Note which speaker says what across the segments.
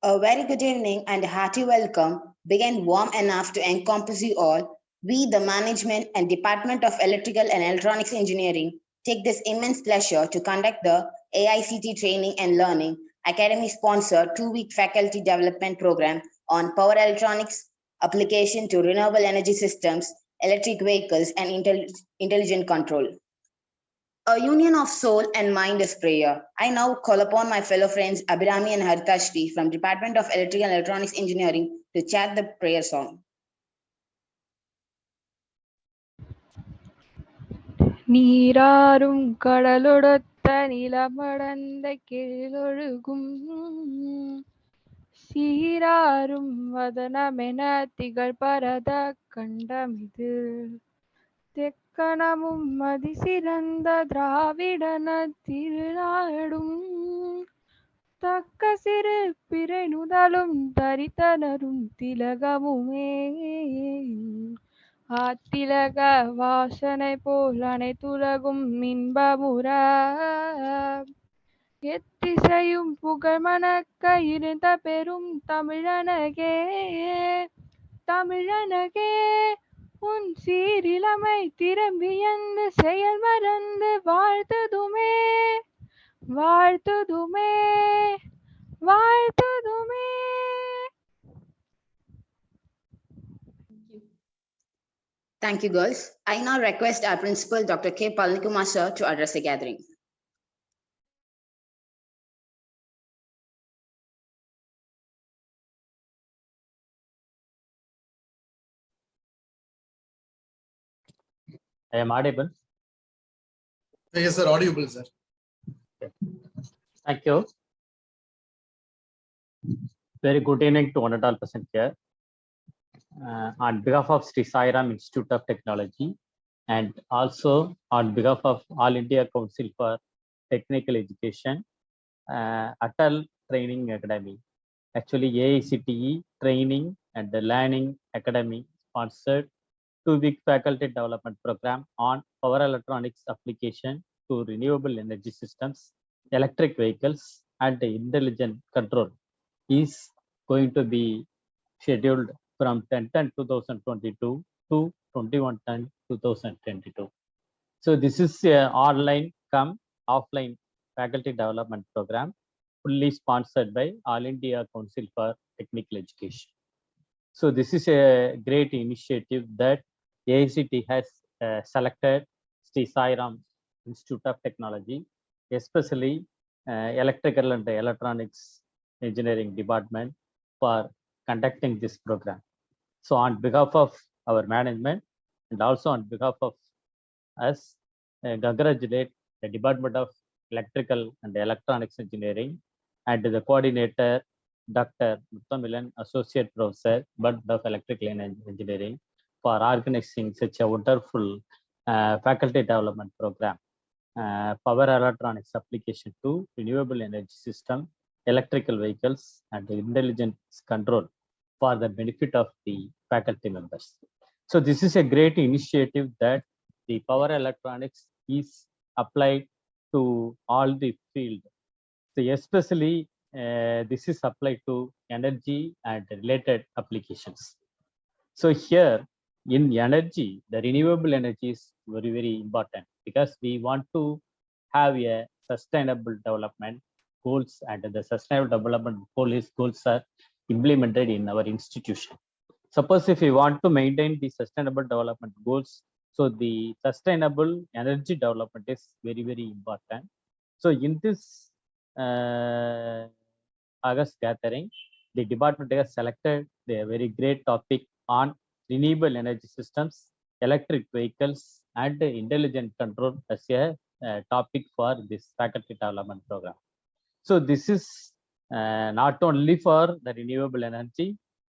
Speaker 1: A very good evening and a hearty welcome begin warm enough to encompass you all. We, the management and Department of Electrical and Electronics Engineering, take this immense pleasure to conduct the AICT Training and Learning Academy sponsored 2-week faculty development program on power electronics application to renewable energy systems, electric vehicles, and intelligent control. A union of soul and mind is prayer. I now call upon my fellow friends Abhirami and Haritashri from Department of Electrical and Electronics Engineering to chant the prayer song.
Speaker 2: நீராறும் கடலொடுத்த நிலமடந்த கீழொழுகும் சீராறும் வதனமென திகழ்பரத கண்டமிது தெக்கணமும் மதிசிறந்த திராவிடன திருநாடும் தக்க சிறு பிறை நுதலும் தரித்தனரும் திலகமுமே ஆத்திலக வாசனை போல் அனைத்துலகும் இன்பமுற எத்திசையும் புகழ் மணக்க இருந்த பெரும் தமிழனகே தமிழனகே உன் சீரிலமை திறம்பியந்து செயல் மறந்து வாழ்த்துதுமே வாழ்த்துதுமே வாழ்த்துதுமே.
Speaker 1: Thank you, girls. I now request our principal, Dr. K. Palanikumar sir, to address the gathering.
Speaker 3: I am audible.
Speaker 4: Yes, sir, audible, sir.
Speaker 3: Thank you. Very good evening to one and all present here. On behalf of Sri Sai Ram Institute of Technology and also on behalf of All India Council for Technical Education, Atal Training Academy, actually AICTE Training and the Learning Academy sponsored 2-week faculty development program on power electronics application to renewable energy systems, electric vehicles, and intelligent control is going to be scheduled from 10/10/2022 to 21/10/2022. So this is an online come offline faculty development program fully sponsored by All India Council for Technical Education. So this is a great initiative that AICT has selected Sri Sai Ram Institute of Technology, especially Electrical and Electronics Engineering Department for conducting this program. So on behalf of our management and also on behalf of us, congratulate the Department of Electrical and Electronics Engineering and the coordinator, Dr. Muttamilan, Associate Professor, Department of Electrical and Engineering, for organizing such a wonderful faculty development program, power electronics application to renewable energy system, electrical vehicles, and intelligent control for the benefit of the faculty members. So this is a great initiative that the power electronics is applied to all the field. So especially this is applied to energy and related applications. So here in energy, the renewable energy is very, very important because we want to have a sustainable development goals, and the sustainable development goals are implemented in our institution. Suppose if we want to maintain the sustainable development goals, so the sustainable energy development is very, very important. So in this August gathering, the department has selected a very great topic on renewable energy systems, electric vehicles, and intelligent control as a topic for this faculty development program. So this is not only for the renewable energy.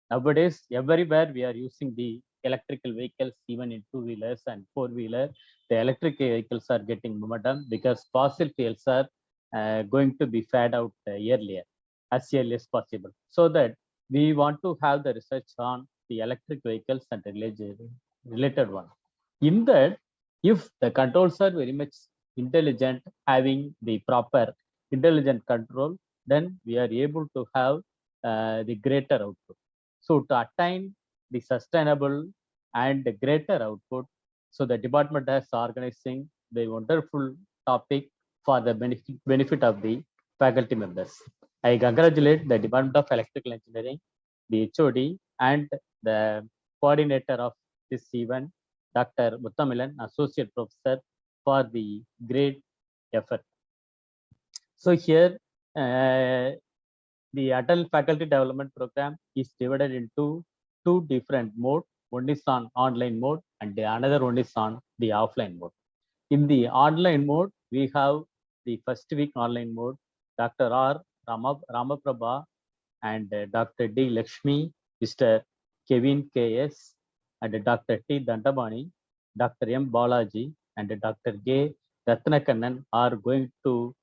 Speaker 3: Nowadays, everywhere we are using the electrical vehicles, even in 2-wheelers and 4-wheeler. The electric vehicles are getting momentum because fossil fuels are going to be fed out earlier, as early as possible. So that we want to have the research on the electric vehicles and related one. In that, if the controls are very much intelligent, having the proper intelligent control, then we are able to have the greater output. So to attain the sustainable and the greater output, so the department is organizing the wonderful topic for the benefit of the faculty members. I congratulate the Department of Electrical Engineering, the HOD, and the coordinator of this event, Dr. Muttamilan, Associate Professor, for the great effort. So here, the Atal Faculty Development Program is divided into two different modes. One is on online mode and the another one is on the offline mode. In the online mode, we have the first week online mode, Dr. R. Ramaprabha and Dr. D. Lakshmi, Mr. Kevin K.S. and Dr. T. Dandabani, Dr. M. Balaji and Dr. G. Ratnakannan are going to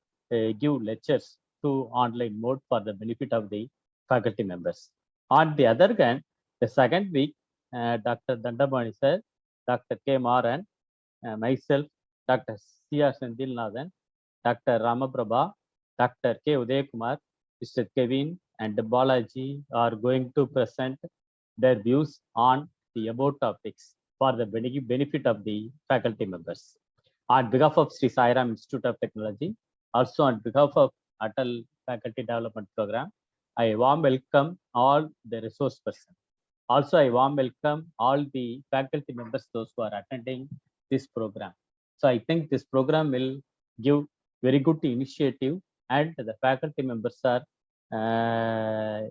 Speaker 3: give lectures to online mode for the benefit of the faculty members. On the other hand, the second week, Dr. Dandabani sir, Dr. K. Maran, myself, Dr. C.R. Sendilnathan, Dr. Ramaprabha, Dr. K. Udayakumar, Mr. Kevin and Balaji are going to present their views on the above topics for the benefit of the faculty members. On behalf of Sri Sai Ram Institute of Technology, also on behalf of Atal Faculty Development Program, I warm welcome all the resource persons. Also, I warm welcome all the faculty members, those who are attending this program. So I think this program will give very good initiative and the faculty members are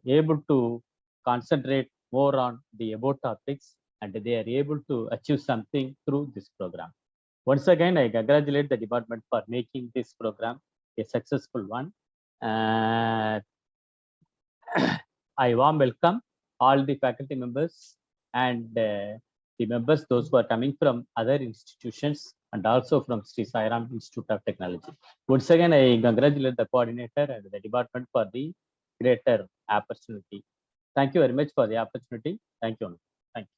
Speaker 3: able to concentrate more on the above topics and they are able to achieve something through this program. Once again, I congratulate the department for making this program a successful one. I warm welcome all the faculty members and the members, those who are coming from other institutions and also from Sri Sai Ram Institute of Technology. Once again, I congratulate the coordinator and the department for the greater opportunity. Thank you very much for the opportunity. Thank you. Thank you.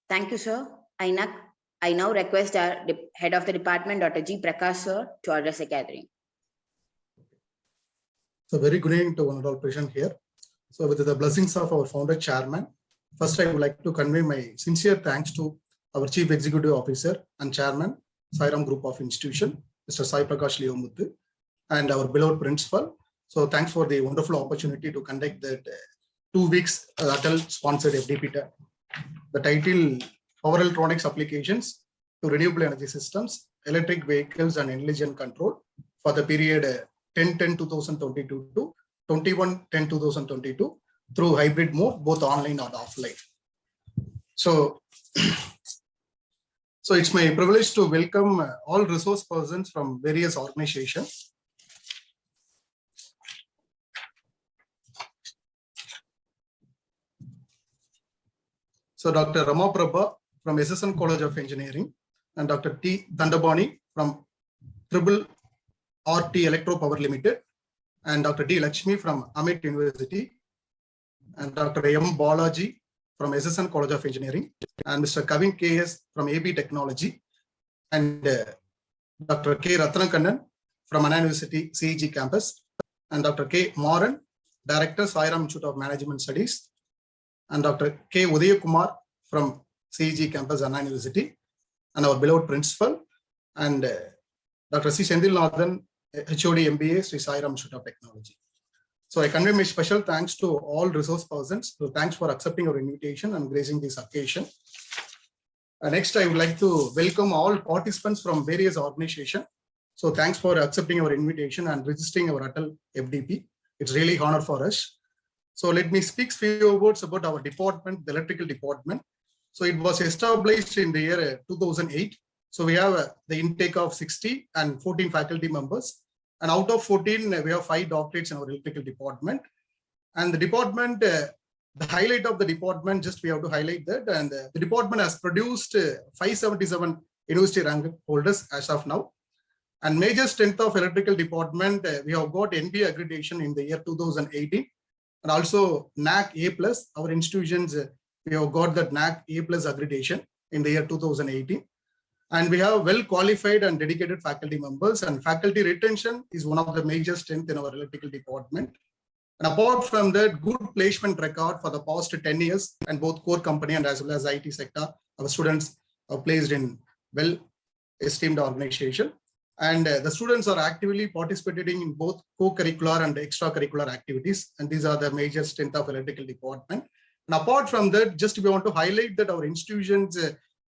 Speaker 1: Thank you, sir. I now request our head of the department, Dr. G. Prakash, sir, to address the gathering.
Speaker 4: So very good evening to one and all present here. So with the blessings of our founder chairman, first I would like to convey my sincere thanks to our Chief Executive Officer and Chairman, Sai Ram Group of Institution, Mr. Sai Prakash Leomuthu, and our beloved principal. So thanks for the wonderful opportunity to conduct that 2 weeks Atal sponsored FDP. The title, Power Electronics Applications to Renewable Energy Systems, Electric Vehicles and Intelligent Control for the period 10-10-2022 to 21-10-2022 through hybrid mode, both online and offline. So it's my privilege to welcome all resource persons from various organizations. So Dr. Ramaprabha from SSN College of Engineering and Dr. T. Dandabani from Triple RT Electro Power Limited and Dr. D. Lakshmi from Amit University and Dr. M. Balaji from SSN College of Engineering and Mr. Kevin K.S. from AB Technology and Dr. K. Ratnakannan from Anna University CEG campus and Dr. K. Maran, Director, Sai Ram Institute of Management Studies and Dr. K. Udayakumar from CEG campus, Anna University and our beloved principal and Dr. C. Sendilnathan, HOD MBA, Sri Sai Ram Institute of Technology. So I convey my special thanks to all resource persons. So thanks for accepting our invitation and gracing this occasion. Next, I would like to welcome all participants from various organizations. So thanks for accepting our invitation and registering our Atal FDP. It's really an honor for us. So let me speak few words about our department, the electrical department. So it was established in the year 2008. So we have the intake of 60 and 14 faculty members. And out of 14, we have 5 doctorates in our electrical department. And the department, the highlight of the department, just we have to highlight that. And the department has produced 577 university rank holders as of now. And major strength of electrical department, we have got NBA accreditation in the year 2018. And also NAC A+, our institutions, we have got that NAC A+ accreditation in the year 2018. And we have well qualified and dedicated faculty members, and faculty retention is one of the major strengths in our electrical department. And apart from that, good placement record for the past 10 years, and both core company and as well as IT sector, our students are placed in well esteemed organization. And the students are actively participating in both co-curricular and extracurricular activities. And these are the major strength of electrical department. And apart from that, just we want to highlight that our institutions,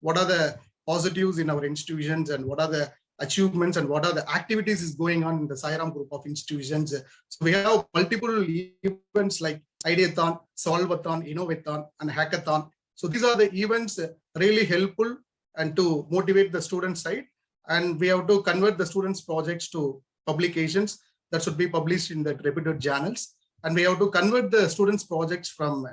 Speaker 4: what are the positives in our institutions and what are the achievements and what are the activities is going on in the Sairam group of institutions. So we have multiple events like Ideathon, Solvathon, Innovathon, and Hackathon. So these are the events really helpful and to motivate the student side. And we have to convert the students' projects to publications that should be published in the reputed journals. And we have to convert the students' projects from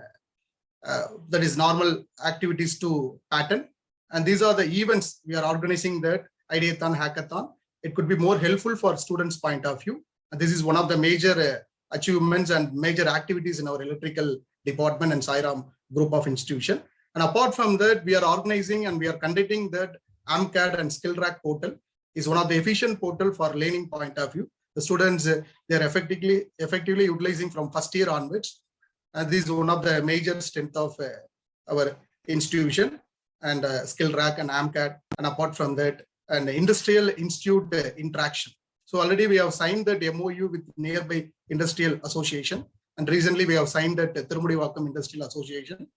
Speaker 4: that is normal activities to pattern. And these are the events we are organizing, that Ideathon, Hackathon. It could be more helpful for students' point of view. And this is one of the major achievements and major activities in our electrical department and Sairam group of institution. And apart from that, we are organizing and we are conducting that AMCAD and SkillRack portal is one of the efficient portal for learning point of view. The students, they are effectively utilizing from first year onwards. And this is one of the major strength of our institution, and SkillRack and AMCAD. And apart from that, an industrial institute interaction. So already we have signed that MOU with nearby industrial association. And recently we have signed that Tirumudi Industrial Association.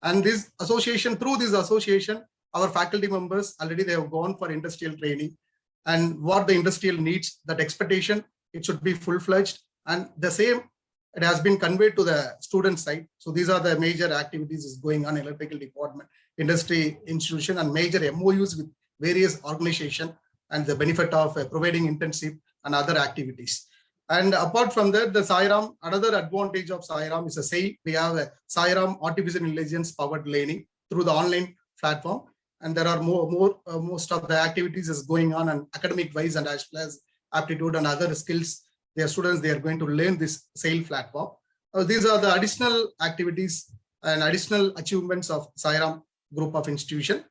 Speaker 4: And this association, through this association, our faculty members already they have gone for industrial training, and what the industrial needs, that expectation, it should be full-fledged, and the same it has been conveyed to the student side. So these are the major activities is going on in electrical department, industry institution, and major MOUs with various organizations, and the benefit of providing internship and other activities. And apart from that, the Sairam, another advantage of Sairam is a say we have a Sairam artificial intelligence powered learning through the online platform. And there are most of the activities is going on and academic wise and as well as aptitude and other skills. Their students, they are going to learn this SAIL platform. These are the additional activities and additional achievements of Sairam group of institution.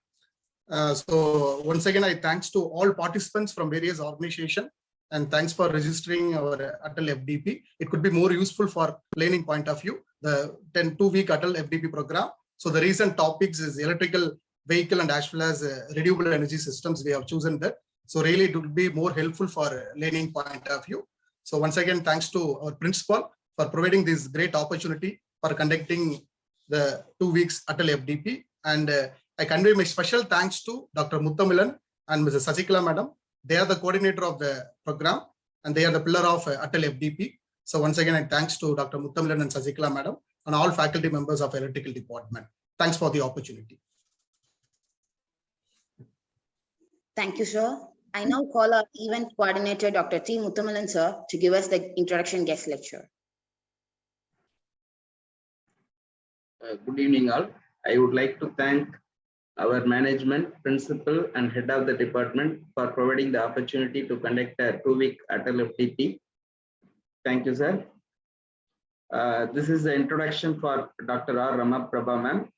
Speaker 4: So once again, I thanks to all participants from various organizations, and thanks for registering our Atal FDP. It could be more useful for learning point of view, the 2-week Atal FDP program. So the recent topics is electrical vehicle and as well as renewable energy systems. We have chosen that. So really it will be more helpful for learning point of view. So once again, thanks to our principal for providing this great opportunity for conducting the 2 weeks Atal FDP. And I convey my special thanks to Dr. Muttamilan and Mrs. Sasikala Madam. They are the coordinator of the program and they are the pillar of Atal FDP. So once again, I thanks to Dr. Muttamilan and Sasikala Madam and all faculty members of electrical department. Thanks for the opportunity.
Speaker 1: Thank you, sir. I now call our event coordinator, Dr. T. Muttamilan, sir, to give us the introduction guest lecture.
Speaker 5: Good evening, all. I would like to thank our management, principal, and head of the department for providing the opportunity to conduct a 2-week Atal FDP. Thank you, sir. This is the introduction for Dr. R. Ramaprabha, ma'am,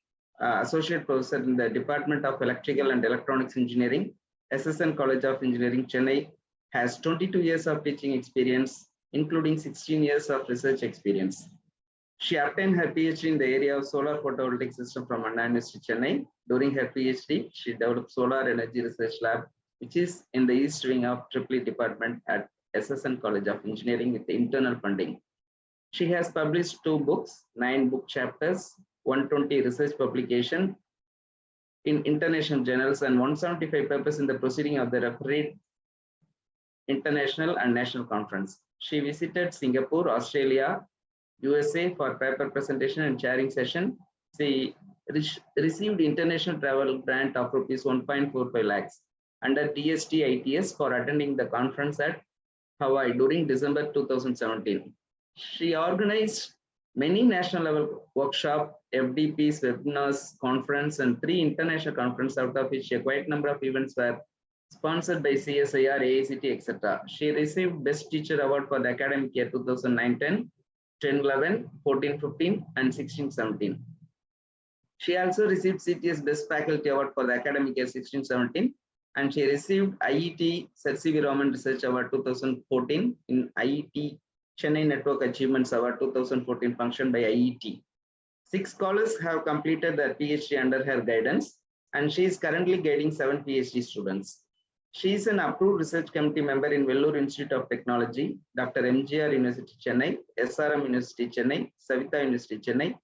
Speaker 5: Associate Professor in the Department of Electrical and Electronics Engineering, SSN College of Engineering, Chennai, has 22 years of teaching experience, including 16 years of research experience. She obtained her PhD in the area of solar photovoltaic system from Anna University, Chennai. During her PhD, she developed Solar Energy Research Lab, which is in the East Wing of EEE Department at SSN College of Engineering with internal funding. She has published 2 books, 9 book chapters, 120 research publications in international journals, and 175 papers in the proceeding of the refereed international and national conference. She visited Singapore, Australia, USA for paper presentation and sharing session. She received international travel grant of rupees 1.45 lakhs under DST ITS for attending the conference at Hawaii during December 2017. She organized many national level workshops, FDPs, webinars, conference, and 3 international conferences, out of which a quite number of events were sponsored by CSIR, AICT, etc. She received Best Teacher Award for the academic year 2009-10, 10-11, 14-15, and 16-17. She also received CTS Best Faculty Award for the academic year 16-17 and she received IET SPV Raman Research Award 2014 in IET Chennai Network Achievements Award 2014 function by IET. 6 scholars have completed their PhD under her guidance, and she is currently guiding 7 PhD students. She is an approved research committee member in Vellore Institute of Technology, Dr. MGR University Chennai, SRM University Chennai, Savitha University Chennai,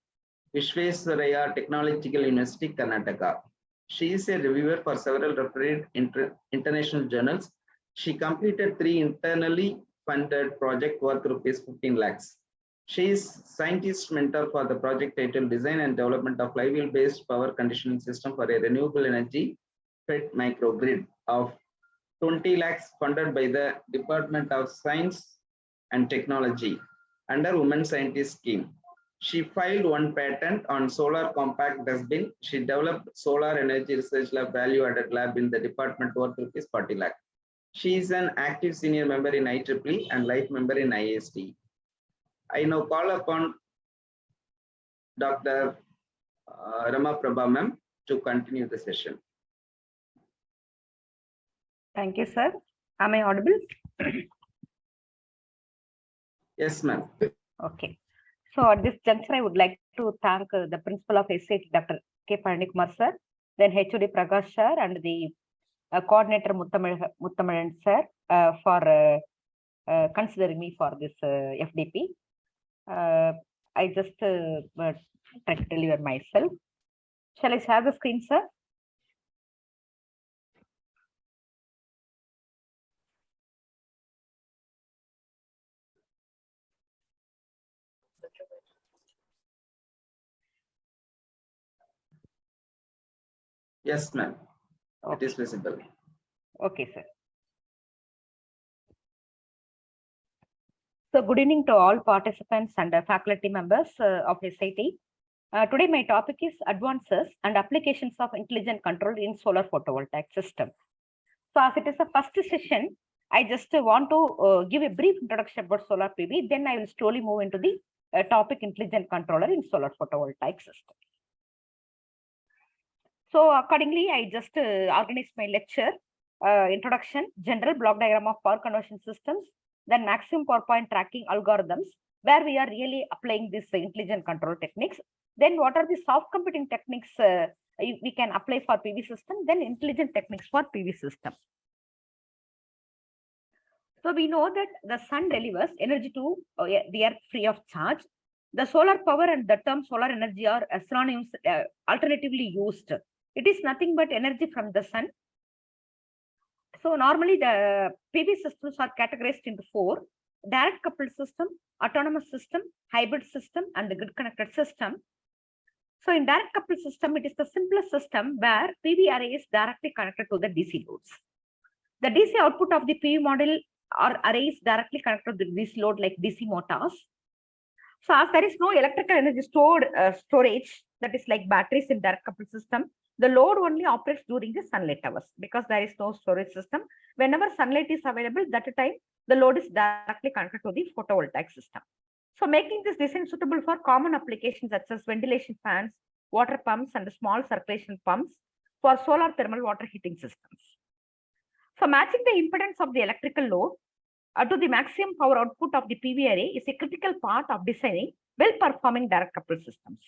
Speaker 5: Vishvesvaraya Technological University Karnataka. She is a reviewer for several reputed international journals. She completed 3 internally funded projects worth rupees 15 lakhs. She is scientist mentor for the project titled Design and Development of Flywheel-based Power Conditioning System for a Renewable Energy FET Microgrid of 20 lakhs funded by the Department of Science and Technology under Women Scientist Scheme. She filed 1 patent on solar compact dustbin. She developed solar energy research lab, value added lab in the department worth rupees 40 lakh. She is an active senior member in IEEE and life member in ISD. I now call upon Dr. Ramaprabha ma'am to continue the session.
Speaker 6: Thank you, sir. Am I audible?
Speaker 5: Yes, ma'am.
Speaker 6: Okay. So at this juncture, I would like to thank the principal of SAT, Dr. K. Palanikumar sir, then HOD Prakash sir, and the coordinator Muttamilan sir for considering me for this FDP. I just try to deliver myself. Shall I share the screen, sir?
Speaker 5: Yes, ma'am.
Speaker 6: Okay.
Speaker 5: It is visible.
Speaker 6: Okay, sir. So good evening to all participants and faculty members of SIT. Today my topic is advances and applications of intelligent control in solar photovoltaic system. So as it is the first session, I just want to give a brief introduction about solar PV. Then I will slowly move into the topic intelligent controller in solar photovoltaic system. So accordingly, I just organized my lecture, introduction, general block diagram of power conversion systems, then maximum power point tracking algorithms, where we are really applying this intelligent control techniques. Then what are the soft computing techniques we can apply for PV system, then intelligent techniques for PV system. So we know that the sun delivers energy to the earth free of charge. The solar power and the term solar energy are synonyms alternatively used. It is nothing but energy from the sun. So normally the PV systems are categorized into 4: direct coupled system, autonomous system, hybrid system, and the grid connected system. So in direct coupled system, it is the simplest system where PV array is directly connected to the DC loads. The DC output of the PV model or array is directly connected to this load like DC motors. So as there is no electrical energy storage, that is like batteries in direct coupled system, the load only operates during the sunlight hours because there is no storage system. Whenever sunlight is available, that time the load is directly connected to the photovoltaic system. So making this design suitable for common applications such as ventilation fans, water pumps, and small circulation pumps for solar thermal water heating systems. So matching the impedance of the electrical load to the maximum power output of the PV array is a critical part of designing well-performing direct coupled systems.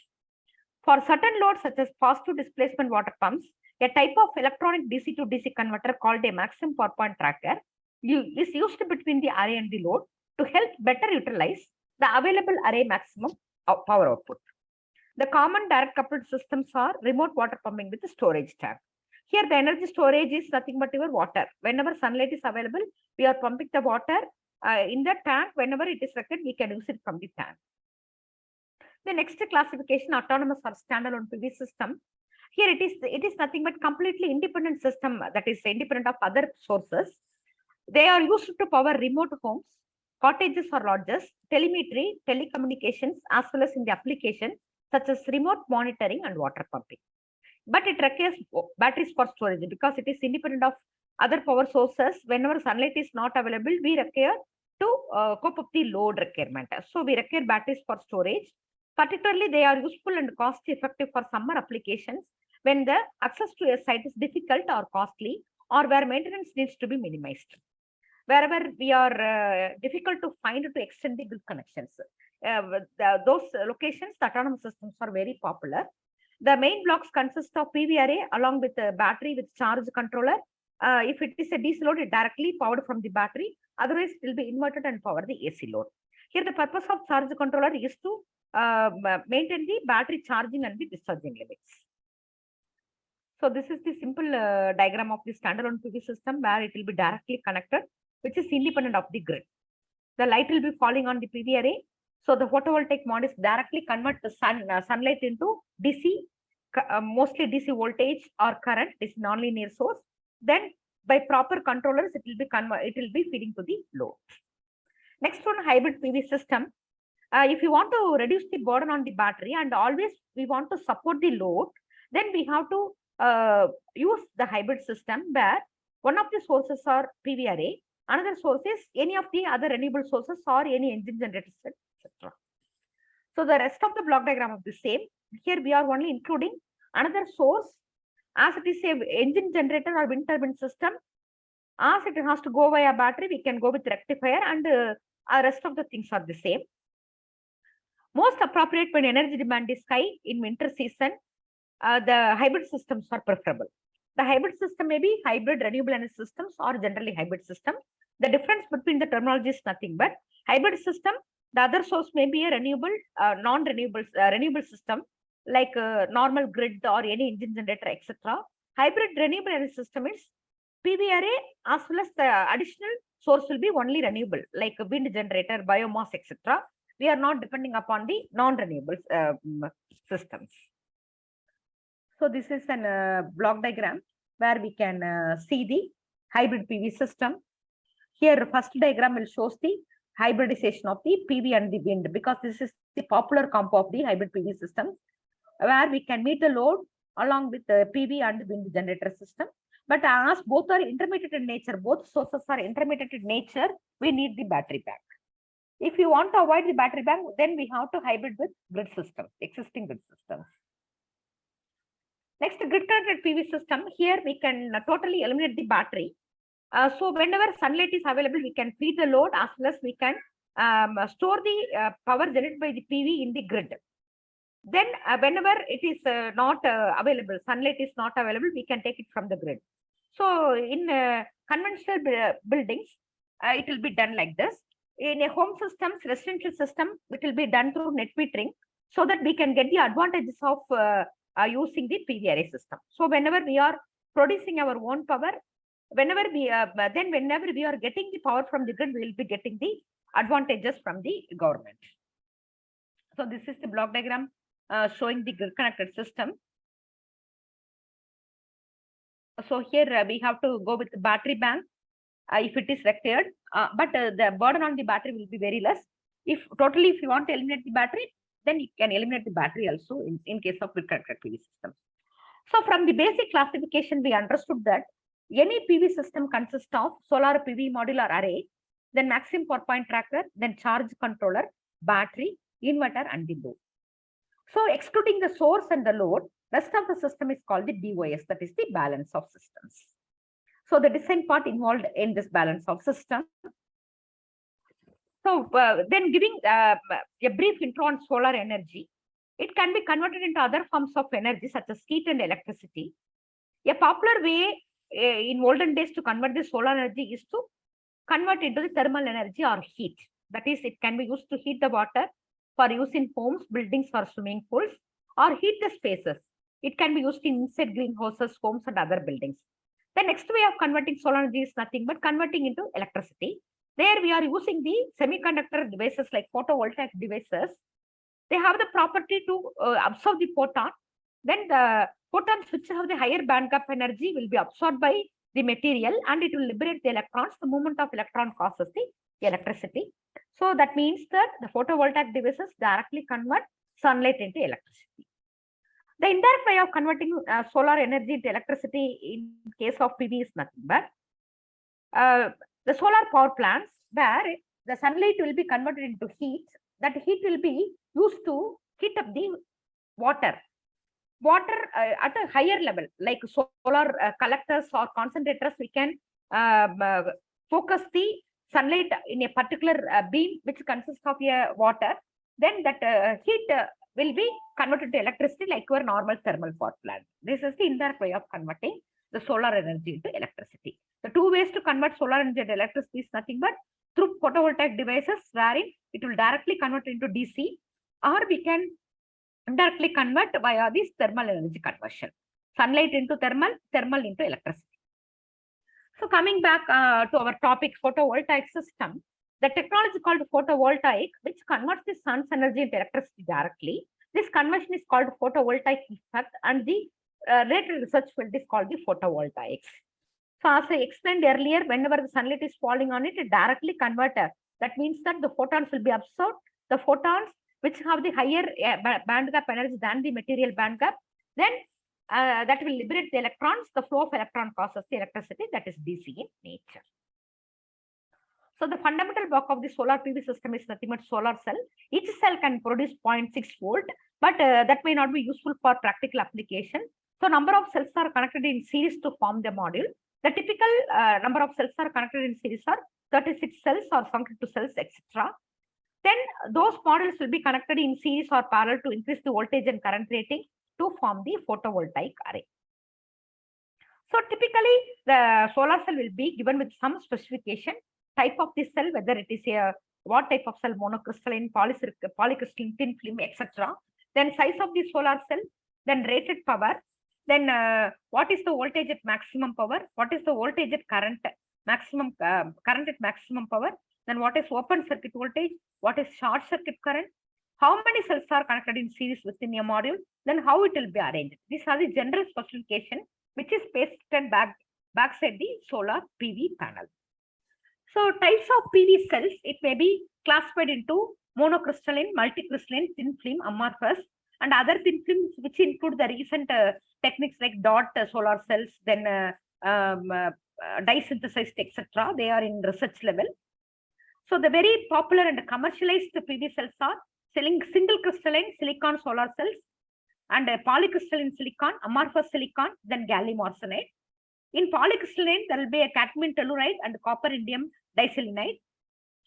Speaker 6: For certain loads such as positive displacement water pumps, a type of electronic DC to DC converter called a maximum power point tracker is used between the array and the load to help better utilize the available array maximum power output. The common direct coupled systems are remote water pumping with the storage tank. Here the energy storage is nothing but your water. Whenever sunlight is available, we are pumping the water in the tank. Whenever it is required, we can use it from the tank. The next classification, autonomous or standalone PV system. Here it is nothing but completely independent system, that is independent of other sources. They are used to power remote homes, cottages or lodges, telemetry, telecommunications, as well as in the application such as remote monitoring and water pumping. But it requires batteries for storage because it is independent of other power sources. Whenever sunlight is not available, we require to cope up the load requirement. So we require batteries for storage. Particularly, they are useful and cost effective for summer applications when the access to a site is difficult or costly, or where maintenance needs to be minimized. Wherever we are difficult to find to extend the grid connections. Those locations, the autonomous systems are very popular. The main blocks consist of PV array along with a battery with charge controller. If it is a DC load, it directly powered from the battery. Otherwise, it will be inverted and power the AC load. Here, the purpose of charge controller is to maintain the battery charging and the discharging limits. So this is the simple diagram of the standalone PV system where it will be directly connected, which is independent of the grid. The light will be falling on the PV array. So the photovoltaic modules directly convert the sunlight into DC, mostly DC voltage or current. This is non-linear source. Then by proper controllers, it will be feeding to the load. Next one, hybrid PV system. If you want to reduce the burden on the battery and always we want to support the load, then we have to use the hybrid system where one of the sources are PV array, another source is any of the other renewable sources or any engine generators, etc. So the rest of the block diagram of the same. Here we are only including another source as it is a engine generator or wind turbine system. As it has to go via battery, we can go with rectifier, and rest of the things are the same. Most appropriate when energy demand is high in winter season, the hybrid systems are preferable. The hybrid system may be hybrid renewable energy systems or generally hybrid system. The difference between the terminology is nothing but hybrid system. The other source may be a renewable, non-renewable, renewable system like normal grid or any engine generator, etc. Hybrid renewable energy system is PV array as well as the additional source will be only renewable like a wind generator, biomass, etc. We are not depending upon the non-renewable systems. So this is an block diagram where we can see the hybrid PV system. Here, first diagram will shows the hybridization of the PV and the wind, because this is the popular compo of the hybrid PV system, where we can meet the load along with the PV and wind generator system. But as both are intermittent in nature, both sources are intermittent in nature, we need the battery bank. If you want to avoid the battery bank, then we have to hybrid with grid systems, existing grid systems. Next, grid connected PV system. Here we can totally eliminate the battery. So whenever sunlight is available, we can feed the load as well as we can store the power generated by the PV in the grid. Then whenever it is not available, sunlight is not available, we can take it from the grid. So in conventional buildings, it will be done like this. In a home systems, residential system, it will be done through net metering, so that we can get the advantages of using the PV array system. So whenever we are producing our own power, whenever we are getting the power from the grid, we will be getting the advantages from the government. So this is the block diagram showing the grid connected system. So here we have to go with the battery bank if it is required, but the burden on the battery will be very less. If you want to eliminate the battery, then you can eliminate the battery also in case of grid connected PV systems. So from the basic classification, we understood that any PV system consists of solar PV module or array, then maximum power point tracker, then charge controller, battery, inverter, and the load. So excluding the source and the load, rest of the system is called the BOS, that is the balance of systems. So the design part involved in this balance of system. So then giving a brief intro on solar energy, it can be converted into other forms of energy such as heat and electricity. A popular way in olden days to convert the solar energy is to convert into the thermal energy or heat. That is, it can be used to heat the water for use in homes, buildings, or swimming pools, or heat the spaces. It can be used in inside greenhouses, homes, and other buildings. The next way of converting solar energy is nothing but converting into electricity. There we are using the semiconductor devices like photovoltaic devices. They have the property to absorb the photon. Then the photons which have the higher band gap energy will be absorbed by the material and it will liberate the electrons. The movement of electron causes the electricity. So that means that the photovoltaic devices directly convert sunlight into electricity. The indirect way of converting solar energy into electricity in case of PV is nothing but the solar power plants where the sunlight will be converted into heat. That heat will be used to heat up the water. water at a higher level, like solar collectors or concentrators, we can focus the sunlight in a particular beam which consists of a water. Then that heat will be converted to electricity like your normal thermal power plant. This is the indirect way of converting the solar energy into electricity. The two ways to convert solar energy into electricity is nothing but through photovoltaic devices, wherein it will directly convert into DC, or we can directly convert via this thermal energy conversion. Sunlight into thermal, thermal into electricity. So coming back to our topic, photovoltaic system, the technology called photovoltaic, which converts the sun's energy into electricity directly. This conversion is called photovoltaic effect, and the related research field is called the photovoltaics. So as I explained earlier, whenever the sunlight is falling on it, it directly converter. That means that the photons will be absorbed. The photons which have the higher band gap energy than the material band gap, then that will liberate the electrons. The flow of electron causes the electricity, that is DC in nature. So the fundamental block of the solar PV system is nothing but solar cell. Each cell can produce 0.6 volt, but that may not be useful for practical application. So number of cells are connected in series to form the module. The typical number of cells are connected in series are 36 cells or 72 cells, etc. Then those modules will be connected in series or parallel to increase the voltage and current rating to form the photovoltaic array. So typically the solar cell will be given with some specification, type of the cell, whether it is a what type of cell, monocrystalline, polycrystalline, thin film, etc. Then size of the solar cell, then rated power, then what is the voltage at maximum power, what is the voltage at current maximum current at maximum power, then what is open circuit voltage, what is short circuit current, how many cells are connected in series within a module, then how it will be arranged. These are the general specification which is pasted backside the solar PV panel. So types of PV cells, it may be classified into monocrystalline, multicrystalline, thin film, amorphous, and other thin films which include the recent techniques like dot solar cells, then dye synthesized, etc. They are in research level. So the very popular and commercialized PV cells are single crystalline silicon solar cells and polycrystalline silicon, amorphous silicon, then gallium arsenide. In polycrystalline, there will be a cadmium telluride and copper indium diselenide.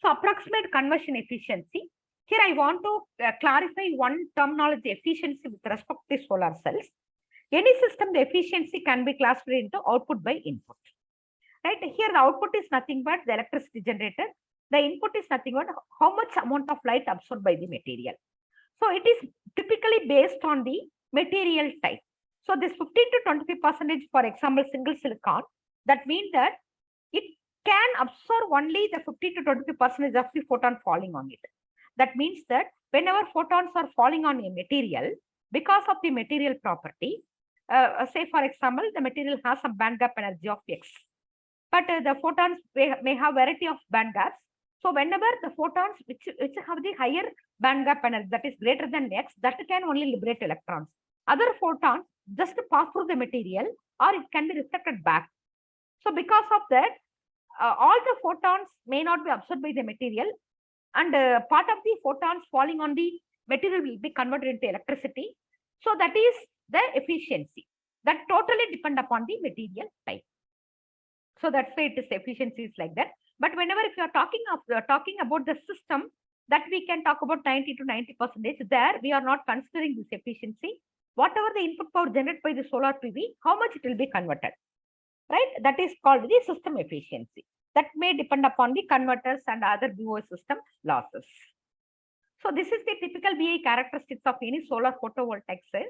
Speaker 6: So approximate conversion efficiency. Here I want to clarify one terminology, efficiency with respect to solar cells. Any system, the efficiency can be classified into output by input. Right here, the output is nothing but the electricity generated. The input is nothing but how much amount of light absorbed by the material. So it is typically based on the material type. So this 15 to 25%, for example, single silicon, that means that it can absorb only the 15 to 25% of the photon falling on it. That means that whenever photons are falling on a material, because of the material property, say for example, the material has some band gap energy of X, but the photons may have variety of band gaps. So whenever the photons which have the higher band gap energy, that is greater than X, that can only liberate electrons. Other photons just pass through the material or it can be reflected back. So because of that, all the photons may not be absorbed by the material, and part of the photons falling on the material will be converted into electricity. So that is the efficiency. That totally depend upon the material type. So that's why it is efficiency is like that. But whenever if you are talking about the system, that we can talk about 90 to 90%, there we are not considering this efficiency. Whatever the input power generated by the solar PV, how much it will be converted, right? That is called the system efficiency. That may depend upon the converters and other BOS system losses. So this is the typical VI characteristics of any solar photovoltaic cell.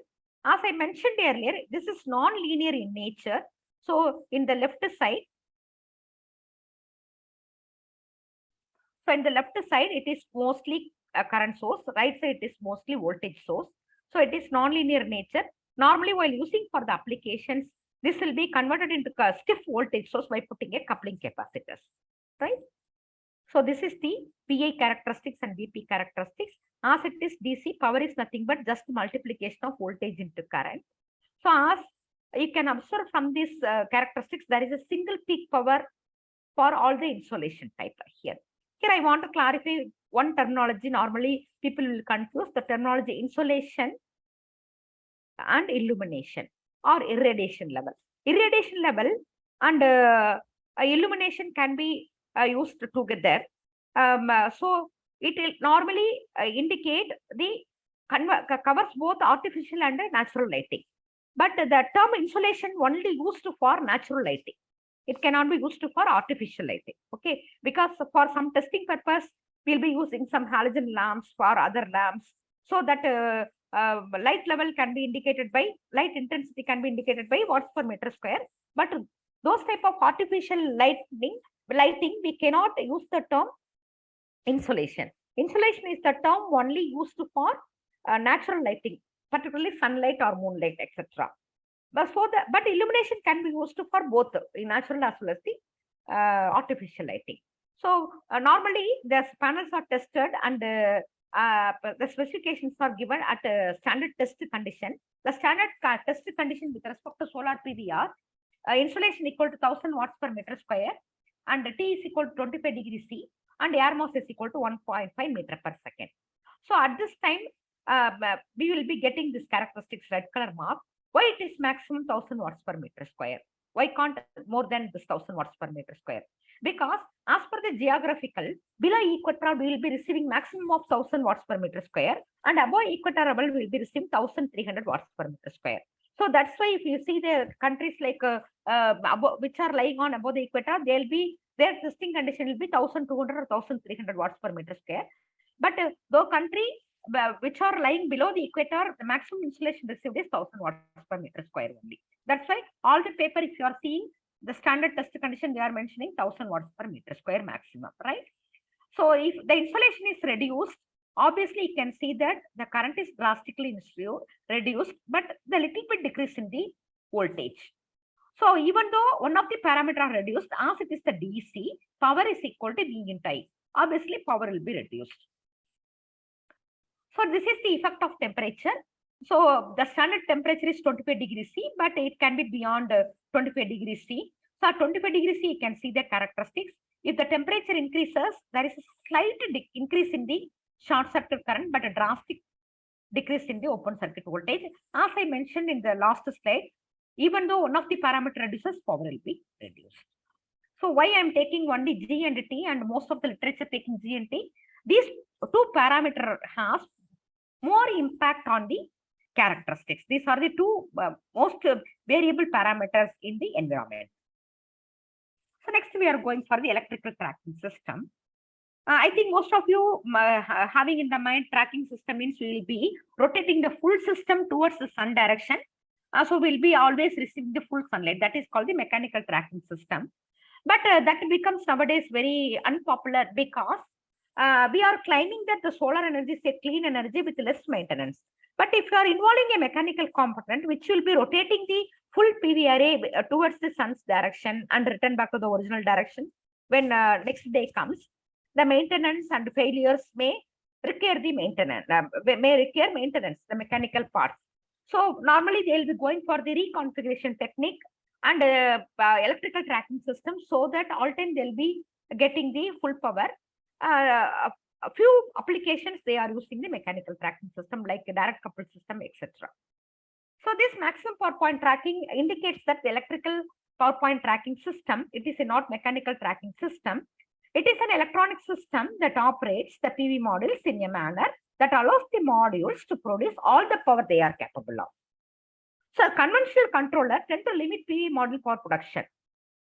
Speaker 6: As I mentioned earlier, this is non-linear in nature. So in the left side, it is mostly a current source. Right side, it is mostly voltage source. So it is non-linear nature. Normally, while using for the applications, this will be converted into a stiff voltage source by putting a coupling capacitors, right? So this is the PI characteristics and VP characteristics. As it is DC, power is nothing but just multiplication of voltage into current. So as you can observe from these characteristics, there is a single peak power for all the insolation type here. Here I want to clarify one terminology. Normally people will confuse the terminology insolation and illumination or irradiation level. Irradiation level and illumination can be used together. So it will normally indicate the covers both artificial and natural lighting. But the term insolation only used for natural lighting. It cannot be used for artificial lighting. Okay, because for some testing purpose, we'll be using some halogen lamps for other lamps, so that light level can be indicated by light intensity can be indicated by watts per meter square. But those type of artificial lighting we cannot use the term insolation. Insolation is the term only used for natural lighting, particularly sunlight or moonlight, etc. But illumination can be used for both natural as well as the artificial lighting. So normally the panels are tested and the specifications are given at a standard test condition. The standard test condition with respect to solar PV are insolation equal to 1000 watts per meter square, and T is equal to 25 degrees C, and air mass is equal to 1.5 meter per second. So at this time, we will be getting this characteristics red color mark. Why it is maximum 1000 watts per meter square? Why can't more than this 1000 watts per meter square? Because as per the geographical, below equator we will be receiving maximum of 1000 watts per meter square, and above equator we will be receiving 1300 watts per meter square. So that's why if you see the countries like which are lying on above the equator, their testing condition will be 1200 or 1300 watts per meter square. But the country which are lying below the equator, the maximum insolation received is 1000 watts per meter square only. That's why all the paper, if you are seeing the standard test condition, they are mentioning 1000 watts per meter square maximum, right? So if the insolation is reduced, obviously you can see that the current is drastically reduced, but the little bit decrease in the voltage. So even though one of the parameter are reduced, as it is the DC, power is equal to V into I. Obviously power will be reduced. So this is the effect of temperature. So the standard temperature is 25 degrees C, but it can be beyond 25 degrees C. So at 25 degrees C, you can see the characteristics. If the temperature increases, there is a slight increase in the short circuit current, but a drastic decrease in the open circuit voltage. As I mentioned in the last slide, even though one of the parameter reduces, power will be reduced. So why I am taking only G and T, and most of the literature taking G and T? These two parameter has more impact on the characteristics. These are the two most variable parameters in the environment. So next we are going for the electrical tracking system. I think most of you having in the mind tracking system means we will be rotating the full system towards the sun direction. So we'll be always receiving the full sunlight. That is called the mechanical tracking system. But that becomes nowadays very unpopular because we are claiming that the solar energy is a clean energy with less maintenance. But if you are involving a mechanical component which will be rotating the full PV array towards the sun's direction and return back to the original direction when next day comes, the maintenance and failures may require the maintenance, the mechanical parts. So normally they will be going for the reconfiguration technique and electrical tracking system, so that all time they'll be getting the full power. A few applications they are using the mechanical tracking system like a direct coupled system, etc. So this maximum power point tracking indicates that the electrical power point tracking system, it is a not mechanical tracking system. It is an electronic system that operates the PV modules in a manner that allows the modules to produce all the power they are capable of. So a conventional controller tend to limit PV module power production.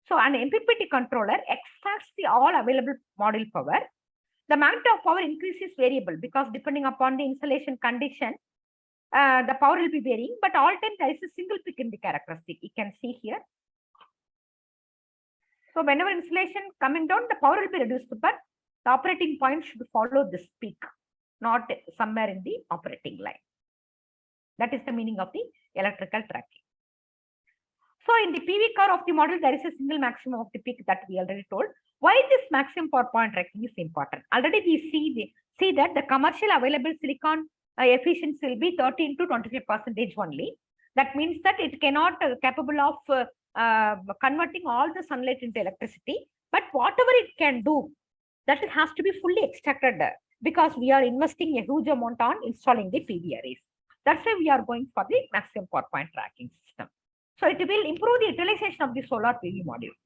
Speaker 6: So an MPPT controller extracts the all available module power. The magnitude of power increase is variable because depending upon the installation condition, the power will be varying, but all time there is a single peak in the characteristic. You can see here. So whenever installation coming down, the power will be reduced, but the operating point should follow this peak, not somewhere in the operating line. That is the meaning of the electrical tracking. So in the PV curve of the model, there is a single maximum of the peak that we already told. Why this maximum power point tracking is important? Already we see that the commercial available silicon efficiency will be 13 to 25% only. That means that it cannot capable of converting all the sunlight into electricity. But whatever it can do, that it has to be fully extracted because we are investing a huge amount on installing the PV arrays. That's why we are going for the maximum power point tracking system. So it will improve the utilization of the solar PV module.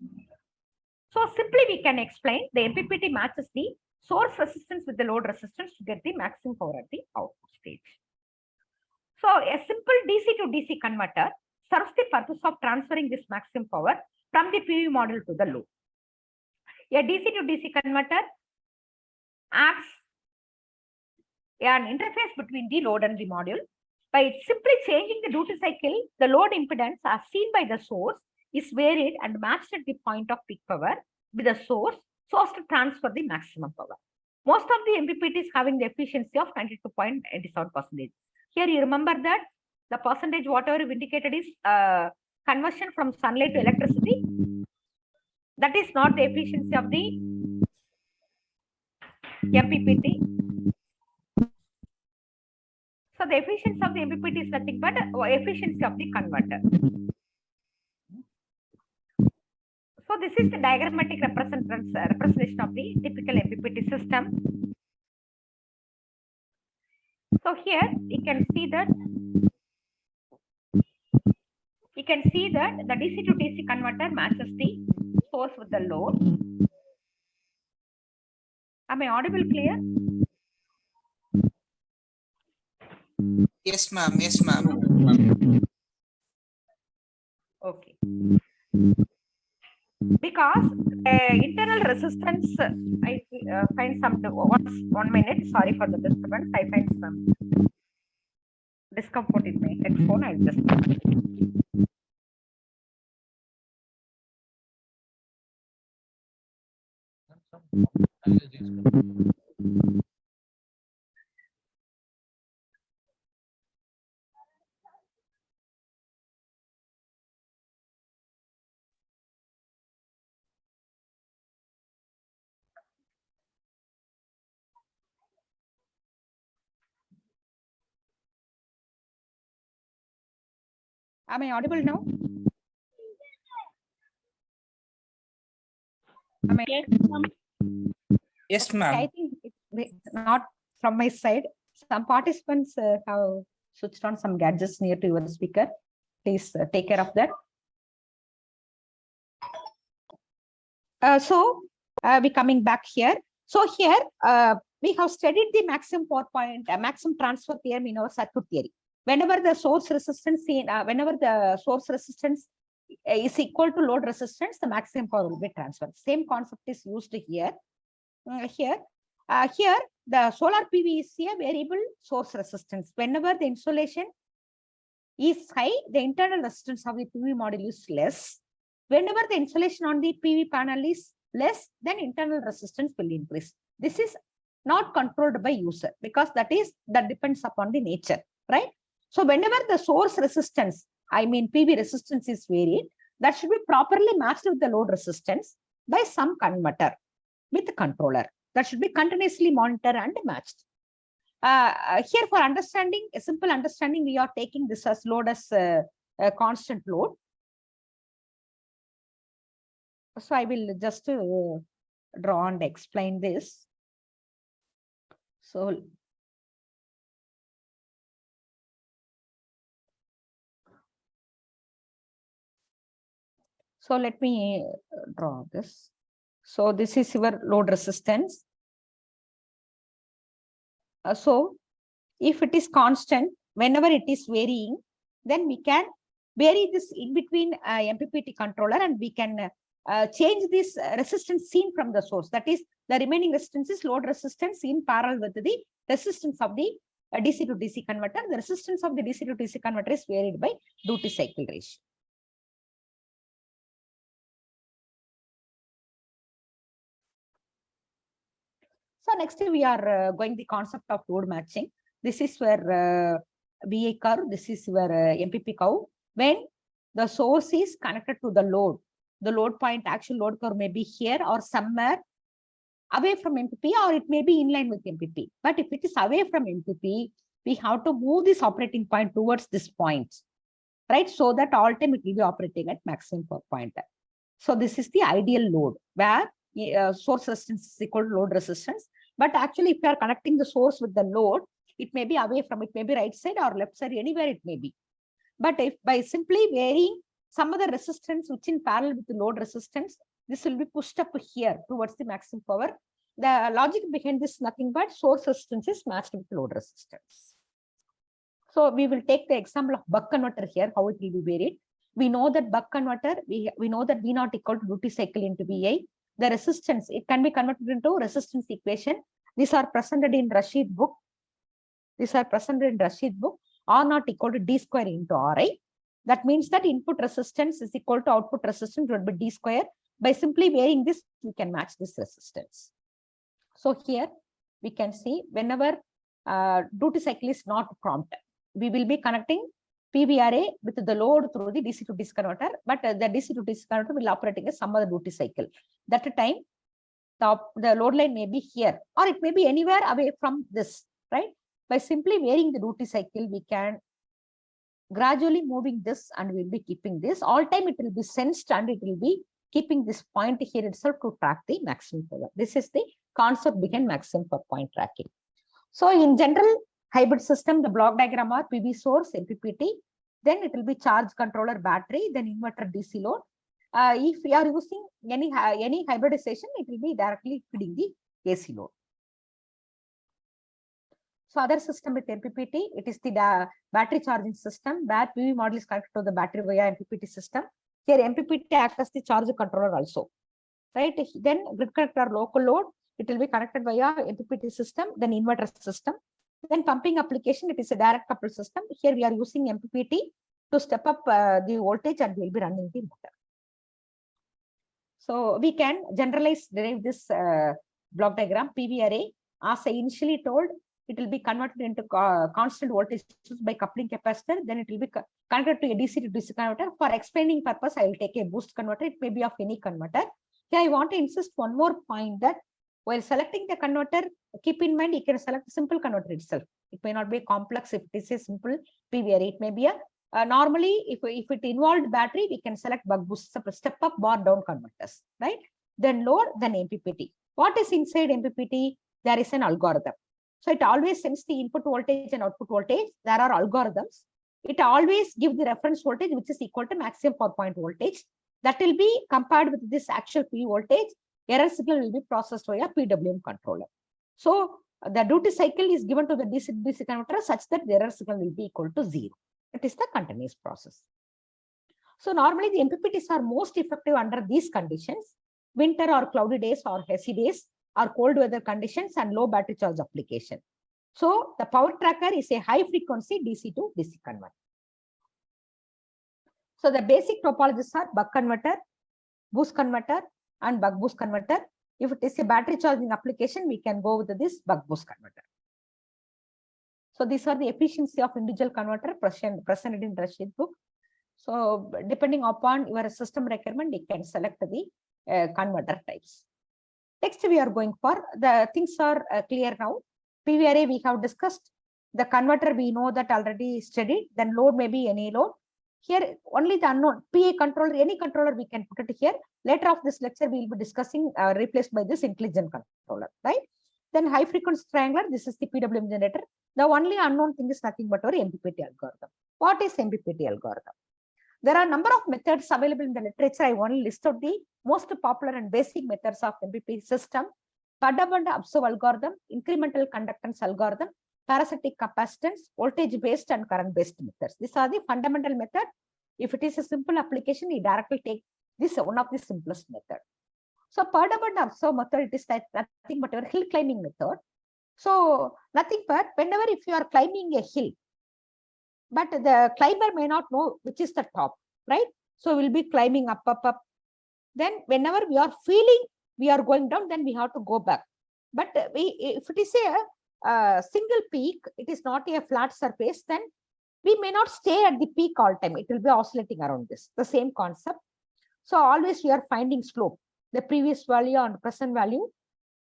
Speaker 6: So simply we can explain the MPPT matches the source resistance with the load resistance to get the maximum power at the output stage. So a simple DC to DC converter serves the purpose of transferring this maximum power from the PV module to the load. A DC to DC converter acts an interface between the load and the module. By simply changing the duty cycle, the load impedance as seen by the source is varied and matched at the point of peak power with the source so as to transfer the maximum power. Most of the MPPT is having the efficiency of 92.87%. Here you remember that the percentage whatever you indicated is conversion from sunlight to electricity. That is not the efficiency of the MPPT. So the efficiency of the MPPT is nothing but efficiency of the converter. So this is the diagrammatic representation of the typical MPPT system. So here you can see that the DC to DC converter matches the source with the load. Am I audible clear?
Speaker 7: Yes, ma'am. Yes, ma'am.
Speaker 6: Okay. Because internal resistance, I find some, 1 minute, sorry for the disturbance, I find some discomfort in my headphone, I'll just. Am I audible now? Am I?
Speaker 7: Yes,
Speaker 6: Okay,
Speaker 7: ma'am.
Speaker 6: I think it's not from my side. Some participants have switched on some gadgets near to your speaker. Please take care of that. So we coming back here. So here we have studied the maximum power point, maximum transfer theorem in our circuit theory. Whenever the source resistance is equal to load resistance, the maximum power will be transferred. Same concept is used here. Here the solar PV is a variable source resistance. Whenever the insolation is high, the internal resistance of the PV module is less. Whenever the insolation on the PV panel is less, then internal resistance will increase. This is not controlled by user because that depends upon the nature, right? So whenever the source resistance, I mean PV resistance is varied, that should be properly matched with the load resistance by some converter with the controller. That should be continuously monitored and matched. Here for understanding, a simple understanding, we are taking this as load as a constant load. So I will just draw and explain this. So let me draw this. So this is your load resistance. So if it is constant, whenever it is varying, then we can vary this in between MPPT controller and we can change this resistance seen from the source. That is, the remaining resistance is load resistance in parallel with the resistance of the DC to DC converter. The resistance of the DC to DC converter is varied by duty cycle ratio. So next we are going the concept of load matching. This is where VA curve, this is where MPP curve. When the source is connected to the load point, actual load curve may be here or somewhere away from MPP, or it may be in line with MPP. But if it is away from MPP, we have to move this operating point towards this point, right? So that all time it will be operating at maximum power point. So this is the ideal load where source resistance is equal to load resistance. But actually, if you are connecting the source with the load, It may be away from, it may be right side or left side, anywhere it may be. But if by simply varying some other resistance which in parallel with the load resistance, this will be pushed up here towards the maximum power. The logic behind this is nothing but source resistance is matched with load resistance. So we will take the example of buck converter here, how it will be varied. We know that buck converter, we know that V naught equal to duty cycle into VI. The resistance, it can be converted into resistance equation. These are presented in Rashid book. R naught equal to D square into Ri. That means that input resistance is equal to output resistance divided by D square. By simply varying this, we can match this resistance. So here we can see whenever duty cycle is not prompt, we will be connecting PVRA with the load through the DC to DC converter, but the DC to DC converter will operating as some other duty cycle. That time, the load line may be here, or it may be anywhere away from this, right? By simply varying the duty cycle, we can gradually moving this and we'll be keeping this. All time it will be sensed and it will be keeping this point here itself to track the maximum power. This is the concept behind maximum power point tracking. So in general hybrid system, the block diagram are PV source, MPPT, then it will be charge controller battery, then inverter DC load. If we are using any hybridization, it will be directly feeding the AC load. So other system with MPPT, it is the battery charging system where PV module is connected to the battery via MPPT system. Here MPPT acts as the charge controller also, right? Then grid connector local load, it will be connected via MPPT system, then inverter system. Then pumping application, it is a direct coupled system. Here we are using MPPT to step up the voltage and we will be running the motor. So we can derive this block diagram PV array. As I initially told, it will be converted into constant voltage by coupling capacitor. Then it will be connected to a DC to DC converter. For explaining purpose, I will take a boost converter. It may be of any converter. Here I want to insist one more point that while selecting the converter, keep in mind you can select a simple converter itself. It may not be complex if it is a simple PV array. It may be a normally if it involved battery, we can select buck boost step up bar down converters, right? Then load, then MPPT. What is inside MPPT? There is an algorithm. So it always sends the input voltage and output voltage. There are algorithms. It always gives the reference voltage, which is equal to maximum power point voltage. That will be compared with this actual PV voltage. Error signal will be processed via PWM controller. So the duty cycle is given to the DC converter such that the error signal will be equal to 0. It is the continuous process. So normally the MPPTs are most effective under these conditions: winter or cloudy days or hazy days, or cold weather conditions and low battery charge application. So the power tracker is a high frequency DC to DC converter. So the basic topologies are buck converter, boost converter, and buck boost converter. If it is a battery charging application, we can go with this buck boost converter. So these are the efficiency of individual converter presented in Rashid book. So depending upon your system requirement, you can select the converter types. Next, we are going for the things are clear now. PV array we have discussed. The converter we know that already studied. Then load may be any load. Here only the unknown PA controller, any controller we can put it here. Later of this lecture we will be discussing replaced by this intelligent controller, right? Then high frequency triangular, this is the PWM generator. The only unknown thing is nothing but our MPPT algorithm. What is MPPT algorithm? There are a number of methods available in the literature. I only list out the most popular and basic methods of MPPT system: Padabanda observe algorithm, incremental conductance algorithm, parasitic capacitance, voltage-based and current-based methods. These are the fundamental method. If it is a simple application, you directly take this one of the simplest method. So Padabanda observe method, it is nothing but your hill climbing method. So nothing but whenever if you are climbing a hill, but the climber may not know which is the top, right? So we'll be climbing up. Then whenever we are feeling we are going down, then we have to go back. But if it is a single peak, it is not a flat surface, then we may not stay at the peak all time. It will be oscillating around this, the same concept. So always we are finding slope, the previous value and present value.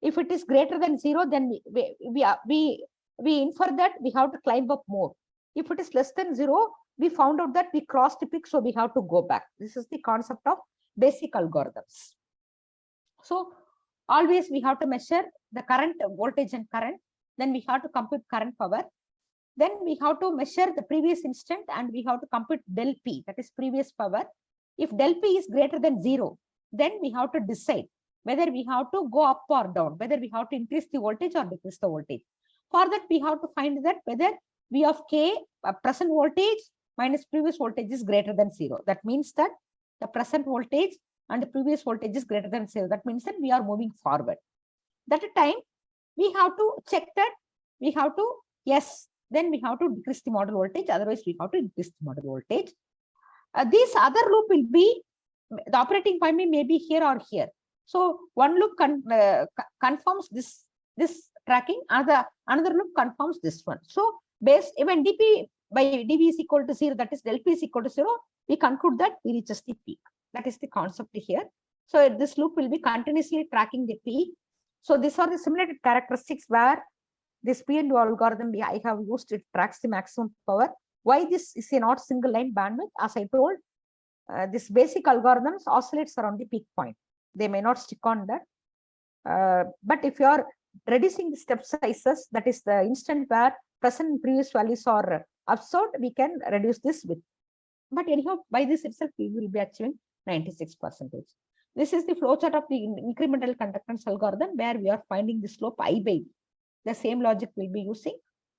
Speaker 6: If it is greater than 0, then we infer that we have to climb up more. If it is less than 0, we found out that we crossed the peak, so we have to go back. This is the concept of basic algorithms. So always we have to measure the current, voltage and current. then we have to compute current power. Then we have to measure the previous instant and we have to compute del P, that is previous power. If del P is greater than 0, then we have to decide whether we have to go up or down, whether we have to increase the voltage or decrease the voltage. For that, we have to find that whether V of K, present voltage minus previous voltage is greater than 0. That means that the present voltage and the previous voltage is greater than 0. That means that we are moving forward. That time, we have to check that we have to, yes, then we have to decrease the model voltage, otherwise we have to increase the model voltage. This other loop will be, the operating point may be here or here. So one loop confirms this tracking, another loop confirms this one. So base when dp by dv is equal to 0, that is del p is equal to 0, we conclude that we reaches the peak. That is the concept here. So this loop will be continuously tracking the peak. So these are the simulated characteristics where this PNU algorithm I have used, it tracks the maximum power. Why this is a not single line bandwidth? As I told, this basic algorithms oscillates around the peak point. They may not stick on that. But if you are reducing the step sizes, that is the instant where present and previous values are observed, we can reduce this with. But anyhow, by this itself, we will be achieving 96%. This is the flowchart of the incremental conductance algorithm where we are finding the slope I by V. The same logic will be using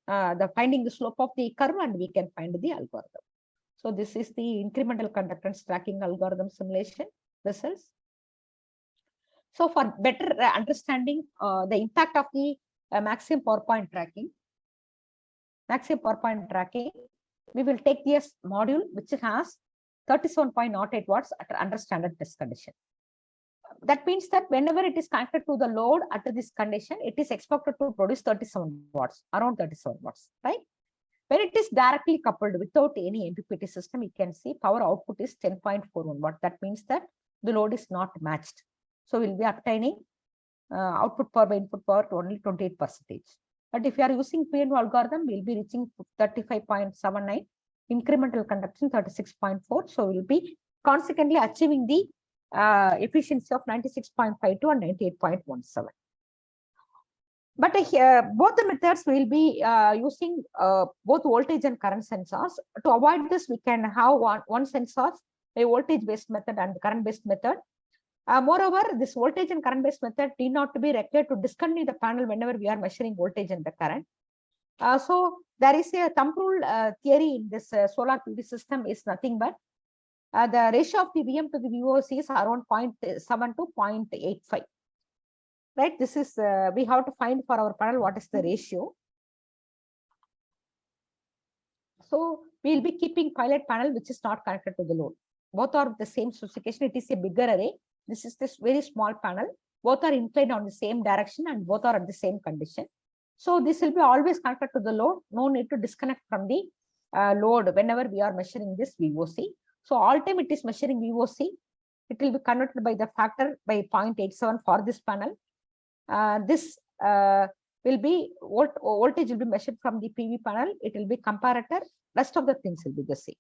Speaker 6: the finding the slope of the curve and we can find the algorithm. So this is the incremental conductance tracking algorithm simulation results. So for better understanding the impact of the maximum power point tracking, we will take this module which has 37.08 watts under standard test condition. That means that whenever it is connected to the load at this condition, it is expected to produce 37 watts, around 37 watts, right? When it is directly coupled without any MPPT system, you can see power output is 10.41 watt. That means that the load is not matched. So we'll be obtaining output power by input power to only 28%. But if you are using PNU algorithm, we'll be reaching 35.79, incremental conduction 36.4. So we'll be consequently achieving the efficiency of 96.52 and 98.17. But both the methods will be using both voltage and current sensors. To avoid this, we can have one sensor, a voltage-based method and current-based method. Moreover, this voltage and current-based method need not to be required to discontinue the panel whenever we are measuring voltage and the current. So there is a thumb rule theory in this solar PV system is nothing but the ratio of the VM to the VOC is around 0.7 to 0.85. Right, this is we have to find for our panel what is the ratio. So we'll be keeping pilot panel which is not connected to the load. Both are the same specification. It is a bigger array. This is this very small panel. Both are inclined on the same direction and both are at the same condition. So this will be always connected to the load. No need to disconnect from the load whenever we are measuring this VOC. So all time it is measuring VOC. It will be converted by the factor by 0.87 for this panel. This will be voltage will be measured from the PV panel. It will be comparator. Rest of the things will be the same.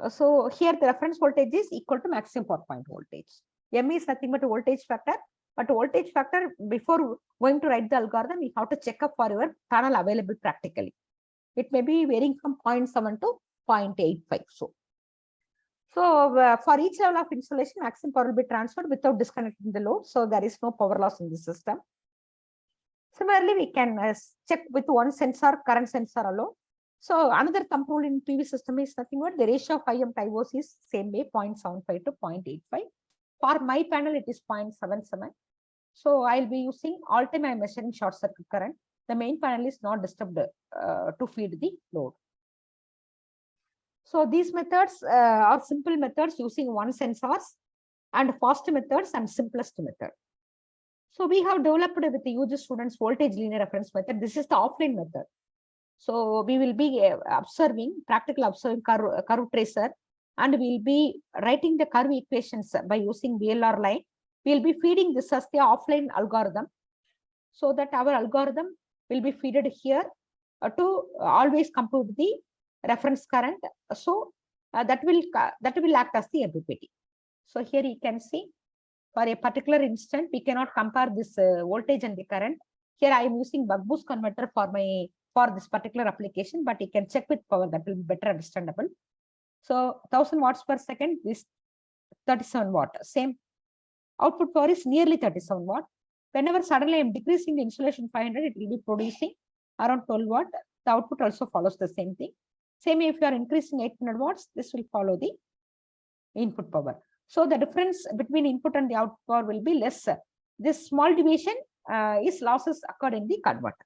Speaker 6: So here the reference voltage is equal to maximum power point voltage. M is nothing but a voltage factor. But voltage factor, before going to write the algorithm, you have to check up for your panel available practically. It may be varying from 0.7 to 0.85. So for each level of installation, maximum power will be transferred without disconnecting the load. So there is no power loss in the system. Similarly, we can check with one sensor, current sensor alone. So another thumb rule in PV system is nothing but the ratio of IM to IOC is same way 0.75 to 0.85. For my panel, it is 0.77. So I'll be using all time I'm measuring short circuit current. The main panel is not disturbed to feed the load. So these methods are simple methods using one sensors and fast methods and simplest method. So we have developed with the UG students voltage linear reference method. This is the offline method. So we will be practical observing curve tracer, and we'll be writing the curve equations by using VLR line. We'll be feeding this as the offline algorithm, so that our algorithm will be fed here to always compute the reference current. So that will act as the MPPT. So here you can see for a particular instant, we cannot compare this voltage and the current. Here I am using buck boost converter for this particular application, but you can check with power, that will be better understandable. So 1000 watts per second, this 37 watt. Same output power is nearly 37 watt. Whenever suddenly I am decreasing the insulation 500, it will be producing around 12 watt. The output also follows the same thing. Same if you are increasing 800 watts, this will follow the input power. So the difference between input and the output power will be less. This small deviation is losses occurred in the converter.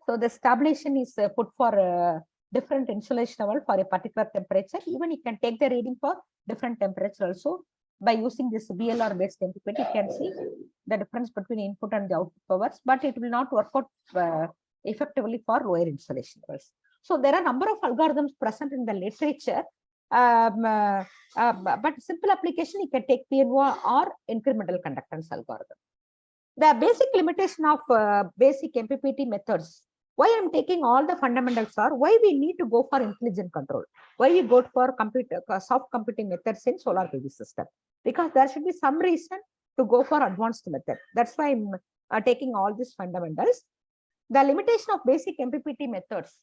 Speaker 6: So this tabulation is put for different insulation level for a particular temperature. Even you can take the reading for different temperature also. By using this BLR based MPPT, you can see the difference between input and the output powers, but it will not work out effectively for lower insulation levels. So there are a number of algorithms present in the literature, but simple application, you can take PNO or incremental conductance algorithm. The basic limitation of basic MPPT methods, why I'm taking all the fundamentals are, why we need to go for intelligent control, why we go for soft computing methods in solar PV system, because there should be some reason to go for advanced method. That's why I'm taking all these fundamentals. The limitation of basic MPPT methods.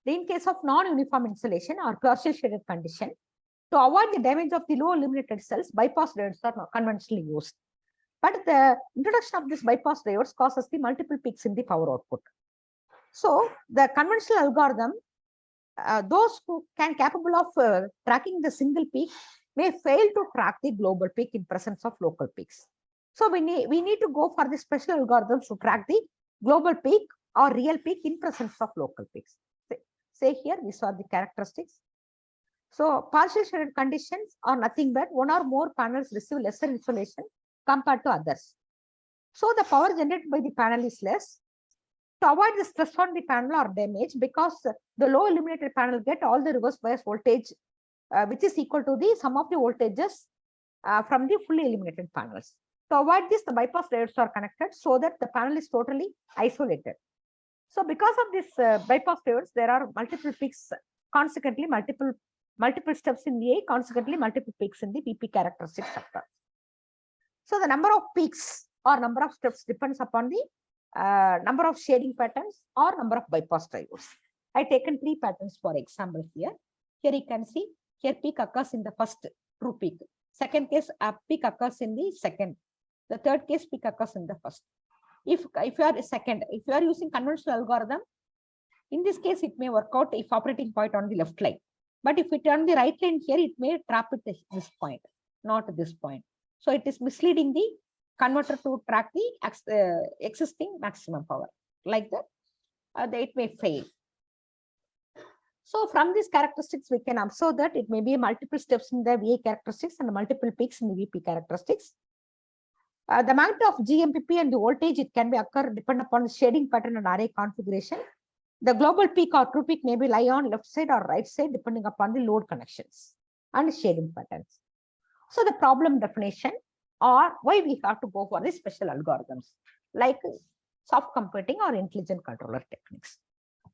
Speaker 6: In case of non-uniform insulation or partial shaded condition, to avoid the damage of the low illuminated cells, bypass diodes are not conventionally used. But the introduction of this bypass diodes causes the multiple peaks in the power output. So the conventional algorithm, those who can capable of tracking the single peak may fail to track the global peak in presence of local peaks. So we need to go for the special algorithms to track the global peak or real peak in presence of local peaks. Say here, these are the characteristics. So partial shaded conditions are nothing but one or more panels receive lesser insulation compared to others. So the power generated by the panel is less. To avoid the stress on the panel or damage, because the low illuminated panel get all the reverse bias voltage, which is equal to the sum of the voltages from the fully illuminated panels. To avoid this, the bypass diodes are connected so that the panel is totally isolated. So because of this bypass diodes, there are multiple peaks, consequently multiple steps in VA, consequently multiple peaks in the PP characteristic sector. So the number of peaks or number of steps depends upon the number of shading patterns or number of bypass diodes. I taken 3 patterns for example here. Here you can see, here peak occurs in the first true peak. Second case, peak occurs in the second. The third case, peak occurs in the first. If you are using conventional algorithm, in this case, it may work out if operating point on the left line. But if we turn the right line here, it may trap it at this point, not this point. So it is misleading the converter to track the existing maximum power. Like that, it may fail. So from these characteristics, we can observe that it may be multiple steps in the VA characteristics and multiple peaks in the VP characteristics. The amount of GMPP and the voltage, it can be occur depend upon the shading pattern and array configuration. The global peak or true peak may be lie on left side or right side depending upon the load connections and shading patterns. So the problem definition, or why we have to go for the special algorithms like soft computing or intelligent controller techniques.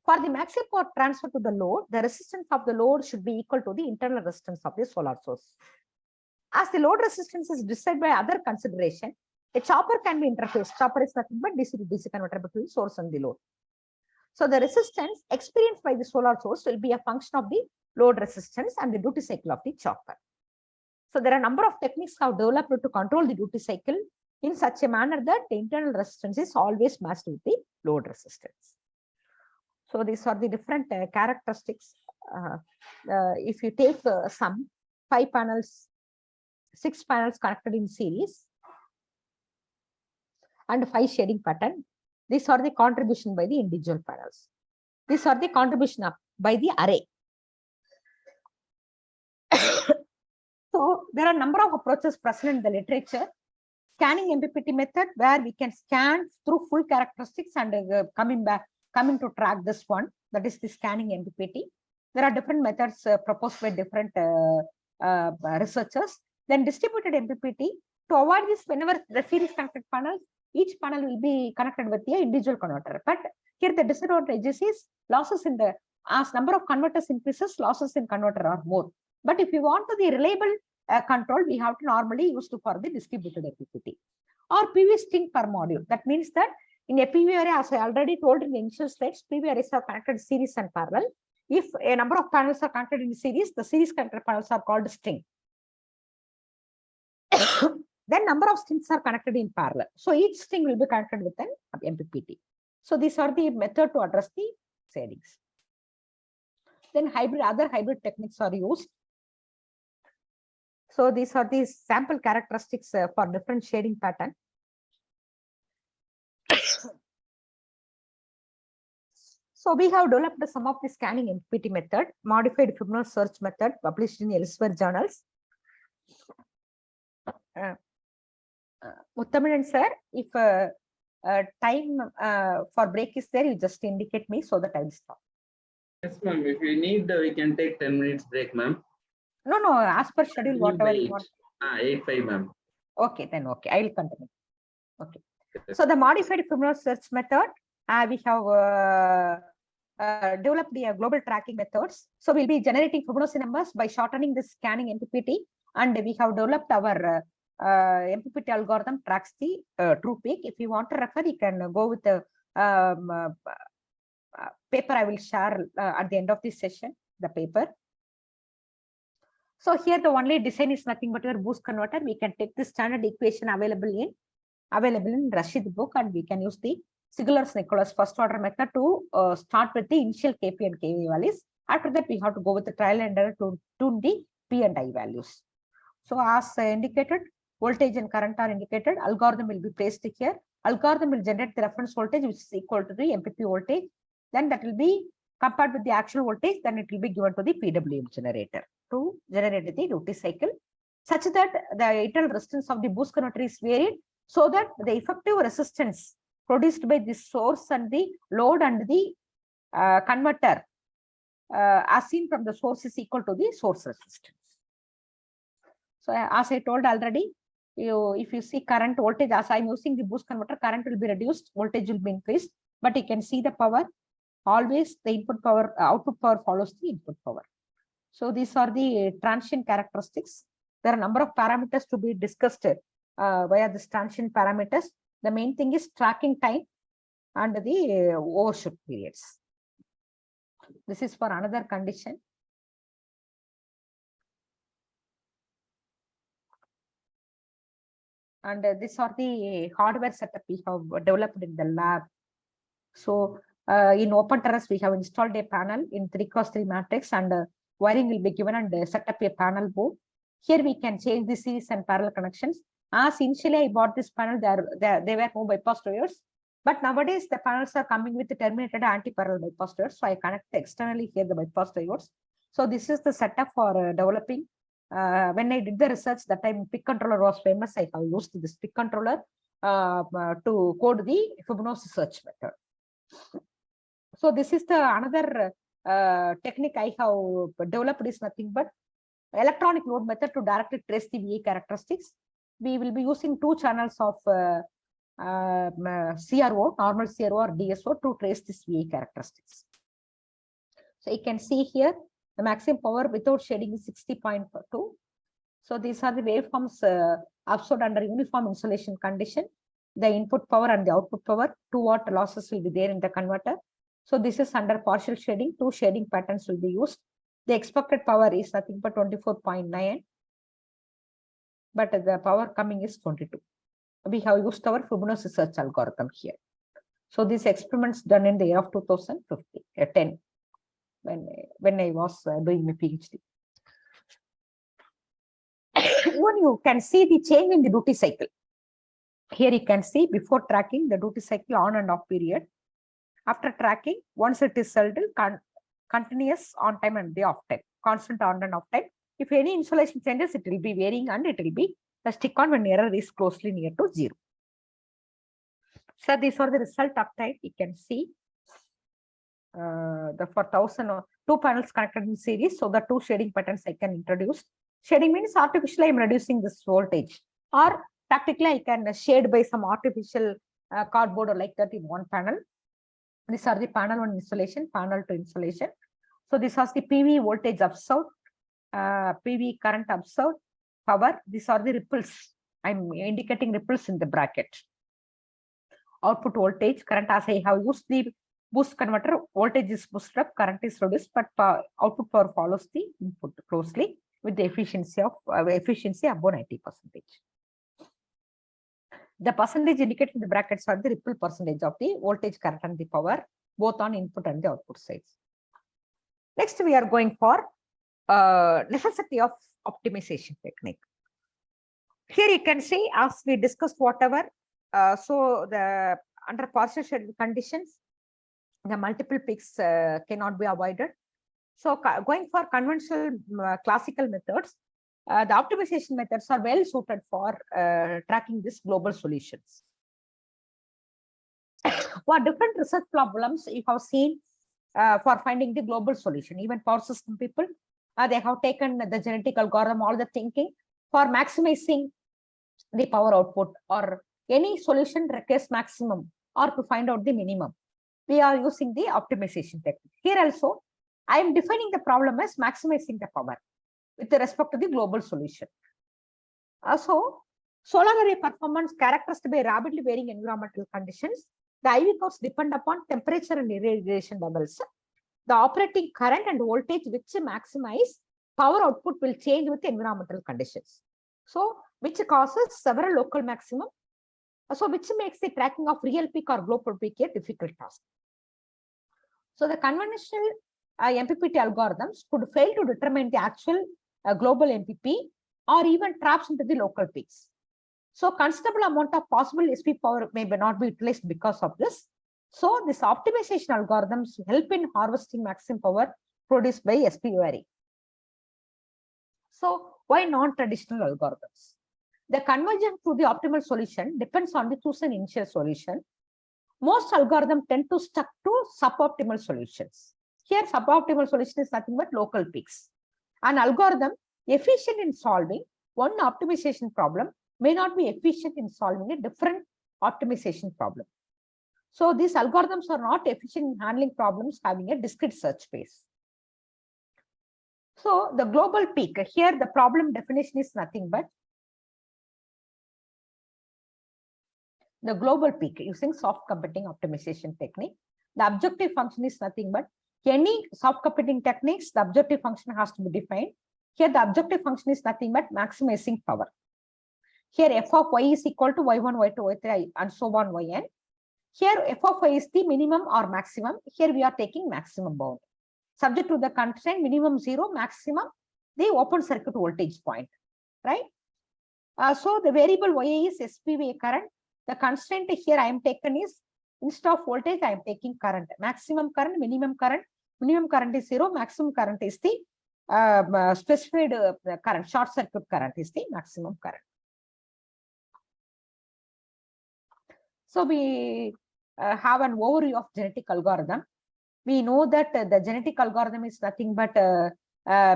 Speaker 6: For the maximum power transfer to the load, the resistance of the load should be equal to the internal resistance of the solar source. As the load resistance is decided by other consideration, a chopper can be interfaced. Chopper is nothing but DC to DC converter between source and the load. So the resistance experienced by the solar source will be a function of the load resistance and the duty cycle of the chopper. So there are a number of techniques have developed to control the duty cycle in such a manner that the internal resistance is always matched with the load resistance. So these are the different characteristics. If you take some 5 panels, 6 panels connected in series and 5 shading pattern, these are the contribution by the individual panels. These are the contribution by the array. So there are a number of approaches present in the literature. Scanning MPPT method, where we can scan through full characteristics and coming to track this one, that is the scanning MPPT. There are different methods proposed by different researchers. Then distributed MPPT, to avoid this, whenever the series connected panels, each panel will be connected with the individual converter. But here the disadvantage is losses in the, as number of converters increases, losses in converter are more. But if you want to the reliable control we have to normally use for the distributed MPPT. Or PV string per module. That means that in a PV array, as I already told in the initial slides, PV arrays are connected series and parallel. If a number of panels are connected in series, the series connected panels are called string. Then number of strings are connected in parallel. So each string will be connected with an MPPT. So these are the method to address the shadings. Then other hybrid techniques are used. So these are the sample characteristics for different shading pattern. So we have developed some of the scanning MPPT method, modified Fibonacci search method published in elsewhere journals. Muttamilan sir, if time for break is there, you just indicate me so that I will stop.
Speaker 5: Yes, ma'am. If you need, we can take 10 minutes break, ma'am.
Speaker 6: No, as per schedule, whatever you want.
Speaker 5: 8:05, ma'am.
Speaker 6: Okay, then okay, I will continue. Okay. So the modified Fibonacci search method, we have developed the global tracking methods. So we'll be generating Fibonacci numbers by shortening the scanning MPPT, and we have developed our MPPT algorithm tracks the true peak. If you want to refer, you can go with the paper I will share at the end of this session, the paper. So here the only design is nothing but your boost converter. We can take the standard equation available in Rashid book, and we can use the Ziegler-Nicholas first order method to start with the initial Kp and Kv values. After that, we have to go with the trial and error to tune the P and I values. So as indicated, voltage and current are indicated. Algorithm will be placed here. Algorithm will generate the reference voltage, which is equal to the MPP voltage. Then that will be compared with the actual voltage. Then it will be given to the PWM generator to generate the duty cycle, such that the internal resistance of the boost converter is varied, so that the effective resistance produced by the source and the load and the converter as seen from the source is equal to the source resistance. So as I told already, if you see current voltage, as I'm using the boost converter, current will be reduced, voltage will be increased, but you can see the power. Always the input power, output power follows the input power. So these are the transient characteristics. There are a number of parameters to be discussed via this transient parameters. The main thing is tracking time and the overshoot periods. This is for another condition. And these are the hardware setup we have developed in the lab. So in open terrace, we have installed a panel in 3x3 matrix, and wiring will be given and set up a panel board. Here we can change the series and parallel connections. As initially I bought this panel, they were no bypass wires, but nowadays the panels are coming with the terminated anti-parallel bypass wires. So I connect externally here the bypass diodes. So this is the setup for developing. When I did the research, that time PIC controller was famous. I have used this PIC controller to code the Fibonacci search method. So this is the another technique I have developed is nothing but electronic load method to directly trace the VA characteristics. We will be using two channels of CRO, normal CRO or DSO to trace this VA characteristics. So you can see here the maximum power without shading is 60.2. So these are the waveforms observed under uniform insulation condition. The input power and the output power, 2 watt losses will be there in the converter. So this is under partial shading, 2 shading patterns will be used. The expected power is nothing but 24.9, but the power coming is 22. We have used our Fibonacci search algorithm here. So these experiments done in the year of 2010, when I was doing my PhD. Even you can see the change in the duty cycle. Here you can see before tracking the duty cycle on and off period. After tracking, once it is settled, continuous on time and the off time, constant on and off time. If any insulation changes, it will be varying and it will be the stick on when error is closely near to 0. So these are the result uptime. You can see the 4,000 or 2 panels connected in series. So the 2 shading patterns I can introduce. Shading means artificially I'm reducing this voltage, or practically I can shade by some artificial cardboard or like that in one panel. These are the panel 1 insulation, panel 2 insulation. So this has the PV voltage observed, PV current observed, power. These are the ripples. I'm indicating ripples in the bracket. Output voltage, current, as I have used the boost converter, voltage is boosted up, current is reduced, but output power follows the input closely with the efficiency of efficiency above 90%. The percentage indicated in the brackets are the ripple percentage of the voltage, current, and the power, both on input and the output sides. Next, we are going for necessity of optimization technique. Here you can see, as we discussed whatever, so the under partial schedule conditions, the multiple peaks cannot be avoided. So going for conventional classical methods, the optimization methods are well suited for tracking these global solutions. For different research problems, you have seen for finding the global solution, even power system people, they have taken the genetic algorithm, all the thinking for maximizing the power output, or any solution requires maximum or to find out the minimum. We are using the optimization technique. Here also, I am defining the problem as maximizing the power with respect to the global solution. So, solar array performance characterized by rapidly varying environmental conditions. The IV curves depend upon temperature and irradiation levels. The operating current and voltage which maximize power output will change with environmental conditions. So, which causes several local maximum. So, which makes the tracking of real peak or global peak a difficult task. So, the conventional MPPT algorithms could fail to determine the actual global MPP or even traps into the local peaks. So, considerable amount of possible SP power may not be utilized because of this. So, this optimization algorithms help in harvesting maximum power produced by SPV array. So, why non-traditional algorithms? The conversion to the optimal solution depends on the chosen initial solution. Most algorithms tend to stuck to suboptimal solutions. Here, suboptimal solution is nothing but local peaks. An algorithm efficient in solving one optimization problem may not be efficient in solving a different optimization problem. So, these algorithms are not efficient in handling problems having a discrete search space. So, the global peak, here the problem definition is nothing but the global peak using soft computing optimization technique. The objective function is nothing but any soft computing techniques, the objective function has to be defined. Here, the objective function is nothing but maximizing power. Here, f of y is equal to y1, y2, y3, and so on, yn. Here, f of y is the minimum or maximum. Here, we are taking maximum bound. Subject to the constraint minimum 0, maximum the open circuit voltage point, right? So, the variable ya is SPV current. The constraint here I am taken is instead of voltage, I am taking current. Maximum current, minimum current is 0, maximum current is the specified current, short circuit current is the maximum current. So, we have an overview of genetic algorithm. We know that the genetic algorithm is nothing but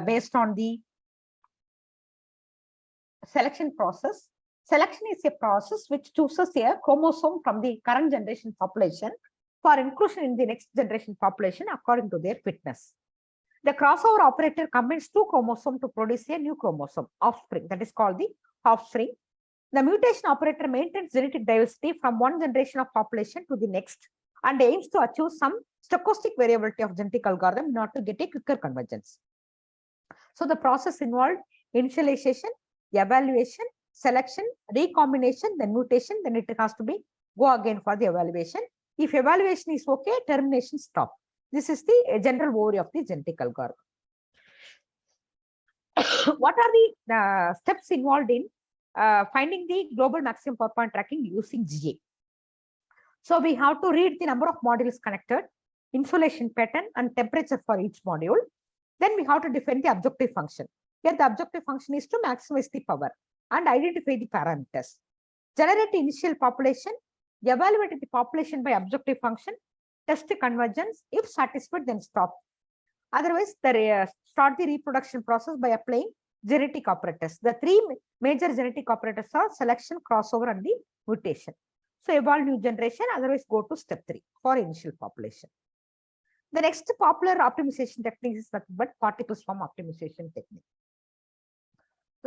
Speaker 6: based on the selection process. Selection is a process which chooses a chromosome from the current generation population for inclusion in the next generation population according to their fitness. The crossover operator combines two chromosomes to produce a new chromosome, offspring, that is called the offspring. The mutation operator maintains genetic diversity from one generation of population to the next and aims to achieve some stochastic variability of genetic algorithm in order to get a quicker convergence. So, the process involved initialization, evaluation, selection, recombination, then mutation, then it has to be go again for the evaluation. If evaluation is okay, termination stop. This is the general overview of the genetic algorithm. What are the steps involved in finding the global maximum power point tracking using GA? So, we have to read the number of modules connected, insolation pattern, and temperature for each module. Then we have to define the objective function. Here, the objective function is to maximize the power and identify the parameters. Generate the initial population, evaluate the population by objective function, test the convergence. If satisfied, then stop. Otherwise, start the reproduction process by applying genetic operators. The three major genetic operators are selection, crossover, and the mutation. So, evolve new generation, otherwise go to step 3 for initial population. The next popular optimization technique is nothing but particle swarm optimization technique.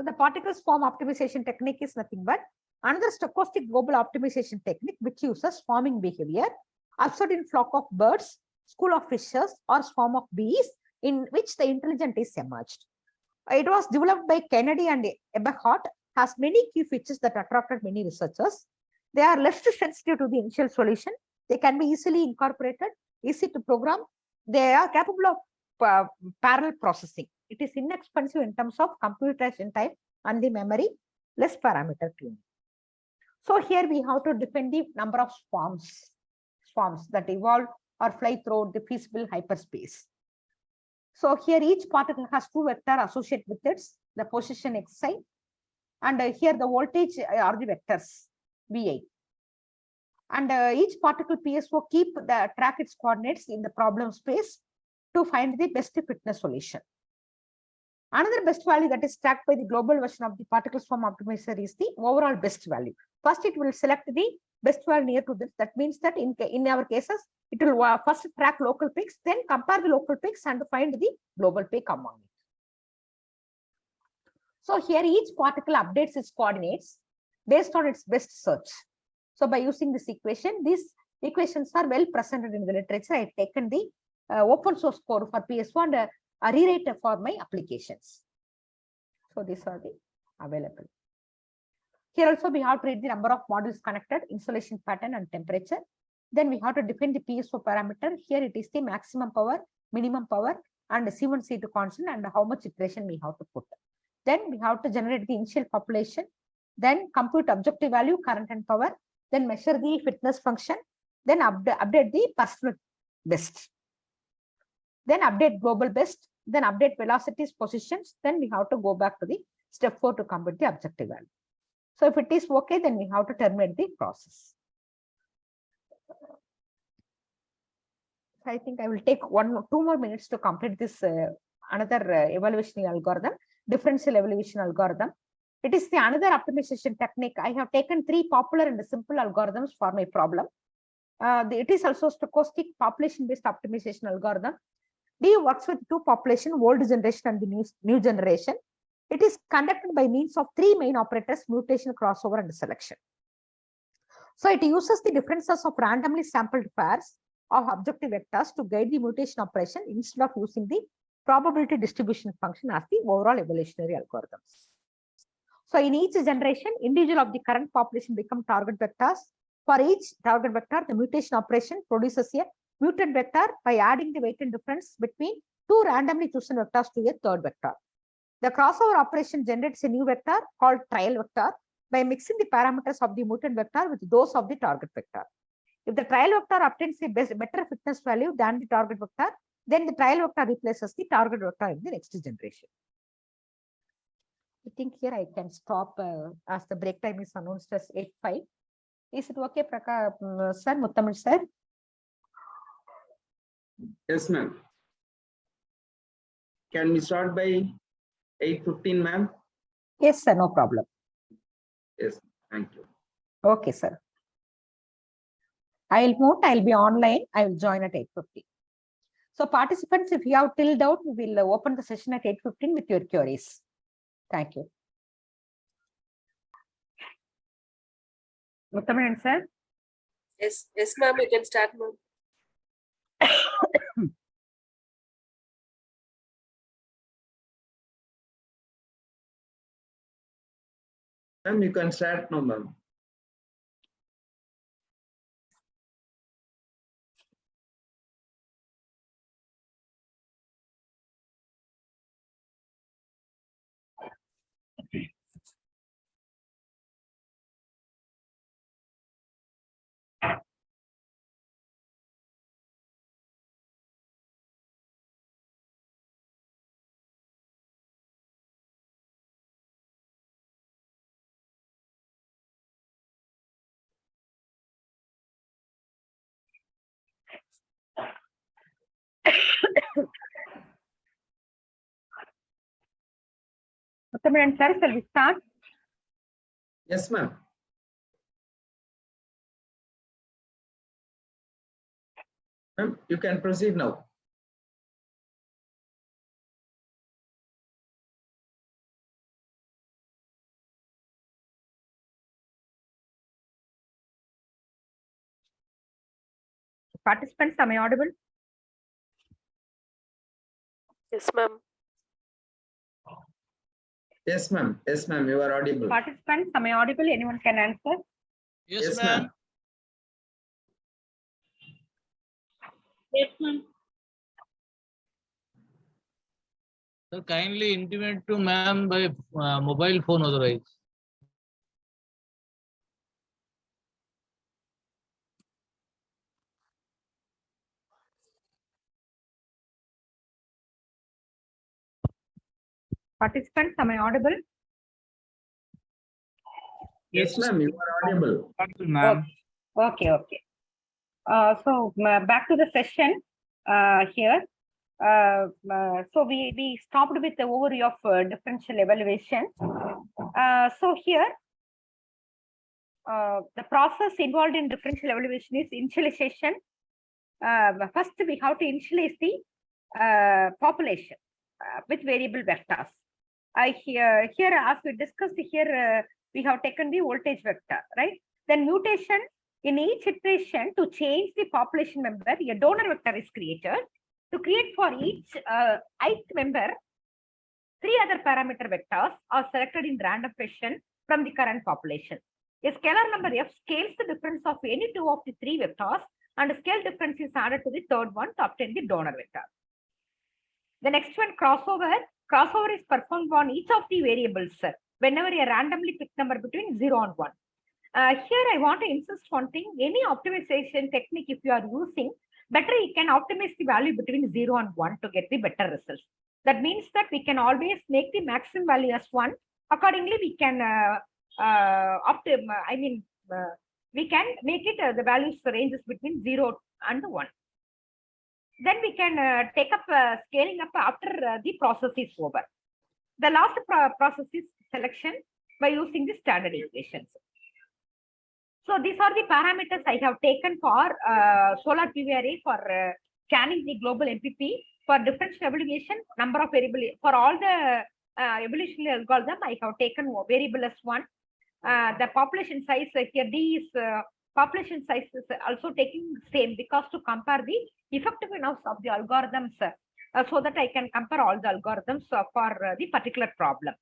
Speaker 8: So the particle swarm optimization technique is nothing but another stochastic global optimization technique which uses swarming behavior observed in flock of birds, school of fishes, or swarm of bees in which the intelligent is emerged. It was developed by Kennedy and Eberhardt, has many key features that attracted many researchers. They are less sensitive to the initial solution. They can be easily incorporated, easy to program. They are capable of parallel processing. It is inexpensive in terms of computation time and the memory, less parameter tuning. So here we have to define the number of swarms that evolve or fly through the feasible hyperspace. So here each particle has two vectors associated with its the position xi, and here the voltage are the vectors vi. And each particle PSO keep the track its coordinates in the problem space to find the best fitness solution. Another best value that is tracked by the global version of the particle swarm optimizer is the overall best value. First, it will select the best value near to this. That means that in our cases, it will first track local peaks, then compare the local peaks and find the global peak among it. So here each particle updates its coordinates based on its best search. So by using this equation, these equations are well presented in the literature. I have taken the open source code for PSO and a rewrite for my applications. So these are the available. Here also we have to read the number of modules connected, insolation pattern and temperature. Then we have to define the PSO parameter. Here it is the maximum power, minimum power, and C1, C2 constant, and how much iteration we have to put. Then we have to generate the initial population, then compute objective value, current and power, then measure the fitness function, then update the personal best, then update global best, then update velocities, positions, then we have to go back to the step 4 to compute the objective value. So if it is okay, then we have to terminate the process. So I think I will take 2 more minutes to complete this another evaluation algorithm, differential evaluation algorithm. It is the another optimization technique. I have taken 3 popular and simple algorithms for my problem. It is also stochastic population-based optimization algorithm. D works with 2 population, old generation and the new generation. It is conducted by means of 3 main operators: mutation, crossover, and selection. So it uses the differences of randomly sampled pairs of objective vectors to guide the mutation operation instead of using the probability distribution function as the overall evolutionary algorithms. So in each generation, individual of the current population become target vectors. For each target vector, the mutation operation produces a mutant vector by adding the weight and difference between 2 randomly chosen vectors to a third vector. The crossover operation generates a new vector called trial vector by mixing the parameters of the mutant vector with those of the target vector. If the trial vector obtains a better fitness value than the target vector, then the trial vector replaces the target vector in the next generation. I think here I can stop as the break time is announced as 8:05. Is it okay, sir, Muttamil sir?
Speaker 5: Yes, ma'am. Can we start by 8:15, ma'am?
Speaker 8: Yes, sir, no problem.
Speaker 5: Yes, thank you.
Speaker 8: Okay, sir. I'll be online. I will join at 8:50. So participants, if you have till doubt, we will open the session at 8:15 with your queries. Thank you. Muttamayan sir?
Speaker 9: Yes, ma'am, you can start, ma'am.
Speaker 5: Ma'am, you can start now, ma'am.
Speaker 8: Muttamayan sir, shall we start?
Speaker 5: Yes, ma'am. Ma'am, you can proceed now.
Speaker 6: Participants, am I audible?
Speaker 9: Yes, ma'am.
Speaker 5: Yes, ma'am. Yes, ma'am. You are audible.
Speaker 6: Participants, am I audible? Anyone can answer?
Speaker 7: Yes, ma'am.
Speaker 9: Yes, ma'am.
Speaker 7: Sir, kindly intimate to ma'am by mobile phone otherwise.
Speaker 6: Participants, am I audible?
Speaker 5: Yes, ma'am. You are audible.
Speaker 7: Ma'am.
Speaker 6: Okay. So back to the session here. So we stopped with the overview of differential evaluation. So here, the process involved in differential evaluation is initialization. First, we have to initialize the population with variable vectors. Here, as we discussed here, we have taken the voltage vector, right? Then mutation in each iteration to change the population member, a donor vector is created. To create for each ith member, 3 other parameter vectors are selected in random fashion from the current population. A scalar number f scales the difference of any 2 of the 3 vectors, and a scale difference is added to the third one to obtain the donor vector. The next one, crossover. Crossover is performed on each of the variables whenever a randomly picked number between 0 and 1. Here I want to insist one thing. Any optimization technique, if you are using, better you can optimize the value between 0 and 1 to get the better results. That means that we can always make the maximum value as 1. Accordingly, we can we can make it the values ranges between 0 and 1. Then we can take up scaling up after the process is over. The last process is selection by using the standard equations. So these are the parameters I have taken for solar PV array for scanning the global MPP for differential evaluation, number of variable for all the evolutionary algorithm. I have taken variable as 1. The population size here, D is population size is also taking same because to compare the effectiveness of the algorithms so that I can compare all the algorithms for the particular problem.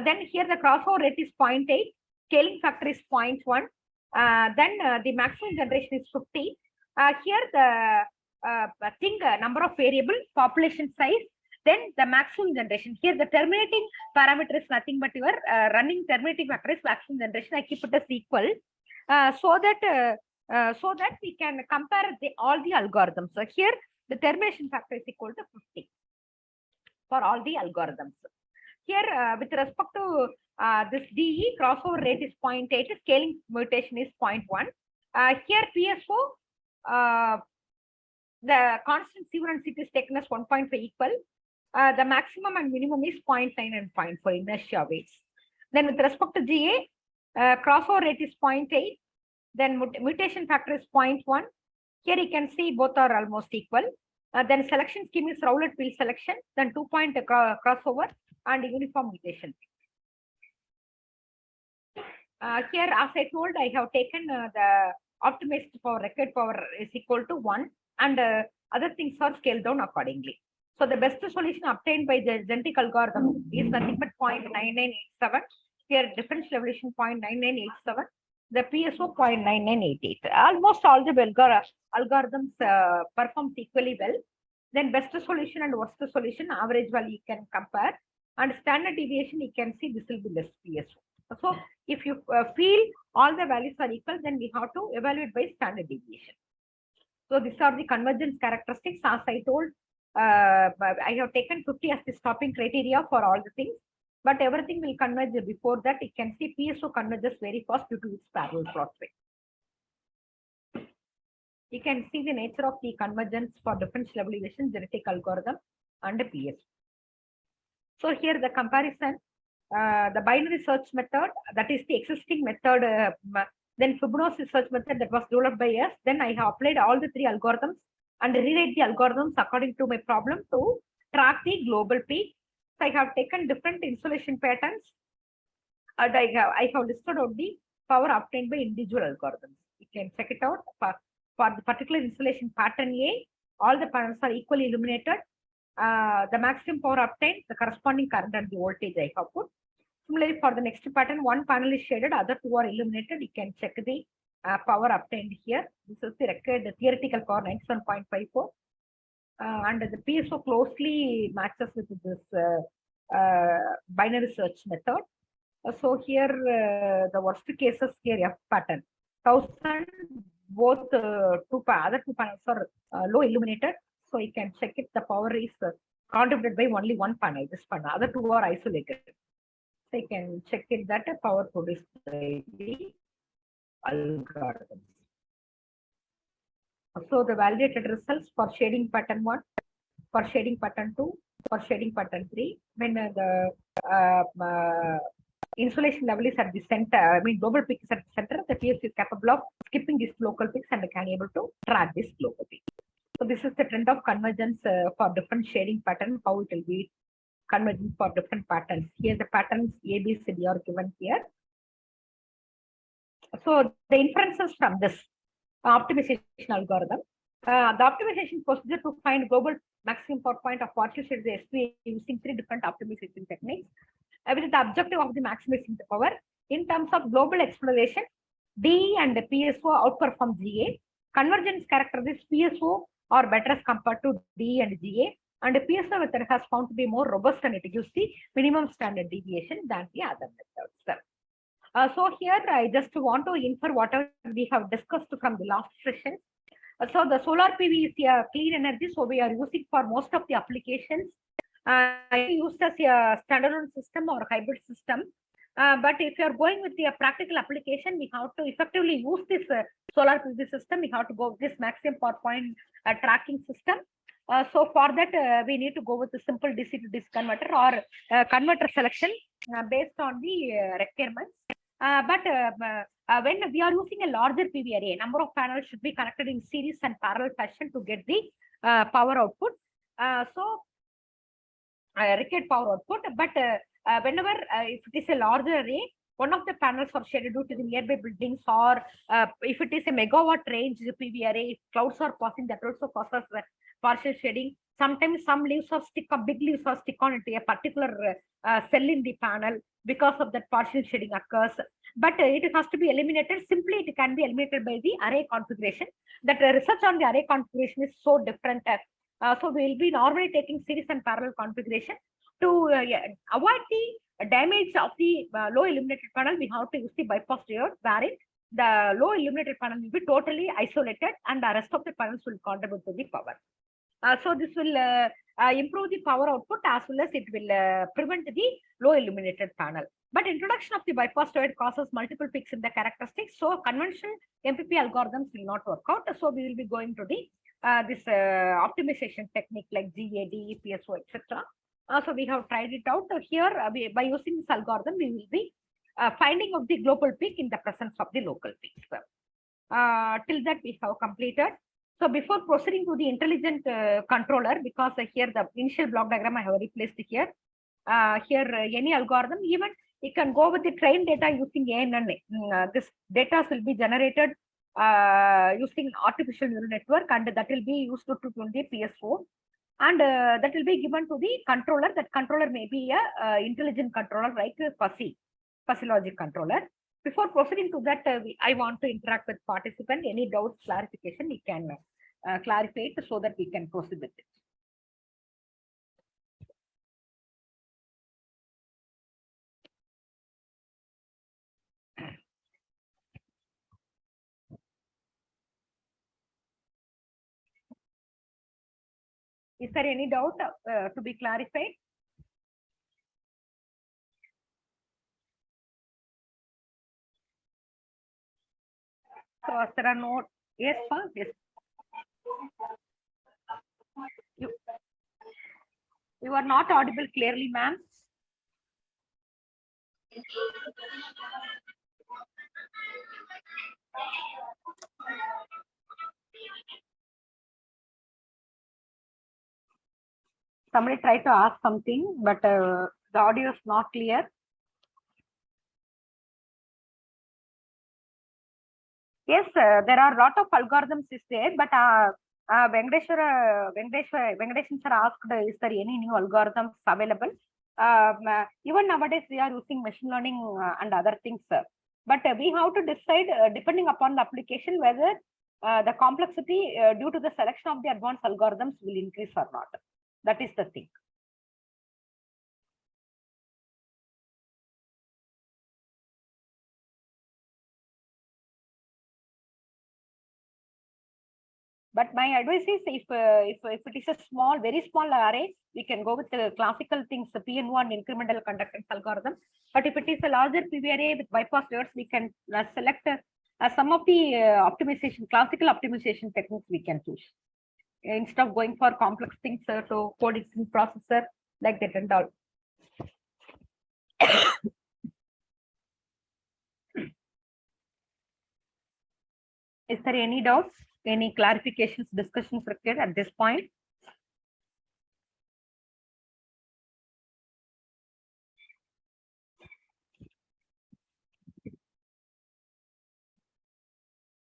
Speaker 6: Then here the crossover rate is 0.8, scaling factor is 0.1. Then the maximum generation is 50. Here the number of variable, population size, then the maximum generation. Here the terminating parameter is nothing but your running terminating factor is maximum generation. I keep it as equal so that we can compare all the algorithms. So here the termination factor is equal to 50 for all the algorithms. Here with respect to this DE, crossover rate is 0.8, scaling mutation is 0.1. Here PSO, the constant C1 and C2 is taken as 1.5 equal. The maximum and minimum is 0.9 and 0.4 inertia weights. Then with respect to GA, crossover rate is 0.8. Then mutation factor is 0.1. Here you can see both are almost equal. Then selection scheme is Rowlett-Wheel selection. Then 2-point crossover and uniform mutation. Here, as I told, I have taken the optimized power, required power is equal to 1, and other things are scaled down accordingly. So the best solution obtained by the genetic algorithm is nothing but 0.9987. Here, differential evolution 0.9987. The PSO 0.9988. Almost all the algorithms performs equally well. Then best solution and worst solution, average value you can compare, and standard deviation you can see this will be less PSO. So if you feel all the values are equal, then we have to evaluate by standard deviation. So these are the convergence characteristics. As I told, I have taken 50 as the stopping criteria for all the things, but everything will converge before that. You can see PSO converges very fast due to its parallel crossway. You can see the nature of the convergence for differential evaluation, genetic algorithm, and PSO. So here the comparison, the binary search method, that is the existing method, then Fibonacci search method that was developed by us. Then I have applied all the 3 algorithms and rewrite the algorithms according to my problem to track the global peak. So I have taken different insolation patterns and I have listed out the power obtained by individual algorithms. You can check it out. For the particular installation pattern A, all the panels are equally illuminated. The maximum power obtained, the corresponding current and the voltage I have put. Similarly, for the next pattern, one panel is shaded, other two are illuminated. You can check the power obtained here. This is the record theoretical power 97.54. And the PSO closely matches with this binary search method. So here the worst cases here F pattern 1000, both other two panels are low illuminated. So you can check it. The power is contributed by only one panel. This panel, other two are isolated. So you can check it that power produced by the algorithm. So the validated results for shading pattern 1, for shading pattern 2, for shading pattern 3, when the insolation level is at the center, global peak is at the center, the PSU is capable of skipping these local peaks and can able to track this local peak. So this is the trend of convergence for different shading pattern, how it will be converging for different patterns. Here the patterns A, B, C, D are given here. So the inferences from this optimization algorithm, the optimization procedure to find global maximum power point of partial shades SPV using 3 different optimization techniques with the objective of the maximizing the power. In terms of global exploration, D and the PSO outperform GA. Convergence characteristics PSO are better as compared to D and GA, and the PSO method has found to be more robust and it gives the minimum standard deviation than the other methods. So here I just want to infer whatever we have discussed from the last session. So the solar PV is a clean energy, so we are using for most of the applications. Used as a standalone system or hybrid system. But if you are going with the practical application, we have to effectively use this solar PV system. We have to go with this maximum power point tracking system. So for that, we need to go with the simple DC to DC converter or converter selection based on the requirements. When we are using a larger PV array, number of panels should be connected in series and parallel fashion to get the power output. Required power output. But whenever if it is a larger array, one of the panels are shaded due to the nearby buildings, or if it is a megawatt range PV array, clouds are passing, that also causes partial shading. Sometimes some leaves are stick on, big leaves are stick on into a particular cell in the panel, because of that partial shading occurs. But it has to be eliminated. Simply it can be eliminated by the array configuration. That research on the array configuration is so different. So we will be normally taking series and parallel configuration to avoid the damage of the low illuminated panel. We have to use the bypass diode, wherein the low illuminated panel will be totally isolated and the rest of the panels will contribute to the power. So this will improve the power output as well as it will prevent the low illuminated panel. But introduction of the bypass diode causes multiple peaks in the characteristics. So conventional MPP algorithms will not work out. So we will be going to the this optimization technique like GAD, PSO, etc. So we have tried it out here. By using this algorithm, we will be finding of the global peak in the presence of the local peaks. Till that we have completed. So before proceeding to the intelligent controller, because here the initial block diagram I have replaced here. Here any algorithm, even you can go with the trained data using ANN. This data will be generated using artificial neural network, and that will be used to tune the PSO, and that will be given to the controller. That controller may be a intelligent controller like fuzzy logic controller. Before proceeding to that, I want to interact with participant. Any doubts, clarification, we can clarify it so that we can proceed with it. Is there any doubt to be clarified? So as there are no, yes, yes. You are not audible clearly, ma'am. Somebody tried to ask something, but the audio is not clear. Yes, there are a lot of algorithms is there, but Venkatesh sir asked, is there any new algorithms available? Even nowadays, we are using machine learning and other things, but we have to decide depending upon the application whether the complexity due to the selection of the advanced algorithms will increase or not. That is the thing. But my advice is if it is a small, very small array, we can go with the classical things, the PNO and incremental conductance algorithm. But if it is a larger PV array with bypass layers, we can select some of the optimization, classical optimization techniques we can choose. Instead of going for complex things to code it in processor like that and all. Is there any doubts, any clarifications, discussions required at this point?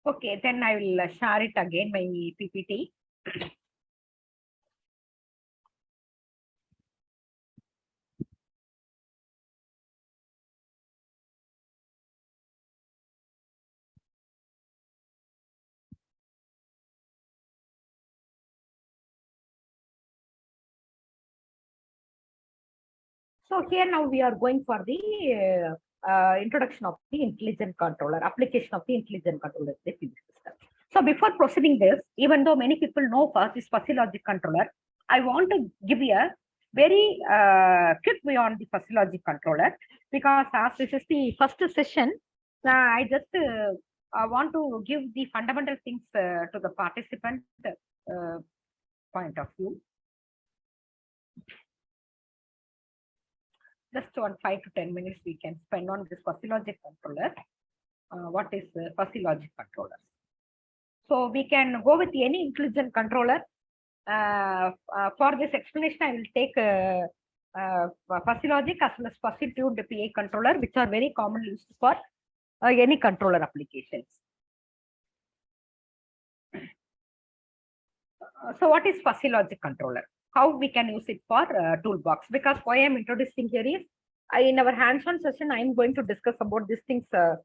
Speaker 6: Okay, then I will share it again, my PPT. So here now we are going for the introduction of the intelligent controller, application of the intelligent controller, the PV system. So before proceeding this, even though many people know first this fuzzy logic controller, I want to give you a very quick view on the fuzzy logic controller, because as this is the first session, I just want to give the fundamental things to the participant point of view. Just on 5 to 10 minutes we can spend on this fuzzy logic controller. What is fuzzy logic controller? So we can go with any intelligent controller. For this explanation, I will take fuzzy logic as well as fuzzy tuned PA controller, which are very commonly used for any controller applications. So what is fuzzy logic controller? How we can use it for toolbox? Because why I'm introducing here is in our hands-on session, I'm going to discuss about these things in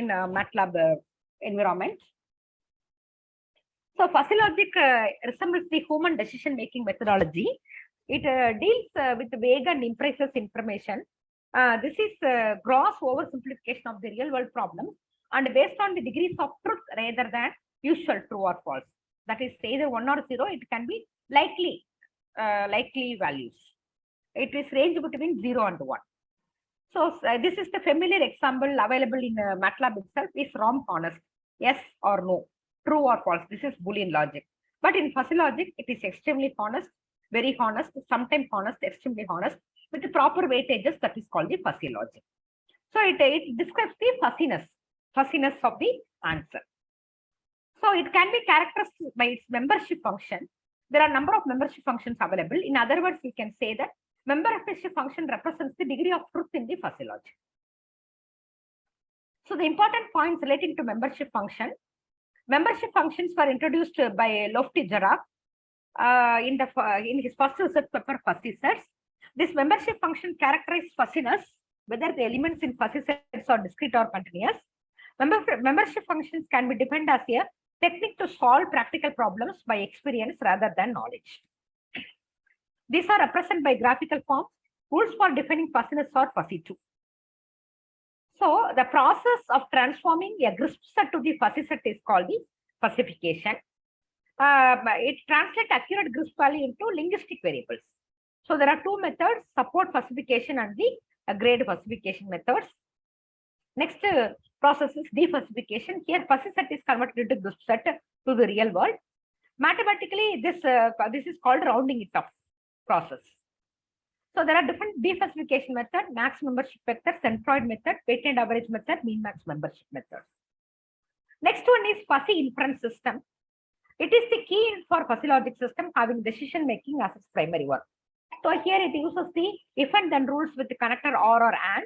Speaker 6: MATLAB environment. So fuzzy logic resembles the human decision-making methodology. It deals with vague and imprecise information. This is gross oversimplification of the real-world problem, and based on the degrees of truth rather than usual true or false. That is either 1 or 0. It can be likely values. It is range between 0 and 1. So this is the familiar example available in MATLAB itself is ROM honest, yes or no, true or false. This is Boolean logic. But in fuzzy logic, it is extremely honest, very honest, sometimes honest, extremely honest, with the proper weightages. That is called the fuzzy logic. So it describes the fuzziness of the answer. So it can be characterized by its membership function. There are a number of membership functions available. In other words, we can say that membership function represents the degree of truth in the fuzzy logic. So the important points relating to membership function. Membership functions were introduced by Lofty-Jarrah in his first research paper, fuzzy sets. This membership function characterizes fuzziness, whether the elements in fuzzy sets are discrete or continuous. Membership functions can be defined as a technique to solve practical problems by experience rather than knowledge. These are represented by graphical forms. Rules for defining fuzziness are fuzzy too. So the process of transforming a grisp set to the fuzzy set is called the fuzzification. It translates accurate grisp value into linguistic variables. So there are two methods: support fuzzification and the grade fuzzification methods. Next process is defuzzification. Here fuzzy set is converted into grisp set to the real world. Mathematically, this is called rounding it up process. So there are different defuzzification method: max membership method, centroid method, weighted average method, mean max membership method. Next one is fuzzy inference system. It is the key for fuzzy logic system having decision making as its primary work. So here it uses the if and then rules with the connector or and.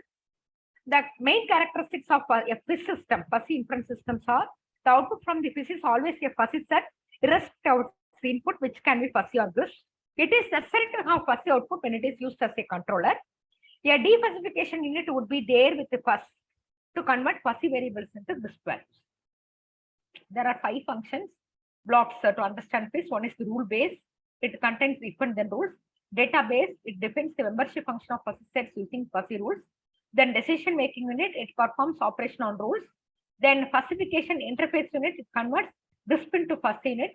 Speaker 8: The main characteristics of a FIS system, fuzzy inference systems are the output from the FIS is always a fuzzy set, irrespective of the input, which can be fuzzy or grisp. It is necessary to have fuzzy output when it is used as a controller. A defuzzification unit would be there with the fuzz to convert fuzzy variables into grisp values. There are 5 functions blocks to understand FIS. One is the rule base. It contains if and then rules. Database, it defines the membership function of fuzzy sets using fuzzy rules. Then decision making unit, it performs operation on rules. Then fuzzification interface unit, it converts grisp into fuzzy unit.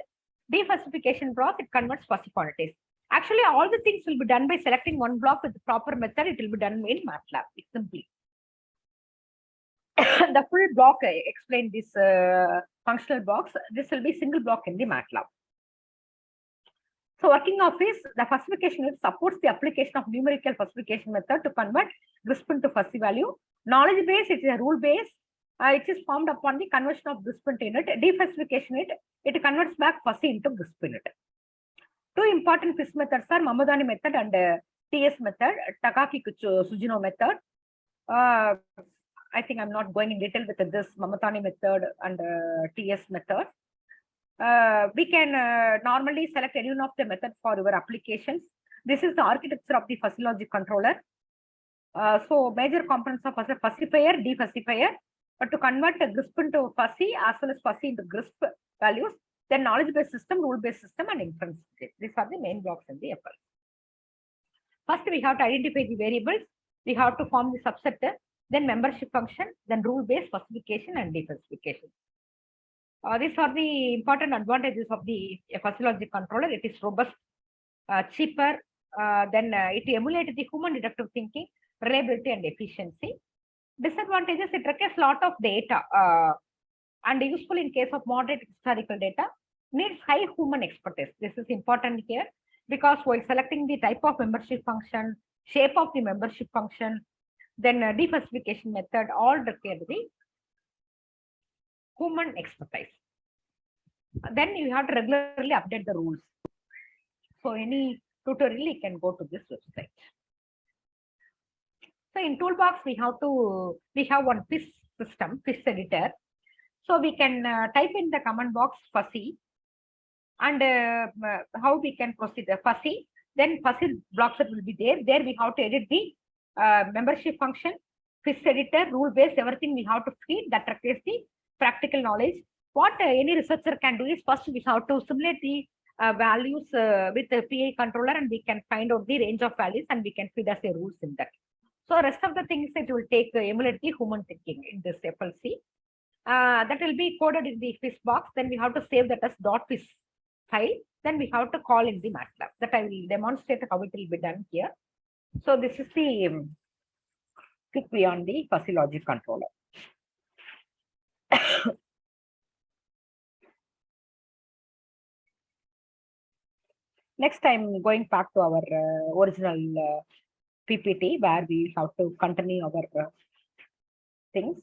Speaker 8: Defuzzification block, it converts fuzzy quantities. Actually, all the things will be done by selecting one block with the proper method. It will be done in MATLAB. It's simply. The full block explain this functional blocks. This will be single block in the MATLAB. So working of FIS, the fuzzification unit supports the application of numerical fuzzification method to convert grisp into fuzzy value. Knowledge base, it is a rule base. It is formed upon the conversion of grisp into unit. Defuzzification unit, it converts back fuzzy into grisp unit. 2 important FIS methods are Mamadani method and TS method, Takaki Sujino method. I think I'm not going in detail with this Mamadani method and TS method. We can normally select any one of the methods for your applications. This is the architecture of the fuzzy logic controller. So major components of fuzzifier, defuzzifier, but to convert a grisp into fuzzy as well as fuzzy into grisp values, then knowledge-based system, rule-based system, and inference. These are the main blocks in the FL. First, we have to identify the variables. We have to form the subset, then membership function, then rule-based fuzzification and defuzzification. These are the important advantages of the fuzzy logic controller. It is robust, cheaper, then it emulates the human deductive thinking, reliability, and efficiency. Disadvantages, it requires a lot of data and useful in case of moderate historical data, needs high human expertise. This is important here because while selecting the type of membership function, shape of the membership function, then defuzzification method, all require the human expertise. Then you have to regularly update the rules. So any tutorial, you can go to this website. So in toolbox, we have one FIS system, FIS editor. So we can type in the command box fuzzy and how we can proceed the fuzzy. Then fuzzy blocks will be there. There we have to edit the membership function, FIS editor, rule base, everything we have to feed that requires the practical knowledge. What any researcher can do is first we have to simulate the values with the PI controller and we can find out the range of values and we can feed as a rules in that. So rest of the things it will take emulate the human thinking in this FLC. That will be coded in the FIS box. Then we have to save that as .fis file. Then we have to call in the MATLAB. That I will demonstrate how it will be done here. So this is the quick view on the fuzzy logic controller. Next, I'm going back to our original PPT where we have to continue our things.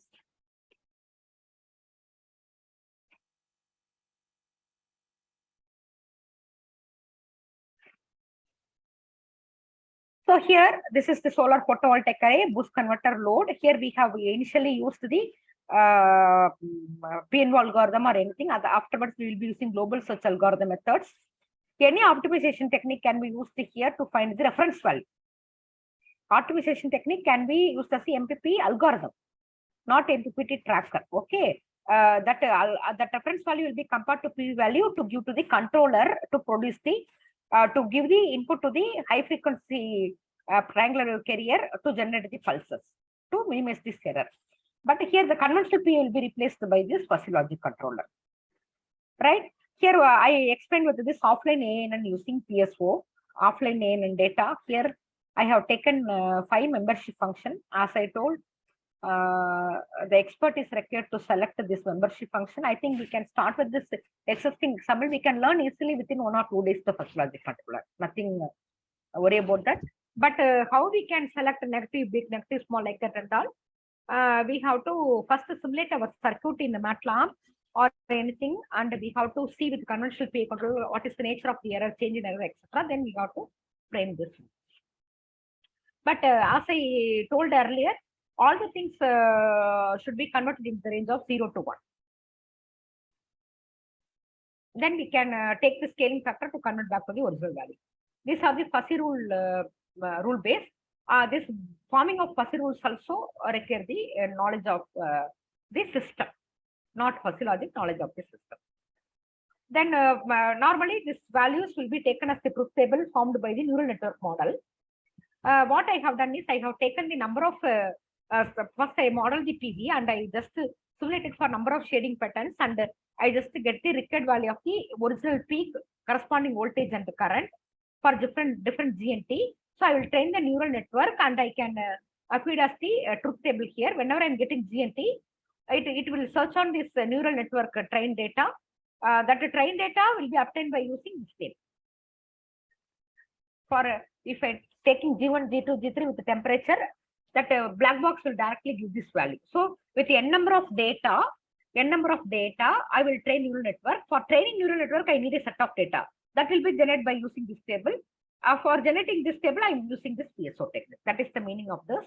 Speaker 8: So here, this is the solar photovoltaic array, boost converter load. Here we have initially used the PNV algorithm or anything. Afterwards, we will be using global search algorithm methods. Any optimization technique can be used here to find the reference value. Optimization technique can be used as the MPP algorithm, not MPPT tracker. Okay, that reference value will be compared to PV value to give to the controller to produce the to give the input to the high frequency triangular carrier to generate the pulses to minimize this error. But here the conventional PV will be replaced by this fuzzy logic controller. Right? Here I explained with this offline ANN using PSO, offline ANN data. Here I have taken 5 membership function. As I told, the expert is required to select this membership function. I think we can start with this existing example. We can learn easily within 1 or 2 days the fuzzy logic controller. Nothing worry about that. But how we can select negative, big, negative, small like that and all, we have to first simulate our circuit in the MATLAB or anything, and we have to see with conventional PI controller what is the nature of the error, change in error, etc. Then we have to frame this. But as I told earlier,
Speaker 6: all the things should be converted in the range of 0 to 1. Then we can take the scaling factor to convert back to the original value. These are the fuzzy rule base. This forming of fuzzy rules also require the knowledge of the system, not fuzzy logic, knowledge of the system. Then normally these values will be taken as the truth table formed by the neural network model. What I have done is I have taken the number of first I model the PV and I just simulated for number of shading patterns, and I just get the required value of the original peak corresponding voltage and current for different GNT. So I will train the neural network and I can feed as the truth table here. Whenever I'm getting GNT, it will search on this neural network train data. That train data will be obtained by using this table. For if I'm taking G1, G2, G3 with the temperature, that black box will directly give this value. So with n number of data, I will train neural network. For training neural network, I need a set of data that will be generated by using this table. For generating this table, I'm using this PSO technique. That is the meaning of this.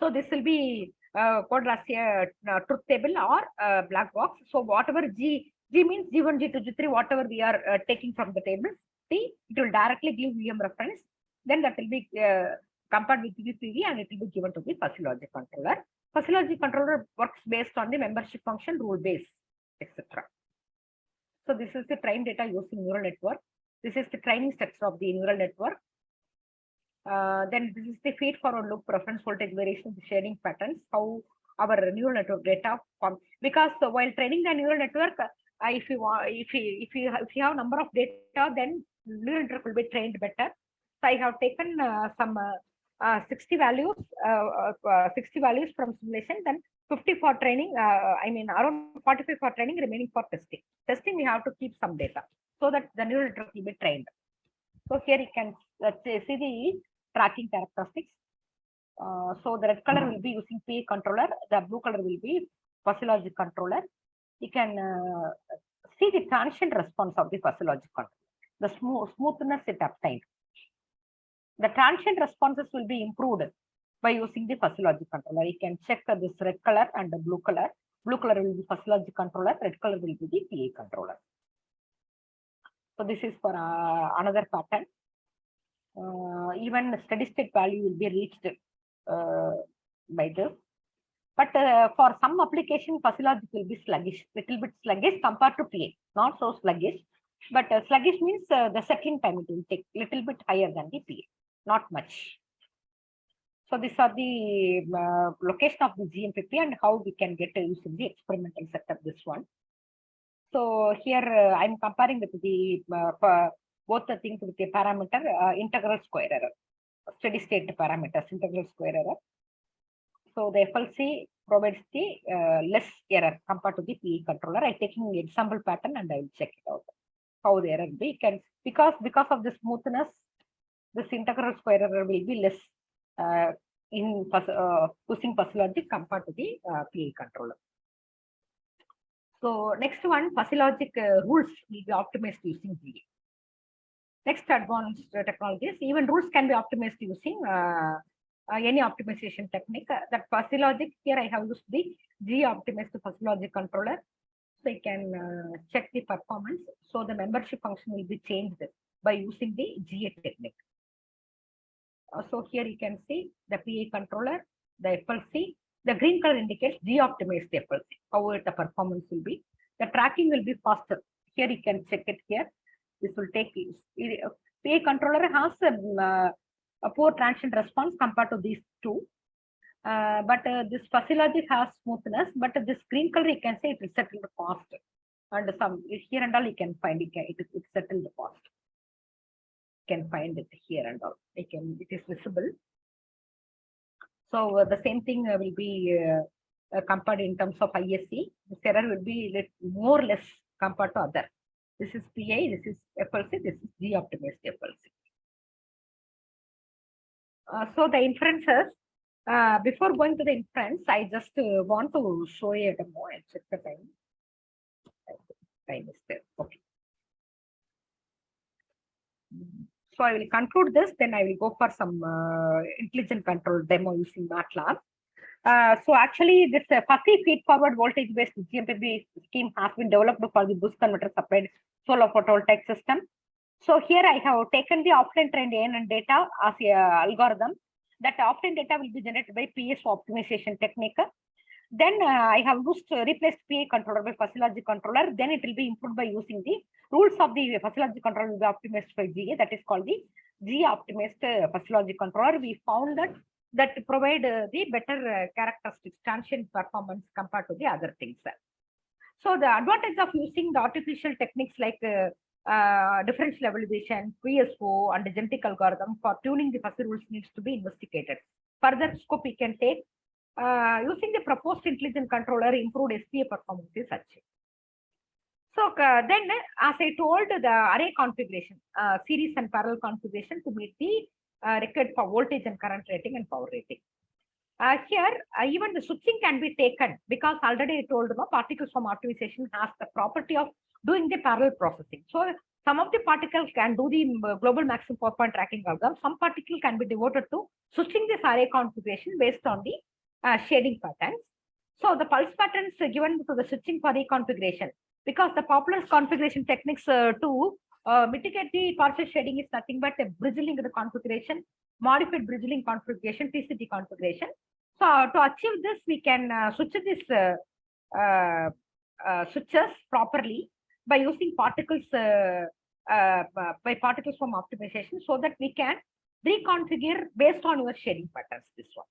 Speaker 6: So this will be called as a truth table or black box. So whatever G means G1, G2, G3, whatever we are taking from the table, T, it will directly give VM reference. Then that will be compared with the PV and it will be given to the fuzzy logic controller. Fuzzy logic controller works based on the membership function, rule base, etc. So this is the train data using neural network. This is the training structure of the neural network. Then this is the feed forward loop reference voltage variation, the shading patterns, how our neural network data form. Because while training the neural network, if you have number of data, then neural network will be trained better. So I have taken some 60 values from simulation, then 50 for training. I mean around 45 for training, remaining for testing. Testing we have to keep some data so that the neural network will be trained. So here you can see the tracking characteristics. So the red color will be using PA controller, the blue color will be fuzzy logic controller. You can see the transient response of the fuzzy logic controller, the smoothness it obtained. The transient responses will be improved by using the fuzzy logic controller. You can check this red color and the blue color. Blue color will be fuzzy logic controller, red color will be the PA controller. So this is for another pattern. Even steady state value will be reached by this. But for some application, fuzzy logic will be sluggish, little bit sluggish compared to PA, not so sluggish. But sluggish means the settling time it will take little bit higher than the PA, not much. So these are the location of the GMPP and how we can get using the experimental setup. This one. So here I'm comparing with the both the things with the parameter integral square error, steady state parameters, integral square error. So the FLC provides the less error compared to the PE controller. I'm taking the example pattern and I will check it out. How the error be can because of the smoothness, this integral square error will be less in using fuzzy logic compared to the PE controller. So next one, fuzzy logic rules will be optimized using GA. Next advanced technologies, even rules can be optimized using any optimization technique. That fuzzy logic here I have used the G optimized fuzzy logic controller. So you can check the performance. So the membership function will be changed by using the GA technique. So here you can see the PA controller, the FLC. The green color indicates G optimized FLC. How the performance will be. The tracking will be faster. Here you can check it here. This will take PA controller has a poor transient response compared to these two. But this fuzzy logic has smoothness, but this green color you can say it is settled fast. And some here and all you can find it settled fast. You can find it here and all. It is visible. So the same thing will be compared in terms of ISC. This error will be more or less compared to other. This is PA, this is FLC, this is G optimized FLC. So the inferences, before going to the inference, I just want to show you a demo and check the time. Time is there. Okay. So I will conclude this, then I will go for some intelligent control demo using MATLAB. So actually, this fuzzy feed-forward voltage-based GMPB scheme has been developed for the boost converter supplied solar photovoltaic system. So here I have taken the offline trained ANN data as a algorithm. That offline data will be generated by PSO optimization technique. Then I have used replaced PA controller by physiology controller. Then it will be improved by using the rules of the physiology controller will be optimized by GA. That is called the GA optimized physiology controller. We found that provide the better characteristics, transient performance compared to the other things. So the advantage of using the artificial techniques like differential evaluation, PSO, and genetic algorithm for tuning the fuzzy rules needs to be investigated. Further scope we can take using the proposed intelligent controller, improved SPA performance is achieved. So then, as I told, the array configuration, series and parallel configuration to meet the required for voltage and current rating and power rating. Here, even the switching can be taken because already I told you, particles from optimization has the property of doing the parallel processing. So some of the particles can do the global maximum power point tracking algorithm. Some particle can be devoted to switching this array configuration based on the shading patterns. So the pulse patterns given to the switching for reconfiguration, because the popular configuration techniques to mitigate the partial shading is nothing but a bridging the configuration, modified bridging configuration, TCT configuration. So to achieve this, we can switch this switches properly by using particles by particles from optimization, so that we can reconfigure based on your shading patterns. This one.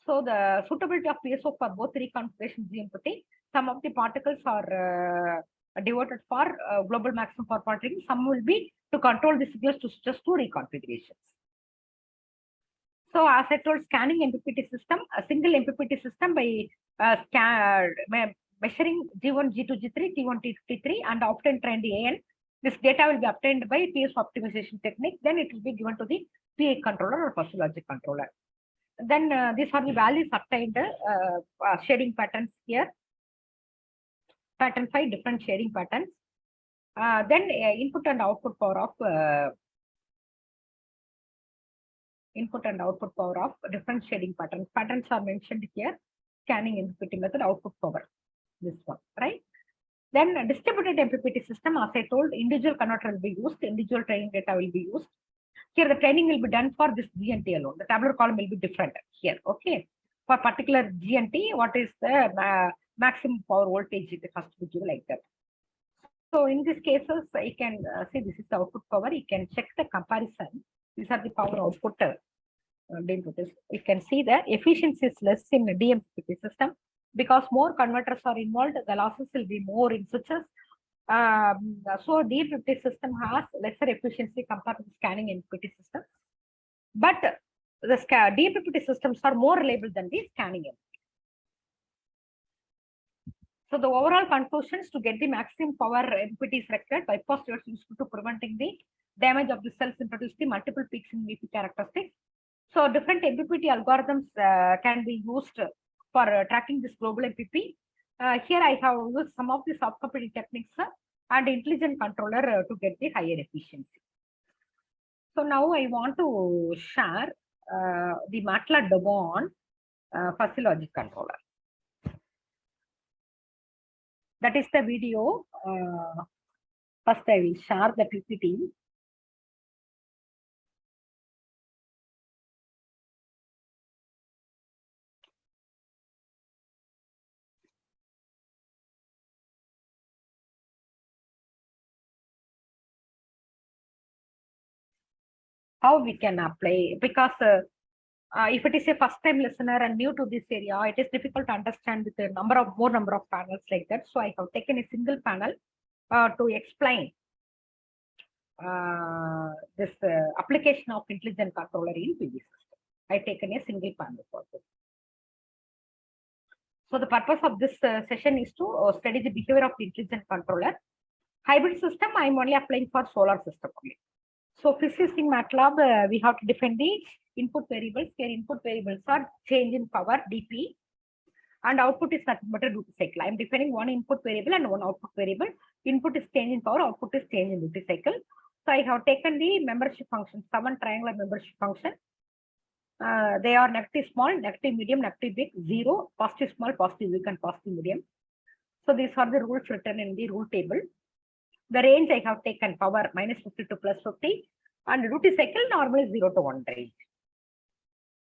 Speaker 6: So the suitability of PSO for both reconfiguration GMPT, some of the particles are devoted for global maximum power point tracking. Some will be to control the signals to just two reconfigurations. So as I told, scanning MPPT system, a single MPPT system by measuring G1, G2, G3, T1, T3, and obtained trained AN. This data will be obtained by PS optimization technique. Then it will be given to the PA controller or physiologic controller. Then these are the values obtained, shading patterns here. Pattern 5, different shading patterns. Then input and output power of different shading patterns. Patterns are mentioned here. Scanning MPPT method, output power. This one, right? Then distributed MPPT system, as I told, individual converter will be used, individual training data will be used. Here the training will be done for this GNT alone. The tabular column will be different here. Okay. For particular GNT, what is the maximum power voltage it has to be given like that. So in these cases, you can see this is the output power. You can check the comparison. These are the power output. You can see the efficiency is less in the DMPP system because more converters are involved. The losses will be more in switches. So DMPP system has lesser efficiency compared to the scanning MPPT system. But the DMPPT systems are more reliable than the scanning MPPT. So the overall conclusions to get the maximum power MPPT is required, bypass is useful to preventing the damage of the cells, introduce the multiple peaks in VP characteristics. So different MPPT algorithms can be used for tracking this global MPP. Here I have used some of the soft computing techniques and intelligent controller to get the higher efficiency. So now I want to share the MATLAB demo on fuzzy logic controller. That is the video. First I will share the PPT. How we can apply, because if it is a first time listener and new to this area, it is difficult to understand with a more number of panels like that. So I have taken a single panel to explain this application of intelligent controller in PV system. I taken a single panel for this. So the purpose of this session is to study the behavior of the intelligent controller. Hybrid system, I am only applying for solar system only. So physics in MATLAB, we have to define the input variables. Here input variables are change in power, dP, and output is nothing but a duty cycle. I am defining one input variable and one output variable. Input is change in power, output is change in duty cycle. So I have taken the membership function, 7 triangular membership function. They are negative small, negative medium, negative big, 0, positive small, positive big, and positive medium. So these are the rules written in the rule table. The range I have taken power -50 to +50, and duty cycle normally 0 to 1 range.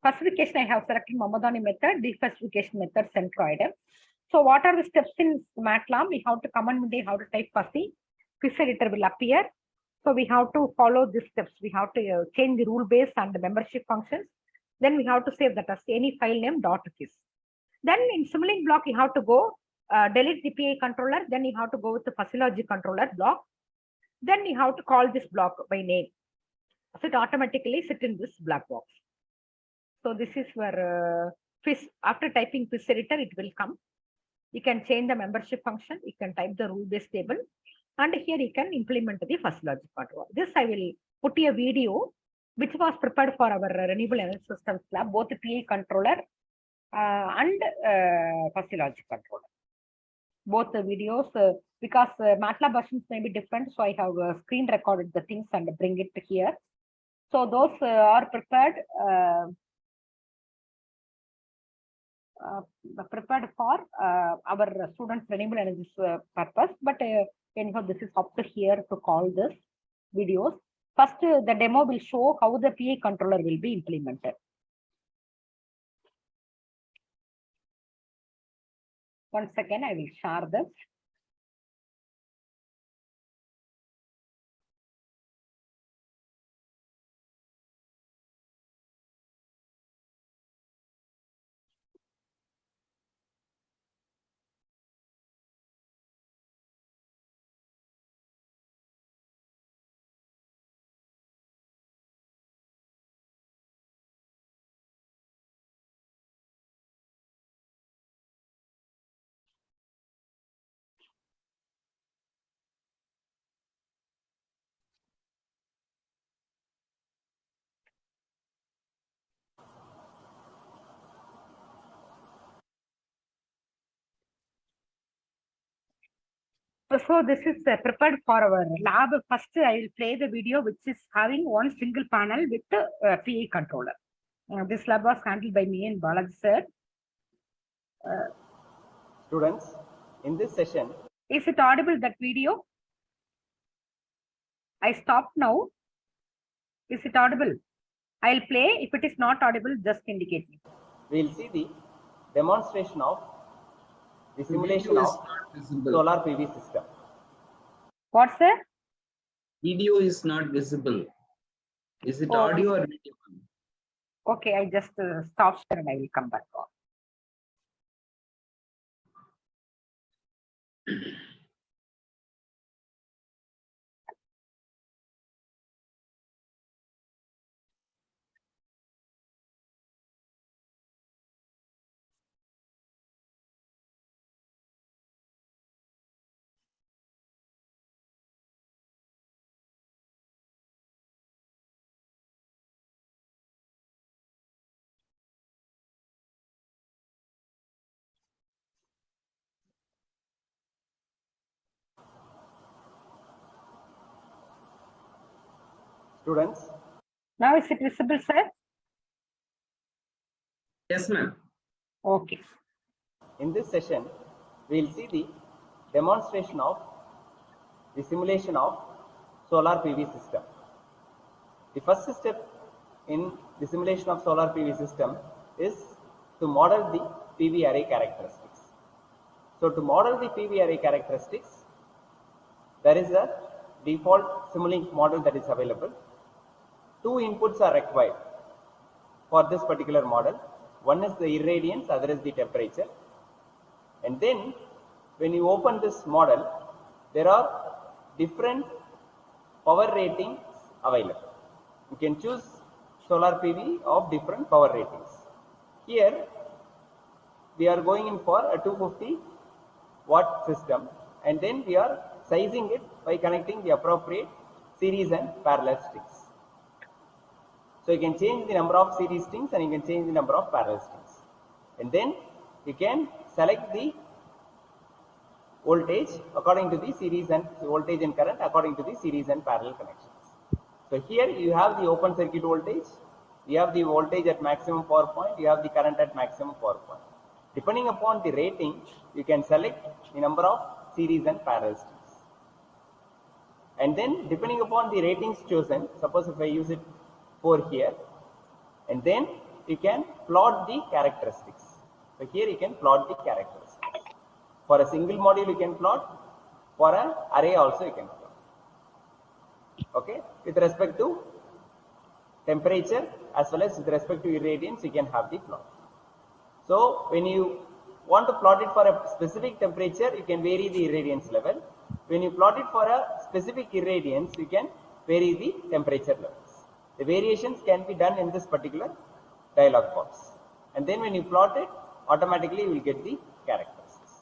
Speaker 6: Classification I have selected Mamadani method, declassification method, centroid. So what are the steps in MATLAB? We have to command they have to type fuzzy, quiz editor will appear. So we have to follow these steps. We have to change the rule base and the membership functions. Then we have to save that as any file name .quiz. Then in Simulink block, you have to go delete the PI controller. Then you have to go with the fuzzy logic controller block. Then you have to call this block by name. So it automatically sit in this black box. So this is where quiz, after typing quiz editor, it will come. You can change the membership function. You can type the rule base table. And here you can implement the fuzzy logic controller. This I will put a video which was prepared for our renewable energy systems lab, both the PI controller and fuzzy logic controller. Both the videos, because MATLAB versions may be different, so I have screen recorded the things and bring it here. So those are prepared for our students' renewable energy purpose. But anyhow, this is up to here to call this videos. First, the demo will show how the PI controller will be implemented. Once again, I will share this. So this is prepared for our lab. First, I will play the video which is having one single panel with the PI controller. This lab was handled by me and Balaji sir.
Speaker 10: Students, in this session,
Speaker 6: is it audible, that video? I stop now. Is it audible? I'll play. If it is not audible, just indicate me.
Speaker 10: we will see the demonstration of the simulation of solar PV system.
Speaker 6: What's that?
Speaker 5: Video is not visible. Is it audio or video?
Speaker 6: Okay, I just stop here and I will come back on.
Speaker 10: Students,
Speaker 6: Now is it visible, sir?
Speaker 5: Yes, ma'am.
Speaker 6: Okay.
Speaker 10: in this session, we will see the demonstration of the simulation of solar PV system. The first step in the simulation of solar PV system is to model the PV array characteristics. So to model the PV array characteristics, there is a default Simulink model that is available. Two inputs are required for this particular model. One is the irradiance, other is the temperature. And then when you open this model, there are different power ratings available. You can choose solar PV of different power ratings. Here we are going in for a 250 watt system, and then we are sizing it by connecting the appropriate series and parallel strings. So you can change the number of series strings and you can change the number of parallel strings. And then you can select the voltage according to the series and voltage and current according to the series and parallel connections. So here you have the open circuit voltage, you have the voltage at maximum power point, you have the current at maximum power point. Depending upon the rating, you can select the number of series and parallel strings. And then depending upon the ratings chosen, suppose if I use it 4 here, and then you can plot the characteristics. So here you can plot the characteristics. For a single module you can plot, for an array also you can plot. Okay, with respect to temperature as well as with respect to irradiance, you can have the plot. So when you want to plot it for a specific temperature, you can vary the irradiance level. When you plot it for a specific irradiance, you can vary the temperature levels. The variations can be done in this particular dialog box. And then when you plot it, automatically you will get the characteristics.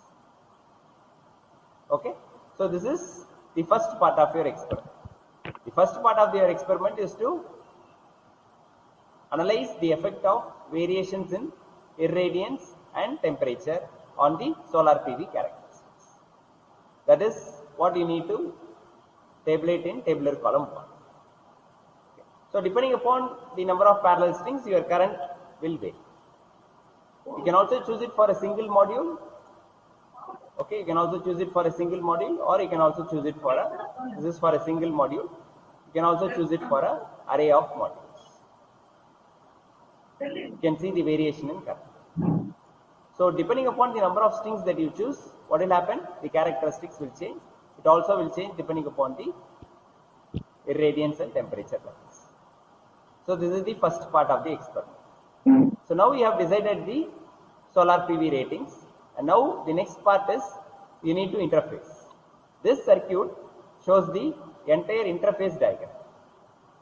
Speaker 10: Okay, so this is the first part of your experiment. The first part of your experiment is to analyze the effect of variations in irradiance and temperature on the solar PV characteristics. That is what you need to tabulate in tabular column 1. Okay. So depending upon the number of parallel strings, your current will vary. You can also choose it for a single module. Okay, you can also choose it for a single module, or you can also choose it for this is for a single module. You can also choose it for an array of modules. You can see the variation in current. So depending upon the number of strings that you choose, what will happen? The characteristics will change. It also will change depending upon the irradiance and temperature levels. So this is the first part of the experiment. So now we have decided the solar PV ratings, and now the next part is you need to interface. This circuit shows the entire interface diagram.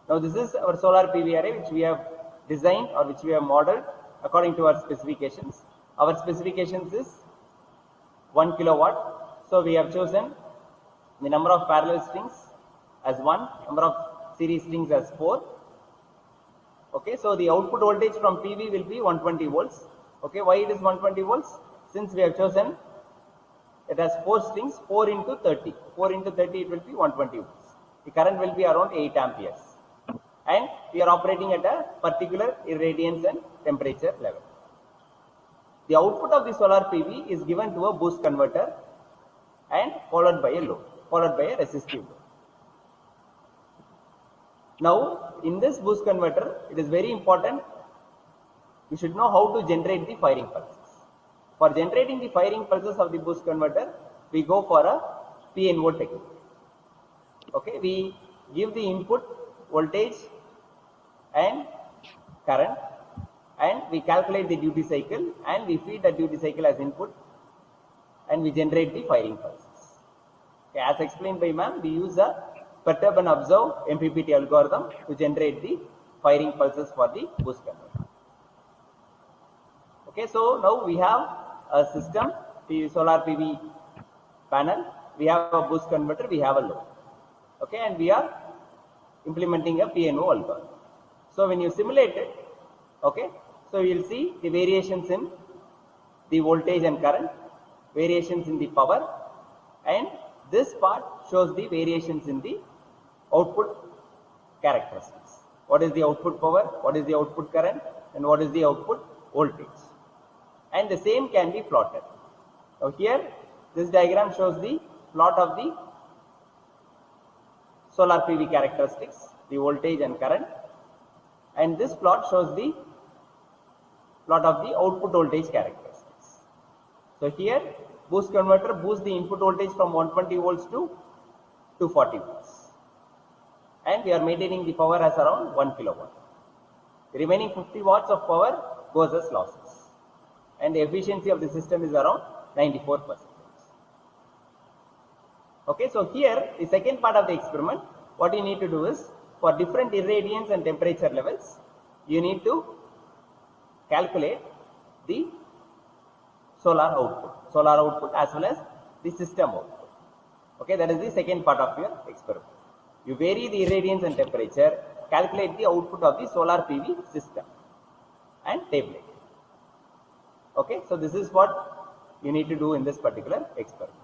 Speaker 10: Now this is our solar PV array which we have designed or which we have modeled according to our specifications. Our specifications is 1 kilowatt. So we have chosen the number of parallel strings as 1, number of series strings as 4. Okay, so the output voltage from PV will be 120 volts. Okay, why it is 120 volts? Since we have chosen it has 4 strings, 4 into 30. 4 into 30 it will be 120 volts. The current will be around 8 amperes. And we are operating at a particular irradiance and temperature level. The output of the solar PV is given to a boost converter and followed by a load, followed by a resistive load. Now, in this boost converter, it is very important you should know how to generate the firing pulses. For generating the firing pulses of the boost converter, we go for a PNO technique. Okay, we give the input voltage and current, and we calculate the duty cycle, and we feed the duty cycle as input, and we generate the firing pulses. Okay, as explained by ma'am, we use a perturb and observe MPPT algorithm to generate the firing pulses for the boost converter. Okay, so now we have a system, the solar PV panel, we have a boost converter, we have a load. Okay, and we are implementing a PNO algorithm. So when you simulate it, okay, so you will see the variations in the voltage and current, variations in the power, and this part shows the variations in the output characteristics. What is the output power, what is the output current, and what is the output voltage. And the same can be plotted. Now here, this diagram shows the plot of the solar PV characteristics, the voltage and current, and this plot shows the plot of the output voltage characteristics. So here, boost converter boosts the input voltage from 120 volts to 240 volts, and we are maintaining the power as around 1 kilowatt. The remaining 50 watts of power goes as losses, and the efficiency of the system is around 94%. Okay, so here the second part of the experiment, what you need to do is for different irradiance and temperature levels, you need to calculate the solar output as well as the system output. Okay, that is the second part of your experiment. You vary the irradiance and temperature, calculate the output of the solar PV system, and tabulate. Okay, so this is what you need to do in this particular experiment.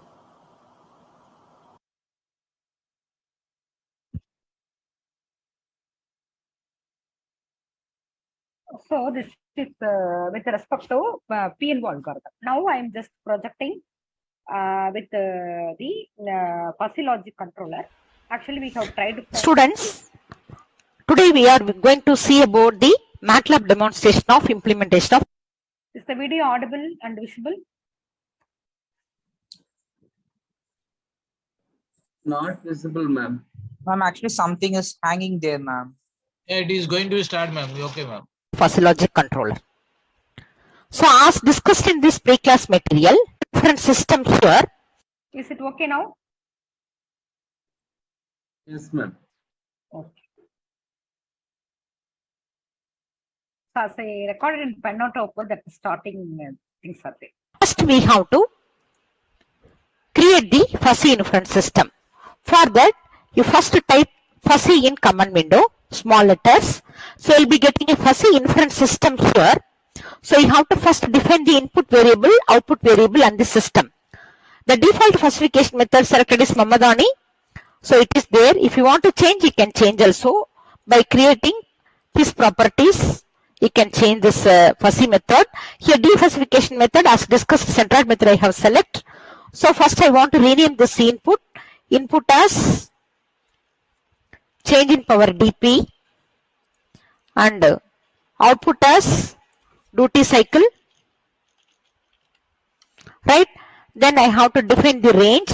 Speaker 6: So this is with respect to P and algorithm. Now I am just projecting with the fuzzy logic controller. Actually, we have tried.
Speaker 8: Students, today we are going to see about the MATLAB demonstration of implementation of.
Speaker 6: Is the video audible and visible?
Speaker 5: Not visible, ma'am.
Speaker 11: Ma'am, actually something is hanging there, ma'am.
Speaker 7: Yeah, it is going to start, ma'am. Okay, ma'am.
Speaker 8: Fuzzy logic controller. So as discussed in this pre-class material, different systems here.
Speaker 6: Is it okay now?
Speaker 5: Yes, ma'am.
Speaker 6: Okay. So as I recorded in pen note of that starting things are there.
Speaker 8: First we have to create the fuzzy inference system. For that, you first type fuzzy in command window, small letters. So you'll be getting a fuzzy inference system here. So you have to first define the input variable, output variable, and the system. The default fuzzification method selected is Mamadani. So it is there. If you want to change, you can change also by creating these properties. You can change this fuzzy method. Here defuzzification method, as discussed, centroid method I have select. So first I want to rename this input as change in power dp and output as duty cycle, right? Then I have to define the range.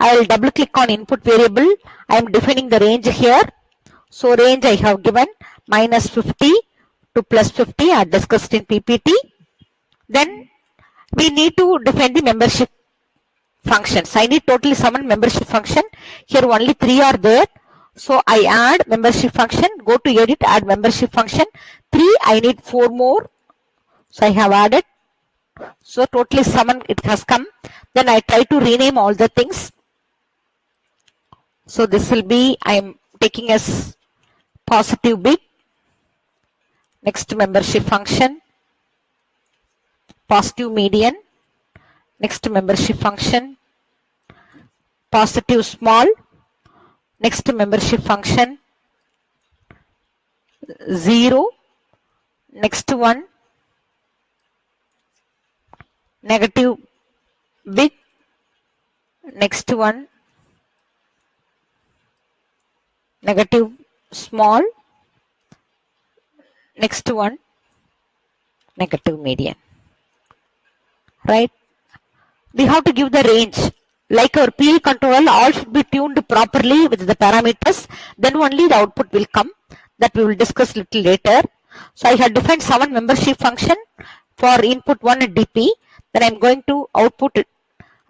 Speaker 8: I will double click on input variable. I am defining the range here. So range I have given -50 to +50 as discussed in PPT. Then we need to define the membership functions. I need totally 7 membership function. Here only 3 are there. So I add membership function, go to edit, add membership function. 3, I need 4 more. So I have added. So totally 7 it has come. Then I try to rename all the things. So this will be, I am taking as positive big. Next membership function, positive median. Next membership function, positive small. Next membership function, 0. Next one, negative big. Next one, negative small. Next one, negative median. Right? We have to give the range. Like our PI controller, all should be tuned properly with the parameters. Then only the output will come. That we will discuss little later. So I have defined 7 membership function for input 1 at DP. Then I am going to output it.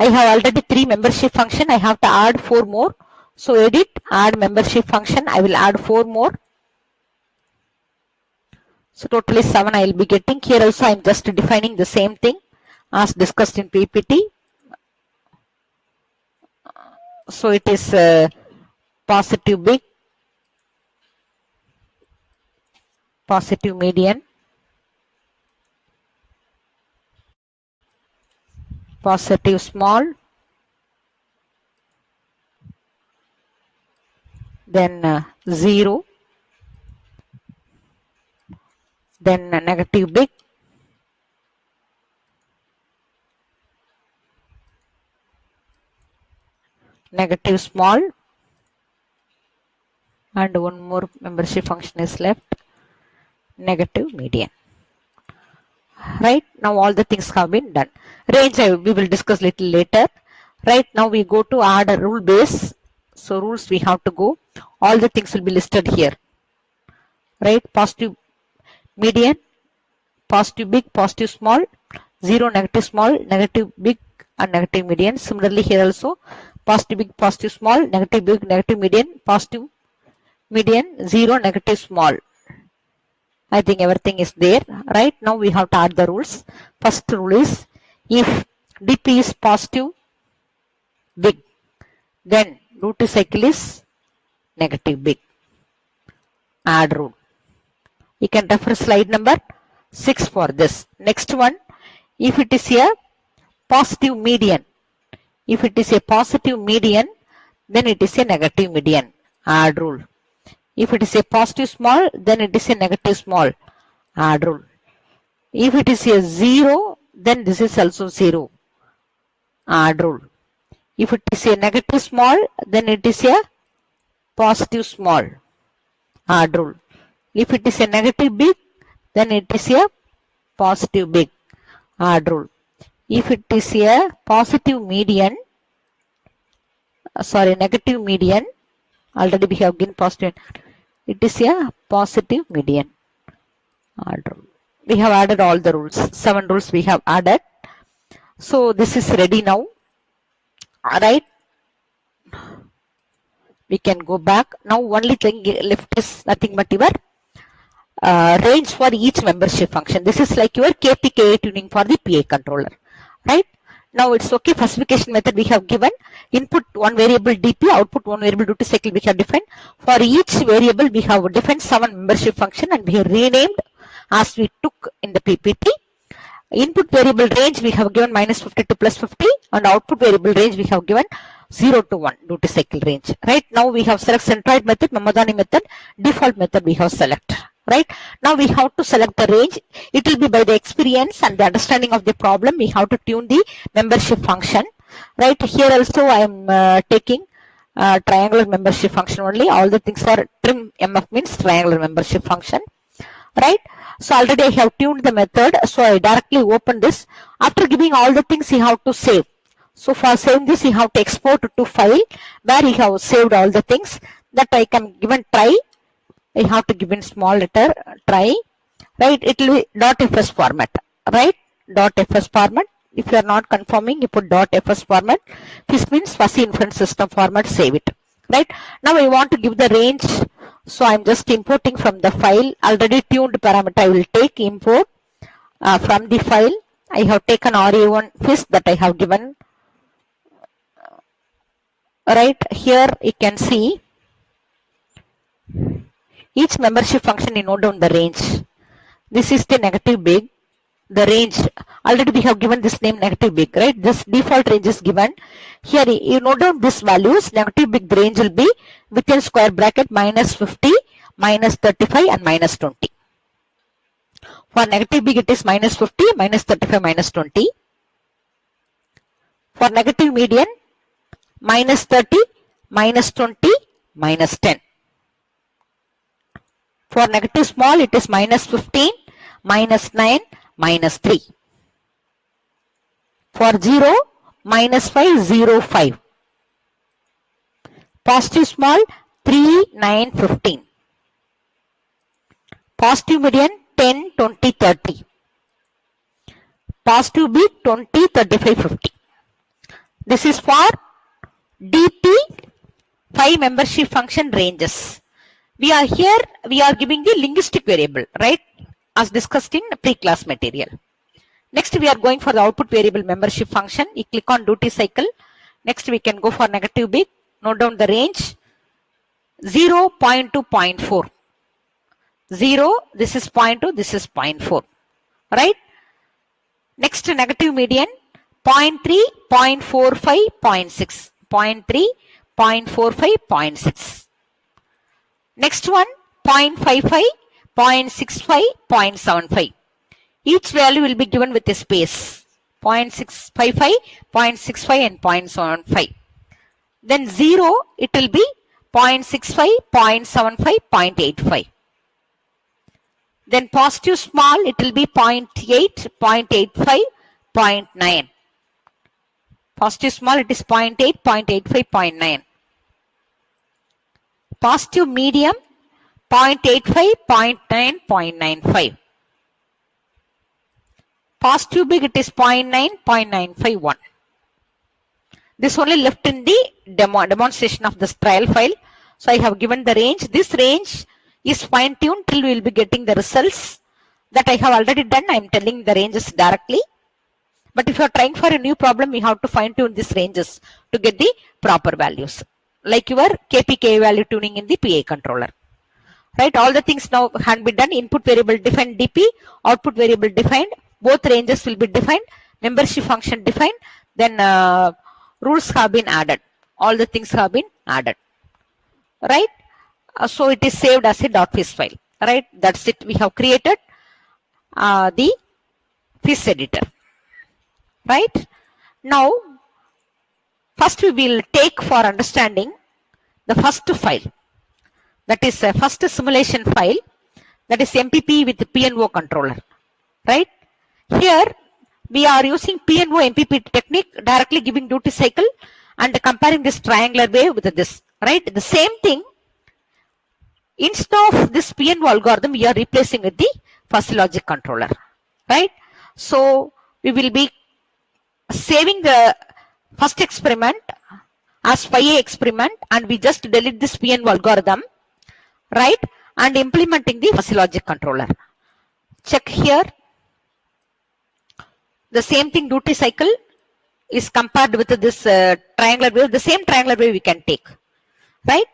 Speaker 8: I have already 3 membership function. I have to add 4 more. So edit, add membership function. I will add 4 more. So totally 7 I will be getting. Here also I am just defining the same thing as discussed in PPT. So it is positive big, positive median, positive small, then 0, then negative big, negative small, and one more membership function is left, negative median. Right, now all the things have been done. Range we will discuss little later. Right, now we go to add a rule base. So rules we have to go. All the things will be listed here. Right, positive median, positive big, positive small, 0 negative small, negative big, and negative median. Similarly here also positive big, positive small, negative big, negative median, positive median, 0 negative small. I think everything is there. Right, now we have to add the rules. First rule is, if dp is positive big, then duty cycle is negative big. Add rule. You can refer slide number 6 for this. Next one, if it is a positive median, if it is a positive median, then it is a negative median. Add rule. If it is a positive small, then it is a negative small. Add rule. If it is a 0, then this is also 0. Add rule. If it is a negative small, then it is a positive small. Add rule. If it is a negative big, then it is a positive big. Add rule. If it is a positive median, negative median, already we have given positive, it is a positive median. Add rule. We have added all the rules, 7 rules we have added. So this is ready now. Alright. We can go back. Now only thing left is nothing but your range for each membership function. This is like your KPKA tuning for the PA controller. Right? Now it's okay. Classification method we have given. Input one variable DP, output one variable duty cycle we have defined. For each variable we have defined 7 membership function and we have renamed as we took in the PPT. Input variable range we have given -50 to +50 and output variable range we have given 0 to 1 duty cycle range. Right? Now we have select centroid method, Mamadani method, default method we have select. Right? Now we have to select the range. It will be by the experience and the understanding of the problem. We have to tune the membership function. Right? Here also I am taking triangular membership function only. All the things are trim MF means triangular membership function. Right? So already I have tuned the method. So I directly open this. After giving all the things, you have to save. So for saving this, you have to export to file where you have saved all the things. That I can given try. I have to give in small letter try. Right? It will be .fs format. Right? .fs format. If you are not confirming, you put .fs format. This means fuzzy inference system format. Save it. Right? Now I want to give the range. So I'm just importing from the file. Already tuned parameter I will take import from the file. I have taken RA1 fist that I have given. Right here you can see each membership function. You note down the range. This is the negative big. The range already we have given this name negative big, right? This default range is given. Here you note down these values. Negative big range will be within square bracket -50, -35 and -20. For negative big it is -50, -35, -20. For negative median -30, -20, -10. For negative small it is -15, -9, -3. For 0, -5, 0, 5. Positive small 3, 9, 15. Positive median 10, 20, 30. Positive big 20, 35, 50. This is for DP 5 membership function ranges. We are here, we are giving the linguistic variable, right? As discussed in pre-class material. Next, we are going for the output variable membership function. You click on duty cycle. Next, we can go for negative big. Note down the range 0, 0.2, 0.4. 0, this is 0.2, this is 0.4. Right? Next, negative median 0.3, 0.45, 0.6. 0.3, 0.45, 0.6. Next one 0.55, 0.65, 0.75. Each value will be given with a space 0.655, 0.65 and 0.75. Then 0, it will be 0.65, 0.75, 0.85. Then positive small, it will be 0.8, 0.85, 0.9. Positive small, it is 0.8, 0.85, 0.9. Positive medium 0.85, 0.9, 0.95. Positive big it is 0.9, 0.951. This only left in the demonstration of this trial file. So I have given the range. This range is fine tuned till we will be getting the results that I have already done. I am telling the ranges directly. But if you are trying for a new problem, you have to fine tune these ranges to get the proper values. Like your KPK value tuning in the PA controller. Right? All the things now can be done. Input variable defined DP, output variable defined. Both ranges will be defined. Membership function defined. Then rules have been added. All the things have been added. Right? So it is saved as a .fish file. Right? That's it. We have created. the FIS editor. Right? Now, first we will take for understanding the first file. That is a first simulation file, that is MPP with PNO controller. Right? Here we are using PNO MPP technique, directly giving duty cycle and comparing this triangular wave with this. Right? The same thing, instead of this PNO algorithm, we are replacing with the fuzzy logic controller. Right? So we will be saving the first experiment as phi A experiment, and we just delete this PNO algorithm, right? And implementing the fuzzy logic controller. Check here. The same thing, duty cycle is compared with this triangular wave. The same triangular wave we can take, right?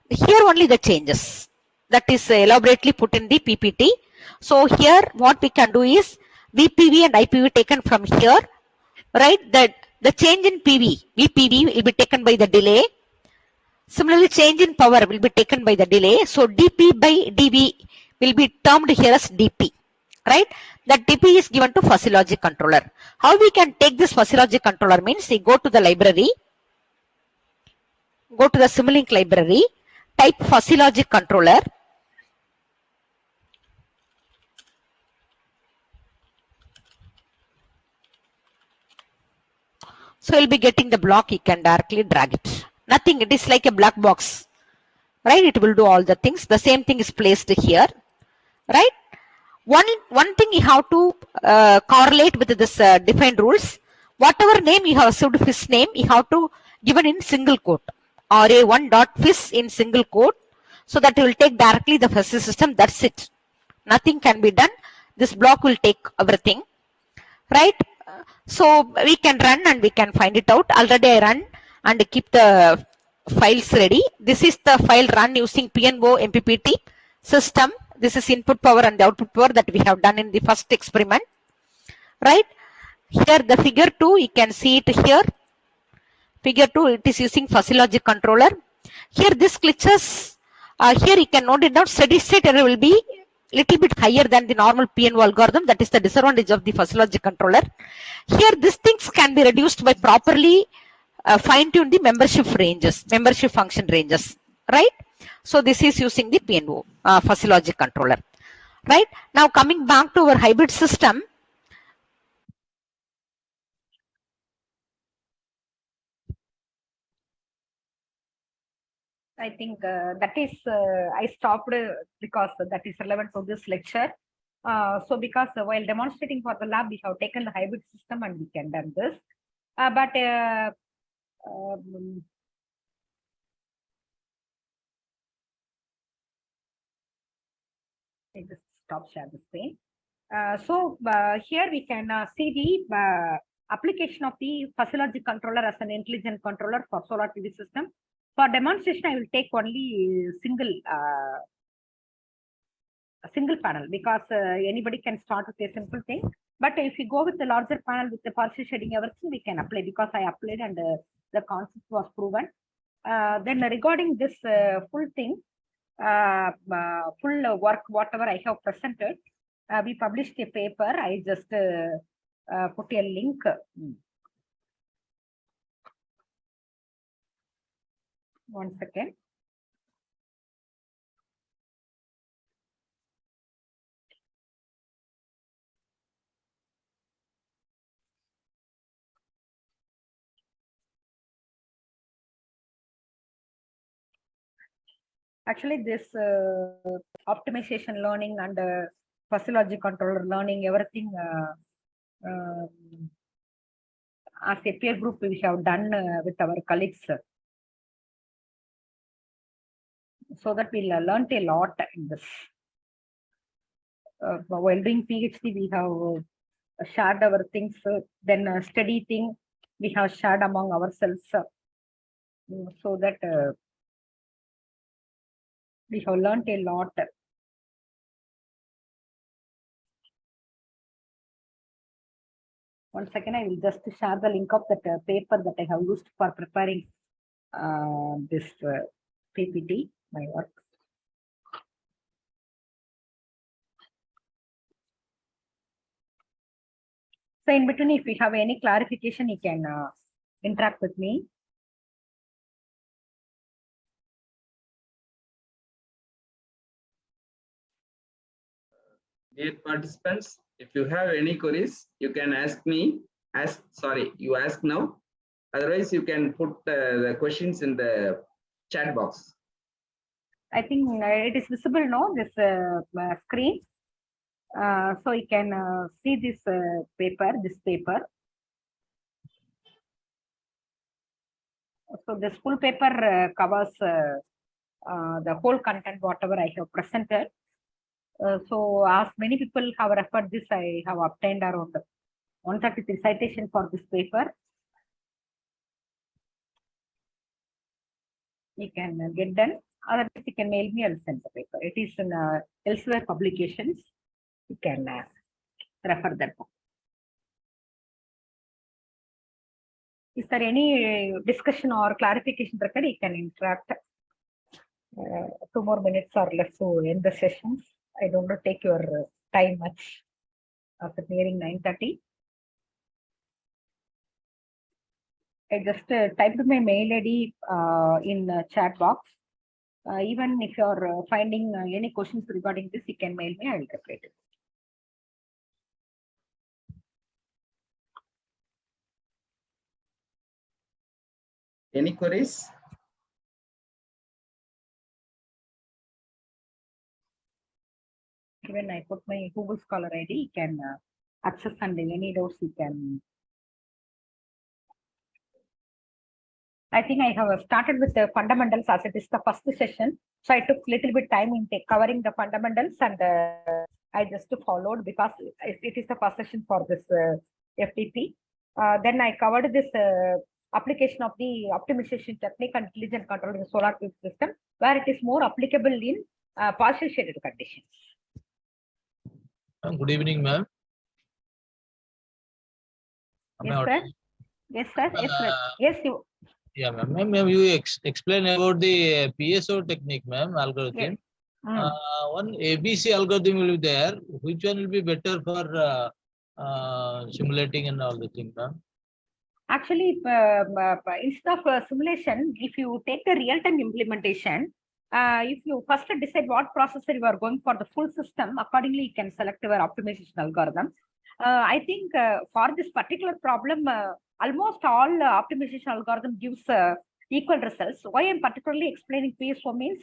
Speaker 8: Here only the changes that is elaborately put in the PPT. So here what we can do is VPV and IPV taken from here, right? That the change in VPV will be taken by the delay. Similarly, change in power will be taken by the delay. So dP by dV will be termed here as dP, right? That dP is given to fuzzy logic controller. How we can take this fuzzy logic controller means we go to the library, go to the Simulink library, type fuzzy logic controller. So you'll be getting the block, you can directly drag it. Nothing, it is like a black box, right? It will do all the things. The same thing is placed here, right? One thing you have to correlate with this defined rules. Whatever name you have saved FIS name, you have to given in single quote. RA1.FIS in single quote, so that it will take directly the fuzzy system. That's it. Nothing can be done. This block will take everything, right? So we can run and we can find it out. Already I run and keep the files ready. This is the file run using PNO MPPT system. This is input power and the output power that we have done in the first experiment, right? Here the figure 2, you can see it here. Figure 2, it is using fuzzy logic controller. Here this glitches, here you can note it down. Steady state error will be little bit higher than the normal PNO algorithm. That is the disadvantage of the fuzzy logic controller. Here these things can be reduced by properly fine tune the membership ranges, membership function ranges, right? So this is using the PNO fuzzy logic controller, right? Now coming back to our hybrid system.
Speaker 6: I think that is, I stopped because that is relevant to this lecture. So because while demonstrating for the lab, we have taken the hybrid system and we can done this. I just stop share the screen. So here we can see the application of the fuzzy logic controller as an intelligent controller for solar PV system. For demonstration, I will take only a single panel, because anybody can start with a simple thing. But if you go with the larger panel with the partial shading, everything we can apply, because I applied and the concept was proven. Then regarding this full thing, full work, whatever I have presented, we published a paper. I just put a link. One second. Actually, this optimization learning and fuzzy logic controller learning, everything as a peer group we have done with our colleagues, so that we learned a lot in this. While doing PhD, we have shared our things. Then study thing we have shared among ourselves, so that we have learned a lot. One second, I will just share the link of that paper that I have used for preparing this PPT, my work. So in between, if you have any clarification, you can interact with me.
Speaker 5: Dear participants, if you have any queries, you can ask me. You ask now. Otherwise, you can put the questions in the chat box.
Speaker 6: I think it is visible now, this screen. So you can see this paper. So this full paper covers the whole content, whatever I have presented. So as many people have referred this, I have obtained around 133 citation for this paper. You can get done. Otherwise, you can mail me, I'll send the paper. It is in elsewhere publications. You can refer that book. Is there any discussion or clarification required? You can interact. 2 more minutes or less to end the sessions. I don't want to take your time much after nearing 9:30. I just typed my mail ID in the chat box. Even if you're finding any questions regarding this, you can mail me, I will reply to it.
Speaker 5: Any queries?
Speaker 6: Even I put my Google Scholar ID, you can access and any doubts you can. I think I have started with the fundamentals as it is the first session. So I took little bit time in covering the fundamentals, and I just followed because it is the first session for this FTP. Then I covered this application of the optimization technique and intelligent control in the solar PV system, where it is more applicable in partial shaded conditions.
Speaker 7: Good evening, ma'am.
Speaker 6: Yes, sir. Yes, sir. Yes, sir. Yes, you.
Speaker 7: Yeah, ma'am. Ma'am, you explain about the PSO technique, ma'am, algorithm.
Speaker 6: Yes.
Speaker 7: One ABC algorithm will be there. Which one will be better for simulating and all the things, ma'am?
Speaker 6: Actually, instead of simulation, if you take the real-time implementation, if you first decide what processor you are going for the full system, accordingly you can select your optimization algorithm. I think for this particular problem, almost all optimization algorithm gives equal results. Why I'm particularly explaining PSO means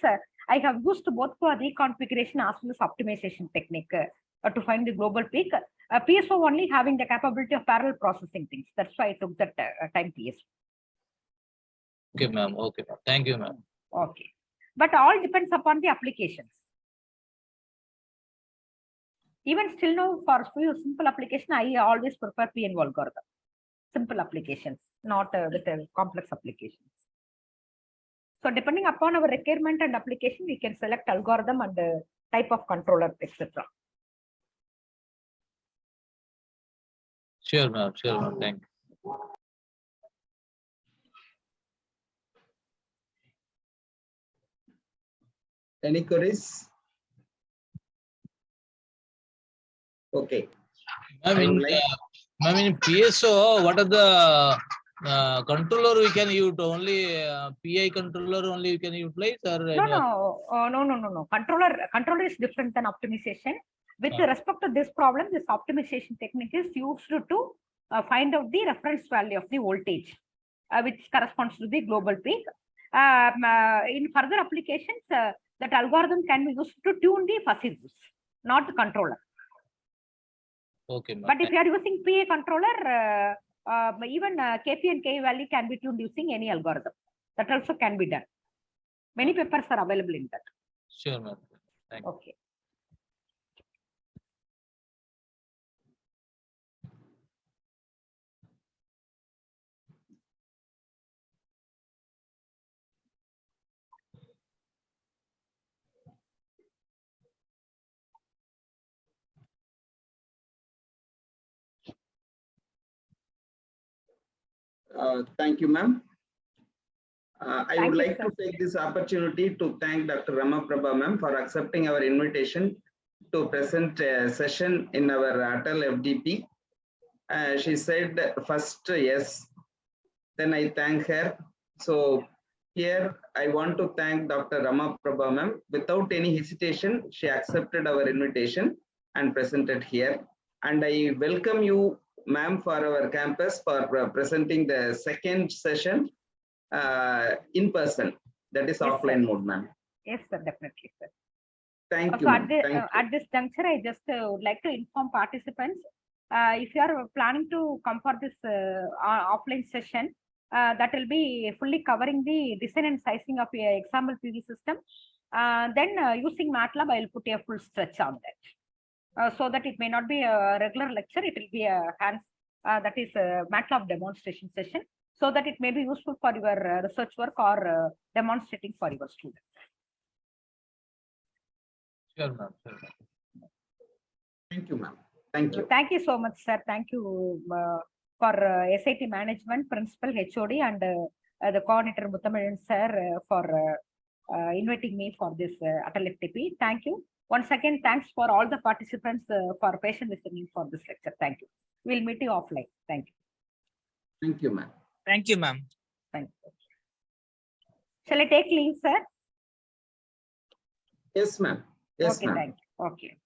Speaker 6: I have used both for reconfiguration as well as optimization technique to find the global peak. PSO only having the capability of parallel processing things. That's why I took that time PSO.
Speaker 7: Okay, ma'am. Okay, ma'am. Thank you, ma'am.
Speaker 6: Okay. But all depends upon the applications. Even still now, for simple application, I always prefer PNV algorithm. Simple applications, not with complex applications. So depending upon our requirement and application, we can select algorithm and type of controller, etc.
Speaker 7: Sure, ma'am. Sure, ma'am. Thank you.
Speaker 5: Any queries? Okay.
Speaker 7: Ma'am, in PSO, what are the controller we can use? Only PI controller only we can utilize, or
Speaker 6: no. Controller is different than optimization. With respect to this problem, this optimization technique is used to find out the reference value of the voltage, which corresponds to the global peak. In further applications, that algorithm can be used to tune the fuzziness, not the controller.
Speaker 7: Okay,
Speaker 6: but if you are using PA controller, even KP and K value can be tuned using any algorithm. That also can be done. Many papers are available in that.
Speaker 7: Sure, ma'am. Thank you.
Speaker 6: Okay.
Speaker 5: Thank you, ma'am. I would like to take this opportunity to thank Dr. Ramaprabha, ma'am, for accepting our invitation to present a session in our Atal FDP. She said first yes, then I thank her. So here I want to thank Dr. Ramaprabha ma'am. Without any hesitation, she accepted our invitation and presented here. And I welcome you, ma'am, for our campus for presenting the second session in person. That is
Speaker 6: Yes,
Speaker 5: offline
Speaker 6: sir.
Speaker 5: mode, ma'am.
Speaker 6: Yes, sir, definitely, sir.
Speaker 5: Thank you,
Speaker 6: So
Speaker 5: ma'am. Thank you.
Speaker 6: at this juncture, I just would like to inform participants, if you are planning to come for this offline session, that will be fully covering the design and sizing of a example PV system. Then using MATLAB, I will put a full stretch on that. So that it may not be a regular lecture, it will be a hands, that is a MATLAB demonstration session, so that it may be useful for your research work or demonstrating for your students.
Speaker 7: Sure, ma'am. Sure, ma'am.
Speaker 5: Thank you, ma'am. Thank you.
Speaker 6: Thank you so much, sir. Thank you for SIT management, principal, HOD, and the coordinator Muttamilan sir for inviting me for this Atal FTP. Thank you. Once again, thanks for all the participants for patient listening for this lecture. Thank you. We'll meet you offline. Thank you.
Speaker 5: Thank you, ma'am.
Speaker 11: Thank you, ma'am.
Speaker 6: Thank you. Shall I take leave, sir?
Speaker 5: Yes, ma'am. Yes,
Speaker 6: Okay,
Speaker 5: ma'am.
Speaker 6: thank you. Okay.